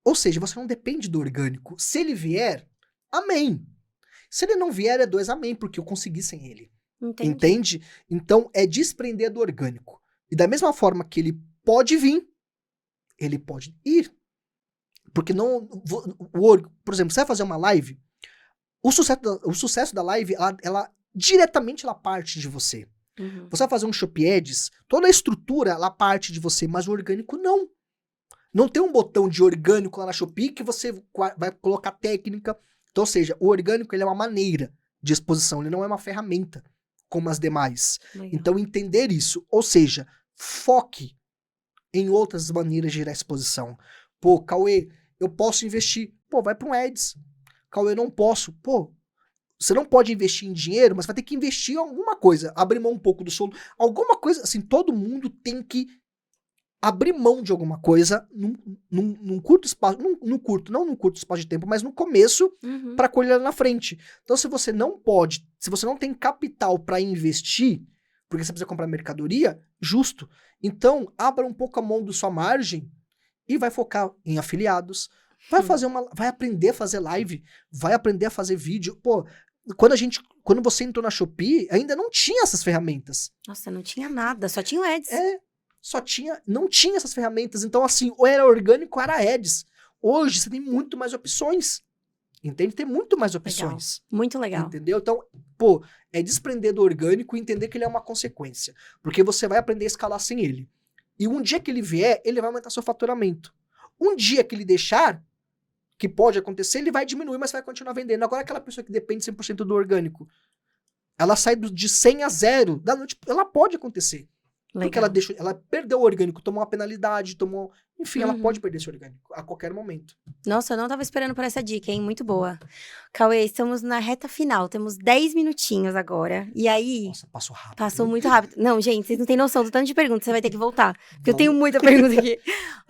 Ou seja, você não depende do orgânico. Se ele vier, amém. Se ele não vier, é 2 amém, porque eu consegui sem ele. Entendi. Entende? Então é desprender do orgânico. E da mesma forma que ele pode vir, ele pode ir. Porque não. Por exemplo, você vai fazer uma live, o sucesso da live, ela diretamente ela parte de você. Uhum. Você vai fazer um Shopee Ads, toda a estrutura ela parte de você, mas o orgânico não. Não tem um botão de orgânico lá na Shopee que você vai colocar técnica. Então, ou seja, o orgânico ele é uma maneira de exposição, ele não é uma ferramenta como as demais. Legal. Então, entender isso, ou seja, foque em outras maneiras de gerar exposição. Pô, Cauê, eu posso investir. Pô, vai para um Ads. Cauê, não posso. Pô, você não pode investir em dinheiro, mas vai ter que investir em alguma coisa. Abrir mão um pouco do solo. Alguma coisa, assim, todo mundo tem que abrir mão de alguma coisa num curto espaço, não num curto espaço de tempo, mas no começo Uhum. para colher lá na frente. Então, se você não pode, se você não tem capital para investir, porque você precisa comprar mercadoria, justo. Então, abra um pouco a mão da sua margem e vai focar em afiliados. Vai aprender a fazer live, vai aprender a fazer vídeo. Pô, quando você entrou na Shopee, ainda não tinha essas ferramentas. Nossa, não tinha nada, só tinha o Ads. Não tinha essas ferramentas. Então, assim, ou era orgânico ou era Ads. Hoje, você tem muito mais opções. Entende? Tem muito mais opções. Muito legal. Entendeu? Então, pô, é desprender do orgânico e entender que ele é uma consequência. Porque você vai aprender a escalar sem ele. E um dia que ele vier, ele vai aumentar seu faturamento. Um dia que ele deixar, que pode acontecer, ele vai diminuir, mas vai continuar vendendo. Agora, aquela pessoa que depende 100% do orgânico, ela sai de 100 a 0 da noite, ela pode acontecer. Legal. Porque ela perdeu o orgânico, tomou uma penalidade, enfim, ela Uhum. pode perder esse orgânico a qualquer momento. Nossa, eu não tava esperando por essa dica, hein? Muito boa. Cauê, estamos na reta final, temos 10 minutinhos agora. E aí, Nossa, passou rápido. passou muito rápido. Não, gente, vocês não têm noção do tanto de perguntas, você vai ter que voltar. Porque eu tenho muita pergunta aqui.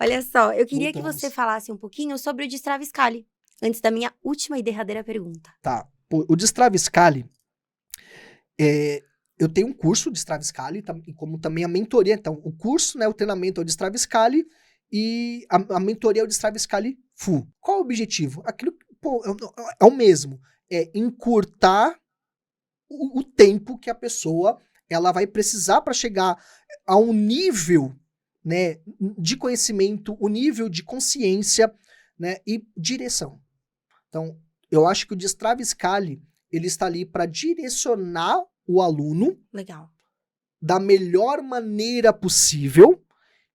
Olha só, eu queria Voltamos. que você falasse um pouquinho sobre o Destrave Scale, antes da minha última e derradeira pergunta. Tá. O Destrave Scale, eu tenho um curso de Destrave Scale, e como também a mentoria. Então, o curso, né, o treinamento é o Destrave Scale e a mentoria é o Destrave Scale Full. Qual é o objetivo? Aquilo, pô, é o mesmo. É encurtar o tempo que a pessoa ela vai precisar para chegar a um nível, né, de conhecimento, o nível de consciência, né, e direção. Então, eu acho que o Destrave Scale ele está ali para direcionar o aluno Legal. da melhor maneira possível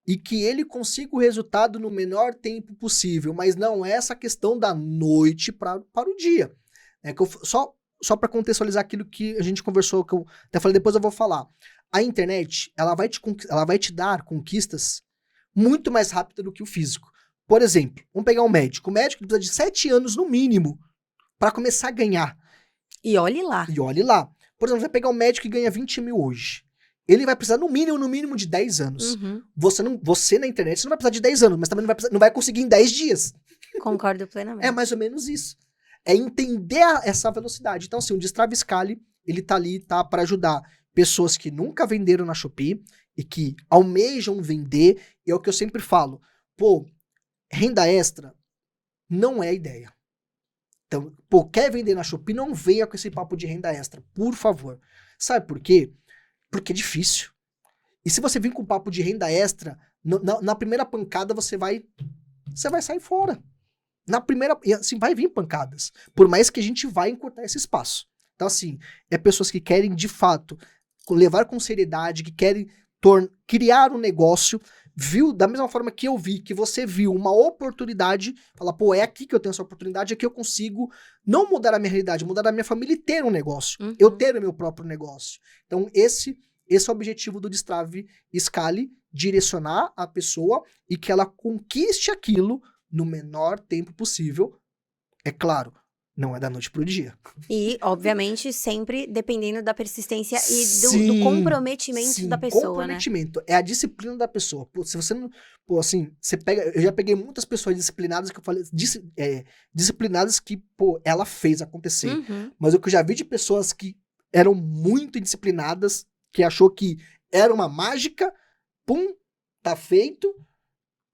e que ele consiga o resultado no menor tempo possível, mas não é essa questão da noite para o dia. É que só para contextualizar aquilo que a gente conversou, que eu até falei, depois eu vou falar. A internet, ela vai te dar conquistas muito mais rápido do que o físico. Por exemplo, vamos pegar um médico. O médico precisa de 7 anos no mínimo para começar a ganhar. E olhe lá. E olhe lá. Por exemplo, você vai pegar um médico que ganha 20 mil hoje. Ele vai precisar no mínimo de 10 anos. Uhum. Você na internet, você não vai precisar de 10 anos, mas também não vai conseguir em 10 dias. Concordo plenamente. É mais ou menos isso. É entender essa velocidade. Então, assim, o Destrave Scale, ele tá ali, tá, para ajudar pessoas que nunca venderam na Shopee e que almejam vender. E é o que eu sempre falo. Pô, renda extra não é ideia. Então, pô, quer vender na Shopee? Não venha com esse papo de renda extra, por favor. Sabe por quê? Porque é difícil. E se você vir com papo de renda extra, na primeira pancada você vai sair fora. Na primeira, assim, vai vir pancadas. Por mais que a gente vai encurtar esse espaço. Então, assim, é pessoas que querem, de fato, levar com seriedade, que querem criar um negócio, viu, da mesma forma que eu vi, que você viu uma oportunidade, fala, pô, é aqui que eu tenho essa oportunidade, é que eu consigo não mudar a minha realidade, mudar a minha família e ter um negócio. Uhum. Eu ter o meu próprio negócio. Então, esse Esse é o objetivo do Destrave Scale, direcionar a pessoa e que ela conquiste aquilo no menor tempo possível. É claro, não é da noite pro dia. E, obviamente, sempre dependendo da persistência e do Sim, comprometimento sim, da pessoa, né? comprometimento. É a disciplina da pessoa. Pô, se você não. Pô, assim, você pega. Eu já peguei muitas pessoas disciplinadas que eu falei. Disciplinadas que, pô, ela fez acontecer. Uhum. Mas o que eu já vi de pessoas que eram muito indisciplinadas, que achou que era uma mágica, pum, tá feito.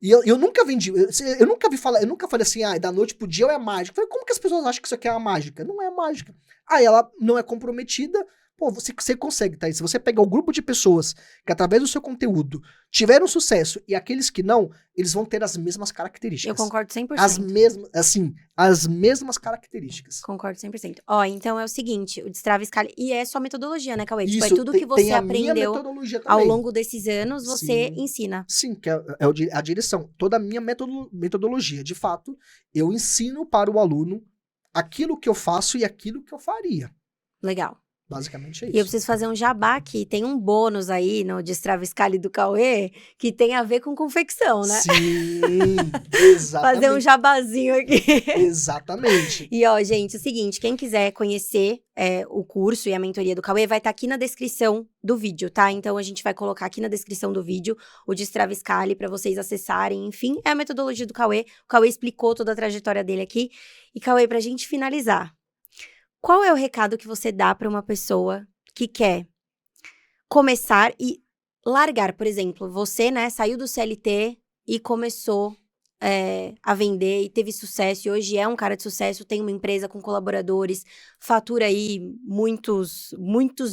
E eu nunca vendi, eu nunca vi falar, eu nunca falei assim, da noite pro dia é mágica. Eu falei, como que as pessoas acham que isso aqui é uma mágica? Não é mágica. Aí ela não é comprometida, pô, você consegue, tá? E se você pegar o grupo de pessoas que através do seu conteúdo tiveram sucesso e aqueles que não, eles vão ter as mesmas características. Eu concordo 100%. As mesmas características. Concordo 100%. Ó, então é o seguinte, o Destrave Scale, e é sua metodologia, né, Cauê? Tipo, é Isso, tudo que você tem a minha aprendeu metodologia ao também. longo desses anos, você Sim. ensina. Sim, que é a direção. Toda a minha metodologia. De fato, eu ensino para o aluno aquilo que eu faço e aquilo que eu faria. Legal. Basicamente é E eu isso. preciso fazer um jabá aqui. Tem um bônus aí no Destrave Scale do Cauê que tem a ver com confecção, né? Sim, exatamente. Fazer um jabazinho aqui. Exatamente. E ó, gente, é o seguinte, quem quiser conhecer o curso e a mentoria do Cauê, vai estar aqui na descrição do vídeo, tá? Então, a gente vai colocar aqui na descrição do vídeo o Destrave Scale para vocês acessarem. Enfim, é a metodologia do Cauê. O Cauê explicou toda a trajetória dele aqui. E, Cauê, pra gente finalizar, qual é o recado que você dá para uma pessoa que quer começar e largar? Por exemplo, você, né, saiu do CLT e começou a vender e teve sucesso, e hoje é um cara de sucesso, tem uma empresa com colaboradores, fatura aí muitos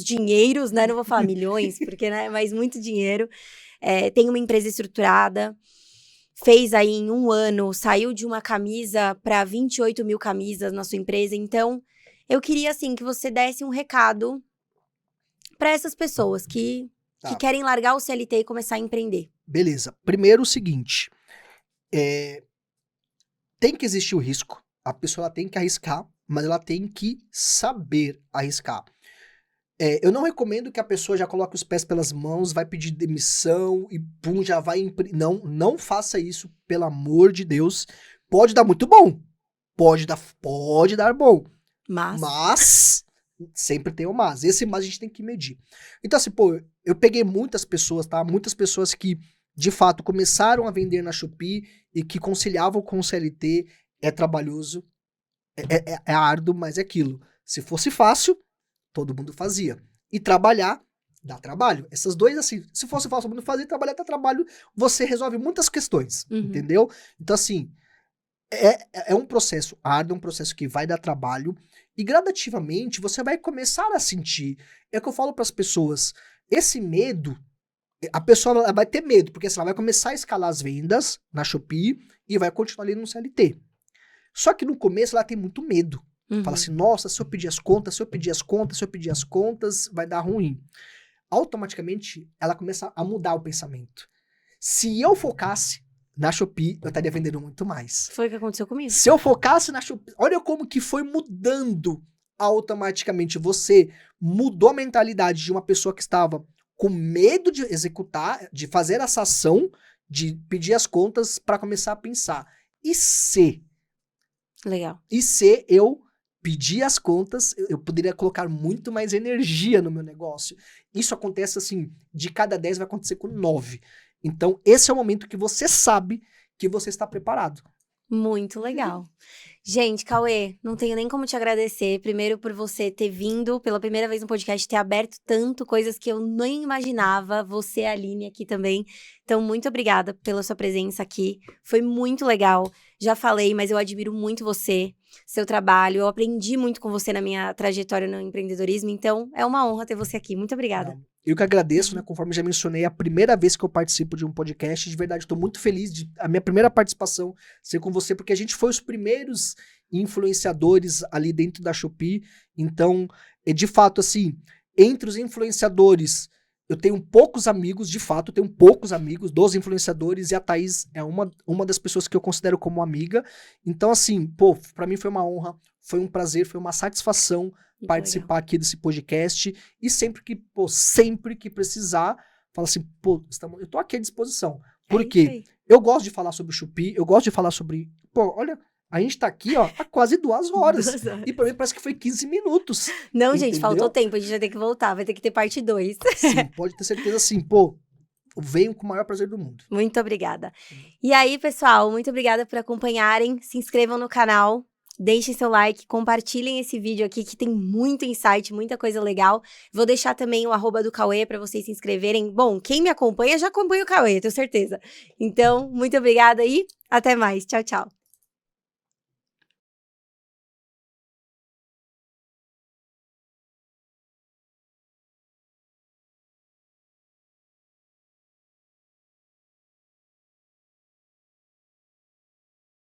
dinheiros, né? Não vou falar milhões, porque, né, mas muito dinheiro. Tem uma empresa estruturada, fez aí em um ano, saiu de uma camisa para 28 mil camisas na sua empresa. Então, eu queria, assim, que você desse um recado para essas pessoas que querem largar o CLT e começar a empreender. Beleza. Primeiro o seguinte, tem que existir o risco, a pessoa ela tem que arriscar, mas ela tem que saber arriscar. Eu não recomendo que a pessoa já coloque os pés pelas mãos, vai pedir demissão e pum, já vai... Não faça isso, pelo amor de Deus. Pode dar muito bom, pode dar bom, mas sempre tem o mas. Esse mas a gente tem que medir. Então assim, pô, eu peguei muitas pessoas, tá? Muitas pessoas que de fato começaram a vender na Shopee e que conciliavam com o CLT. É trabalhoso, é árduo, mas é aquilo. Se fosse fácil, todo mundo fazia. E trabalhar dá trabalho. Essas duas, assim, se fosse fácil, todo mundo fazia, trabalhar dá trabalho, você resolve muitas questões, entendeu? Então assim, é um processo árduo, um processo que vai dar trabalho, e gradativamente você vai começar a sentir. É o que eu falo para as pessoas, esse medo, a pessoa ela vai ter medo, porque assim, ela vai começar a escalar as vendas na Shopee e vai continuar ali no CLT. Só que no começo ela tem muito medo. Fala assim, nossa, se eu pedir as contas, vai dar ruim. Automaticamente, ela começa a mudar o pensamento. Se eu focasse na Shopee, eu estaria vendendo muito mais. Foi o que aconteceu comigo. Se eu focasse na Shopee, olha como que foi mudando automaticamente. Você mudou a mentalidade de uma pessoa que estava com medo de executar, de fazer essa ação, de pedir as contas, para começar a pensar. E se eu pedir as contas, eu poderia colocar muito mais energia no meu negócio. Isso acontece assim, de cada 10 vai acontecer com 9. Então, esse é o momento que você sabe que você está preparado. Muito legal. Gente, Cauê, não tenho nem como te agradecer. Primeiro, por você ter vindo pela primeira vez no podcast, ter aberto tanto, coisas que eu nem imaginava. Você, Aline, aqui também. Então, muito obrigada pela sua presença aqui. Foi muito legal. Já falei, mas eu admiro muito você, seu trabalho. Eu aprendi muito com você na minha trajetória no empreendedorismo. Então, é uma honra ter você aqui. Muito obrigada. Eu que agradeço, né? Conforme já mencionei, a primeira vez que eu participo de um podcast, de verdade, estou muito feliz de a minha primeira participação ser com você, porque a gente foi os primeiros influenciadores ali dentro da Shopee. Então, de fato, assim, entre os influenciadores, eu tenho poucos amigos, de fato, eu tenho poucos amigos dos influenciadores, e a Thaís é uma das pessoas que eu considero como amiga. Então, assim, pô, pra mim foi uma honra, foi um prazer, foi uma satisfação participar aqui desse podcast. E sempre que precisar, fala assim, pô, eu tô aqui à disposição. Por quê? Eu gosto de falar sobre o Chupi, eu gosto de falar sobre... Pô, olha, a gente tá aqui, ó, há quase 2 horas. 2 horas. E pra mim parece que foi 15 minutos. Não, gente, Entendeu? faltou tempo, a gente vai ter que voltar, vai ter que ter parte 2. Sim, pode ter certeza assim, pô, venho com o maior prazer do mundo. Muito obrigada. E aí, pessoal, muito obrigada por acompanharem. Se inscrevam no canal, deixem seu like, compartilhem esse vídeo aqui que tem muito insight, muita coisa legal. Vou deixar também o @ do Cauê para vocês se inscreverem. Bom, quem me acompanha já acompanha o Cauê, tenho certeza. Então, muito obrigada e até mais. Tchau, tchau.